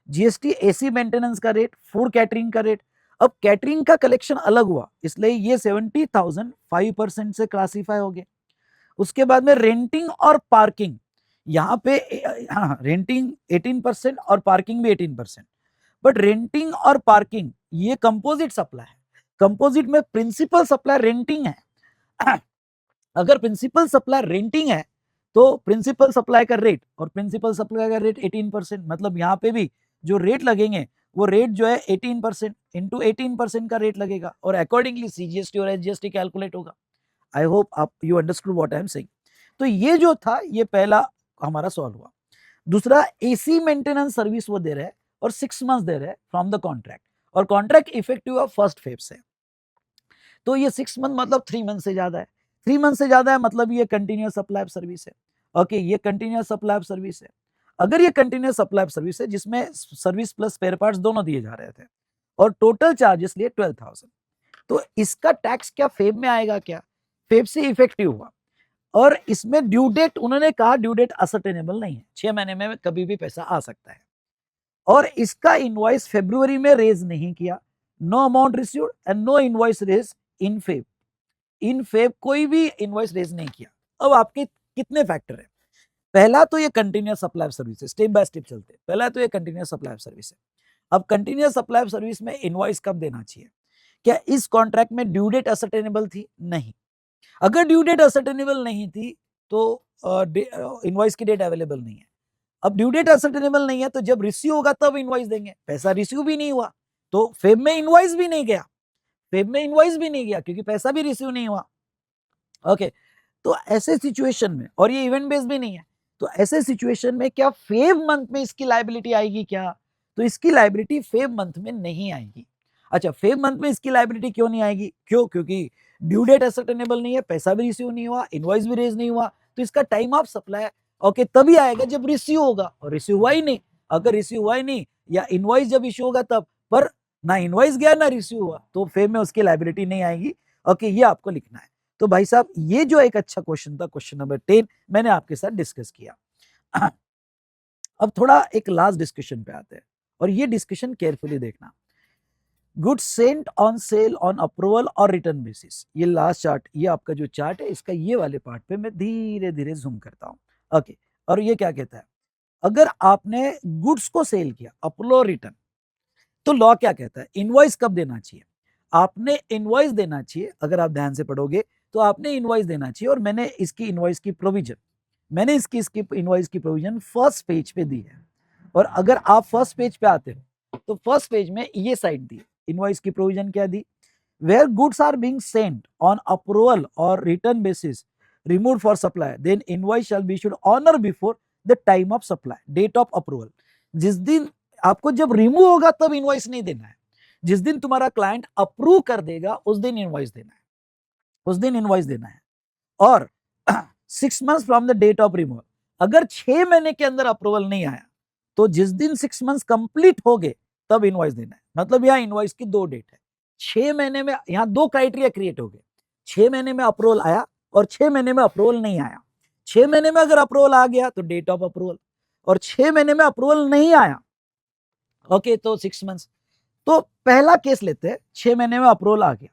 GST AC मेंटेनेंस का रेट, फूड कैटरिंग का रेट। अब कैटरिंग का कलेक्शन अलग हुआ, इसलिए ये 70,000 5% से क्लासीफाई हो गए। उसके बाद में रेंटिंग और पार्किंग, यहाँ पे हाँ, रेंटिंग 18% और पार्किंग भी 18%। बट रेंटिंग और पार्किंग ये कंपोजिट सप्लाई है, कंपोजिट में प्रिंसिपल सप्लाई रेंटिंग है। अगर प्रिंसिपल सप्लाई रेंटिंग है तो प्रिंसिपल सप्लाई का रेट और प्रिंसिपल सप्लाई का रेट 18%, मतलब यहाँ पे भी जो रेट लगेंगे वो रेट जो है 18% इंटू 18% का रेट लगेगा, और अकॉर्डिंगली CGST और SGST कैलकुलेट होगा। आई होप आप you understood what I am saying. तो ये जो था ये पहला हमारा सॉल्व हुआ। दूसरा, AC मेंटेनेंस सर्विस वो दे रहे हैं और 6 मंथ्स दे रहे हैं फ्रॉम द कॉन्ट्रैक्ट, और कॉन्ट्रैक्ट इफेक्टिव ऑफ 1 फेब से। तो ये 6 मंथ मतलब 3 मंथ से ज्यादा है, 3 मंथ से ज्यादा है मतलब ये कंटिन्यूअस सप्लाई ऑफ सर्विस है। ओके, ये कंटिन्यूअस सप्लाई ऑफ सर्विस है। अगर ये कंटिन्यूअस सप्लाई ऑफ सर्विस है जिसमें सर्विस प्लस स्पेयर पार्ट्स दोनों दिए जा रहे थे, और टोटल चार्जेस लिए 12,000, तो इसका टैक्स क्या फेब में आएगा, क्या फेब से इफेक्टिव हुआ। और इसमें ड्यू डेट उन्होंने कहा ड्यू डेट असर्टेनेबल नहीं है, 6 महीने में कभी भी पैसा आ सकता है। और इसका इनवॉइस फेब्रुवरी में रेज नहीं किया, no amount received and no invoice raise in Feb, in Feb कोई भी इनवॉइस रेज नहीं किया। अब आपके कितने फैक्टर है, पहला तो ये कंटिन्यूअस सप्लाई ऑफ सर्विस है, स्टेप बाय स्टेप चलते हैं। पहला तो ये कंटिन्यूअस सप्लाई ऑफ सर्विस है। अब कंटिन्यूअस सप्लाई ऑफ सर्विस में इनवॉइस कब देना चाहिए, क्या इस कॉन्ट्रैक्ट में ड्यू डेट असर्टेनेबल थी, नहीं। अगर ड्यू डेट असर्टेनेबल नहीं थी तो इनवॉइस की डेट अवेलेबल नहीं है। अब ड्यू डेट असर्टेनेबल नहीं है तो जब रिसीव होगा तब इनवॉइस देंगे, पैसा रिसीव भी नहीं हुआ तो फेब में इनवॉइस भी नहीं गया, फेब में इनवॉइस भी नहीं गया क्योंकि पैसा भी रिसीव नहीं हुआ। ओके, तो ऐसे सिचुएशन में, और ये इवेंट बेस्ड भी नहीं है, तो ऐसे सिचुएशन में क्या फेब मंथ में इसकी लायबिलिटी आएगी क्या, तो इसकी लायबिलिटी फेब मंथ में नहीं आएगी। अच्छा, फेब मंथ में इसकी लायबिलिटी क्यों नहीं आएगी, क्यों, क्योंकि ड्यू डेट असर्टेनेबल नहीं है, पैसा भी रिसीव नहीं हुआ, इनवॉइस भी रेज नहीं हुआ, तो इसका टाइम ऑफ सप्लाई ओके तभी आएगा जब रिसीव होगा, और रिसीव हुआ ही नहीं। अगर रिसीव हुआ ही नहीं या इनवॉइस जब इश्यू होगा तब, पर ना इनवॉइस गया ना रिसीव हुआ, तो फेब में उसकी लायबिलिटी नहीं आएगी। ओके, ये आपको लिखना है। तो भाई साहब ये जो एक अच्छा क्वेश्चन था, क्वेश्चन नंबर 10 मैंने आपके साथ डिस्कस किया। अब थोड़ा एक लास्ट डिस्कशन पे आते हैं, और ये डिस्कशन केयरफुली देखना। Goods Saint on sale on approval और रिटर्न बेसिस, ये लास्ट चार्ट, ये आपका जो चार्ट है इसका ये वाले पार्ट पे मैं धीरे धीरे जूम करता हूँ। ओके, और ये क्या कहता है, अगर आपने गुड्स को सेल किया अप्रूवल रिटर्न, तो लॉ क्या कहता है, इनवॉइस कब देना चाहिए, आपने इनवॉइस देना चाहिए। अगर आप ध्यान से पढ़ोगे तो आपने इनवॉइस देना चाहिए, और मैंने इसकी इनवॉइस की प्रोविजन, मैंने इसकी इनवॉइस की प्रोविजन फर्स्ट पेज पे दी है। और अगर आप फर्स्ट पेज पे आते हो तो फर्स्ट पेज में ये साइड दी, इनवॉइस की प्रोविजन क्या दी, where goods are being sent on approval और return basis remove for supply, then invoice shall be issued on और before the time of supply, date of approval. जिस दिन आपको जब रिमूव होगा तब इनवॉइस नहीं देना है, जिस दिन तुम्हारा क्लाइंट अप्रूव कर देगा उस दिन इनवॉइस देना है, उस दिन इनवॉइस देना है। और 6 months from the date of removal, अगर 6 महीने के अंदर अप्रूवल नहीं आया तो जिस दिन 6 मंथ्स कंप्लीट हो गए तब इनवॉइस देना है। मतलब यहाँ इनवॉइस की 2 डेट है, 6 महीने में यहाँ 2 क्राइटेरिया क्रिएट हो गए, 6 महीने में अप्रूवल आया और 6 महीने में अप्रूवल नहीं आया। 6 महीने में अगर अप्रूवल आ गया तो डेट ऑफ अप्रूवल, और 6 महीने में अप्रूवल नहीं आया ओके तो 6 मंथ्स। तो पहला केस लेते हैं, 6 महीने में अप्रूवल आ गया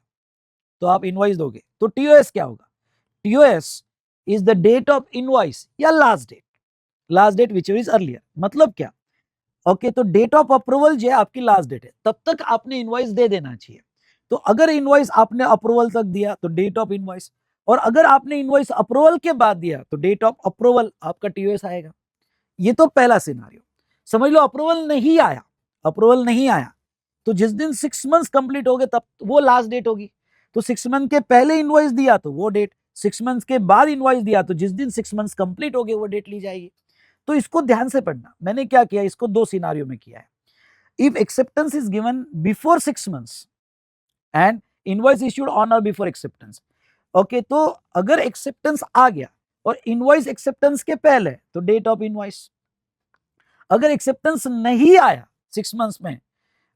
तो आप इनवॉइस दोगे, तो टीओएस क्या होगा, TOS is the date of invoice या last date, last date which is earlier. मतलब क्या, ओके, तो डेट ऑफ अप्रूवल जो है आपकी लास्ट डेट है, तब तक आपने इनवॉइस दे देना चाहिए। तो अगर इनवॉइस आपने अप्रूवल तक दिया तो डेट ऑफ इनवॉइस, और अगर आपने इनवॉइस अप्रूवल के बाद दिया तो डेट ऑफ अप्रूवल आपका टीओएस आएगा। ये तो पहला सिनारियो। समझ लो अप्रूवल नहीं आया, अप्रूवल नहीं आया तो जिस दिन 6 मंथ्स कंप्लीट हो गए तब वो लास्ट डेट होगी। तो 6 मंथ के पहले इनवॉइस दिया तो वो डेट, 6 मंथ्स के बाद इनवॉइस दिया तो जिस दिन 6 मंथ्स कंप्लीट हो गए वो डेट ली जाएगी। तो इसको ध्यान से पढ़ना। मैंने क्या किया, इसको दो सिनारियो में किया है। If acceptance is given before 6 months and invoice issued on और बिफोर एक्सेप्टेंस, ओके, तो अगर एक्सेप्टेंस आ गया और इनवॉइस एक्सेप्टेंस के पहले तो डेट ऑफ इनवॉइस। अगर एक्सेप्टेंस नहीं आया 6 मंथ्स में,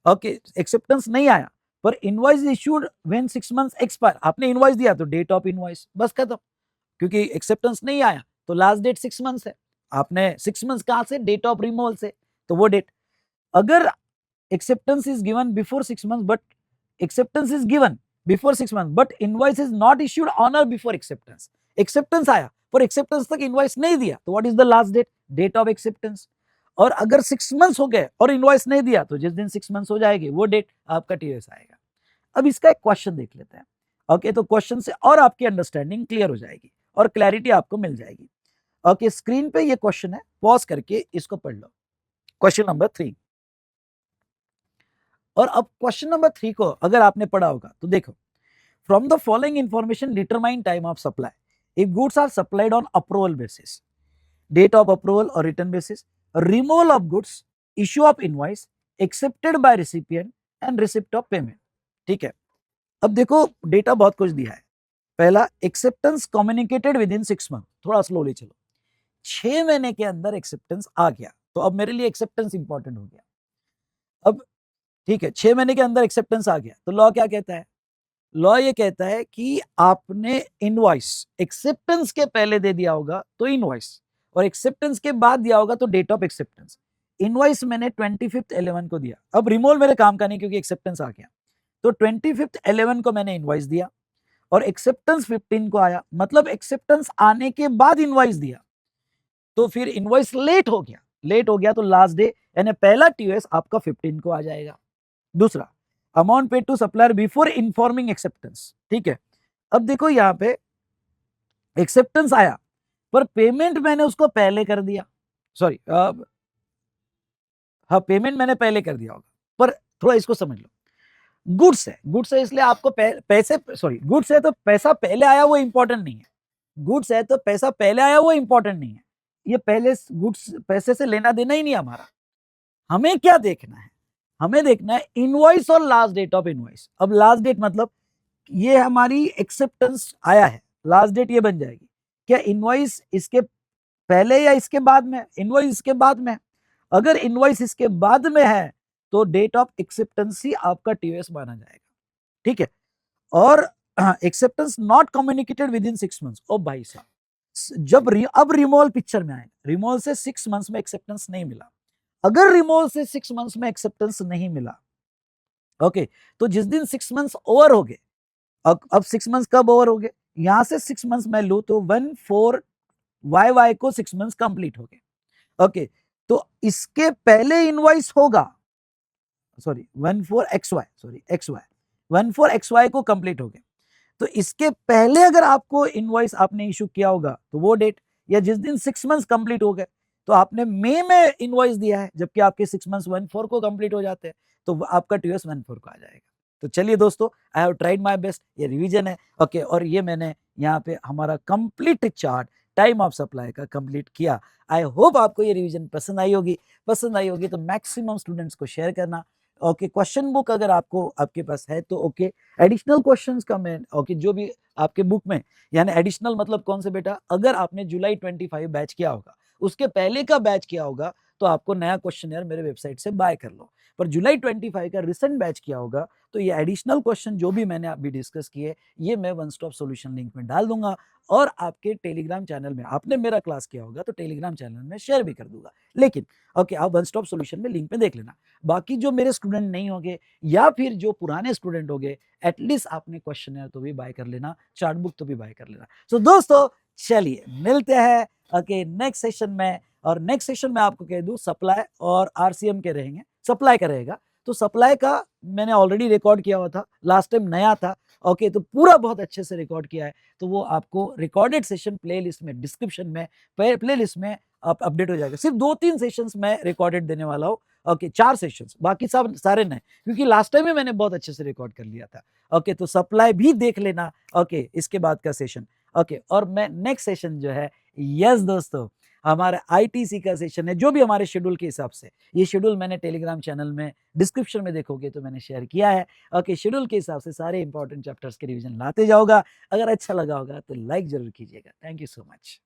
ओके, एक्सेप्टेंस नहीं आया पर invoice issued when 6 months expire, आपने इनवॉइस दिया तो डेट ऑफ इनवॉइस, बस खत्म। क्योंकि एक्सेप्टेंस नहीं आया तो लास्ट डेट 6 मंथ्स है, आपने 6 मंथ्स कहां से, डेट ऑफ रिमूवल से, तो वो डेट। अगर acceptance is given before 6 months but acceptance is given before 6 months but invoice is not issued on or before acceptance, acceptance आया पर acceptance तक invoice नहीं दिया तो what is the last date, date of acceptance। और अगर 6 months हो गए और invoice नहीं दिया तो जिस दिन 6 months हो जाएगी वो डेट आपका टीओएस आएगा। अब इसका एक क्वेश्चन देख लेते हैं। ओके, तो क्वेश्चन से और आपकी अंडरस्टैंडिंग क्लियर हो जाएगी और क्लैरिटी आपको मिल जाएगी। ओके, स्क्रीन पे ये क्वेश्चन है, पॉज करके इसको पढ़ लो। Question number 3। और अब क्वेश्चन नंबर 3 को अगर आपने पढ़ा होगा तो देखो, from the following information determine time of supply if goods are supplied on approval basis, date of approval और return basis, removal of goods, issue of invoice, accepted by recipient and receipt of payment. ठीक है, अब देखो डेटा बहुत कुछ दिया है। पहला, acceptance communicated within 6 month, थोड़ा स्लोली चलो। 6 महीने के अंदर एक्सेप्टेंस आ गया तो अब मेरे लिए एक्सेप्टेंस इंपॉर्टेंट हो गया। अब ठीक है, 6 महीने के अंदर एक्सेप्टेंस आ गया तो लॉ क्या कहता है, लॉ ये कहता है कि आपने इनवॉइस एक्सेप्टेंस के पहले दे दिया होगा तो इनवॉइस, और एक्सेप्टेंस के बाद दिया होगा तो डेट ऑफ एक्सेप्टेंस। इनवॉइस मैंने 25/11 को दिया, अब रिमूवल मेरे काम का नहीं क्योंकि एक्सेप्टेंस आ गया, तो 25/11 को मैंने इनवॉइस दिया और एक्सेप्टेंस 15 को आया, मतलब एक्सेप्टेंस आने के बाद इनवॉइस दिया तो फिर इनवॉइस लेट हो गया, लेट हो गया तो लास्ट डे यानी पहला टीओएस आपका 15 को आ जाएगा। दूसरा, amount paid to supplier before informing acceptance. ठीक है, अब देखो यहां पे एक्सेप्टेंस आया पर पेमेंट मैंने उसको पहले कर दिया, सॉरी, हाँ पेमेंट मैंने पहले कर दिया होगा, पर थोड़ा इसको समझ लो। गुड्स है, गुड्स है इसलिए आपको पैसे, सॉरी, गुड्स है तो पैसा पहले आया वो इंपॉर्टेंट नहीं है, गुड्स है तो पैसा पहले आया वो इंपॉर्टेंट नहीं है, ये पहले गुड्स पैसे से लेना देना ही नहीं हमारा। हमें क्या देखना है, हमें देखना है इनवॉइस और लास्ट डेट ऑफ इनवॉइस। अब लास्ट डेट मतलब ये हमारी एक्सेप्टेंस आया है, लास्ट डेट ये बन जाएगी। क्या इनवॉइस इसके पहले या इसके बाद में, इनवॉइस इसके बाद में, अगर इनवॉइस इसके बाद में है तो डेट ऑफ एक्सेप्टेंस ही आपका टीओएस माना जाएगा। ठीक है, और acceptance not communicated within 6 months, ओ भाई साहब, जब अब रिमूवल पिक्चर में आए, रिमूवल से 6 मंथ्स में एक्सेप्टेंस नहीं मिला, अगर रिमूवल से 6 मंथ्स में एक्सेप्टेंस नहीं मिला, ओके, तो जिस दिन 6 मंथ्स ओवर हो गए, अब 6 मंथ्स कब ओवर हो गए, यहां से 6 मंथ्स मैं लू तो 14YY को 6 मंथ्स कंप्लीट हो गए। ओके, तो इसके पहले इनवॉइस होगा, sorry 14XY, sorry XY, 14XY को कंप्लीट हो गए, तो इसके पहले अगर आपको इनवॉइस आपने इशू किया होगा तो वो डेट, या जिस दिन 6 मंथ्स कंप्लीट हो गए तो आपने मई में इनवॉइस दिया है जबकि आपके 6 मंथ्स 14 को कंप्लीट हो जाते हैं तो आपका टीओएस 14 को आ जाएगा। तो चलिए दोस्तों, I have tried my best, ये रिवीजन है। ओके, और ये मैंने यहाँ पे हमारा complete chart time of supply का कंप्लीट किया। आई होप आपको ये रिवीजन पसंद आई होगी, पसंद आई होगी तो मैक्सिमम स्टूडेंट्स को शेयर करना। ओके, क्वेश्चन बुक अगर आपको आपके पास है तो ओके, एडिशनल क्वेश्चंस का मैं ओके जो भी आपके बुक में, यानी एडिशनल मतलब कौन से बेटा, अगर आपने जुलाई 25 बैच किया होगा, उसके पहले का बैच किया होगा तो आपको नया क्वेश्चन मेरे वेबसाइट से बाय कर लो, पर जुलाई 25 का रिसेंट बैच किया होगा तो ये एडिशनल क्वेश्चन जो भी मैंने अभी डिस्कस किए ये मैं वन स्टॉप सॉल्यूशन लिंक में डाल दूंगा और आपके टेलीग्राम चैनल में, आपने मेरा क्लास किया होगा तो टेलीग्राम चैनल में शेयर भी कर दूंगा। लेकिन ओके, आप वन स्टॉप सॉल्यूशन में लिंक में देख लेना। बाकी जो मेरे स्टूडेंट नहीं होंगे या फिर जो पुराने स्टूडेंट होंगे, एटलीस्ट आपने क्वेश्चन तो भी बाय कर लेना, चार्ट बुक तो भी बाय कर लेना। सो दोस्तों, चलिए मिलते हैं ओके नेक्स्ट सेशन में। और नेक्स्ट सेशन में आपको कह दूं सप्लाई और आरसीएम के रहेंगे, सप्लाई का रहेगा। तो सप्लाई का मैंने ऑलरेडी रिकॉर्ड किया हुआ था, लास्ट टाइम नया था ओके, तो पूरा बहुत अच्छे से रिकॉर्ड किया है, तो वो आपको रिकॉर्डेड सेशन प्लेलिस्ट में, डिस्क्रिप्शन में प्लेलिस्ट में आप अपडेट हो जाएगा। सिर्फ 2-3 सेशंस में रिकॉर्डेड देने वाला हूँ ओके, 4 सेशंस, बाकी सब सारे नए, क्योंकि लास्ट टाइम में मैंने बहुत अच्छे से रिकॉर्ड कर लिया था ओके। तो सप्लाई भी देख लेना ओके, इसके बाद का सेशन ओके। और मैं नेक्स्ट सेशन जो है, यस दोस्तों, हमारा आईटीसी का सेशन है, जो भी हमारे शेड्यूल के हिसाब से, ये शेड्यूल मैंने टेलीग्राम चैनल में डिस्क्रिप्शन में देखोगे तो मैंने शेयर किया है ओके। शेड्यूल के हिसाब से सारे इंपॉर्टेंट चैप्टर्स के रिवीजन लाते जाओगा। अगर अच्छा लगा होगा तो लाइक जरूर कीजिएगा। Thank you so much.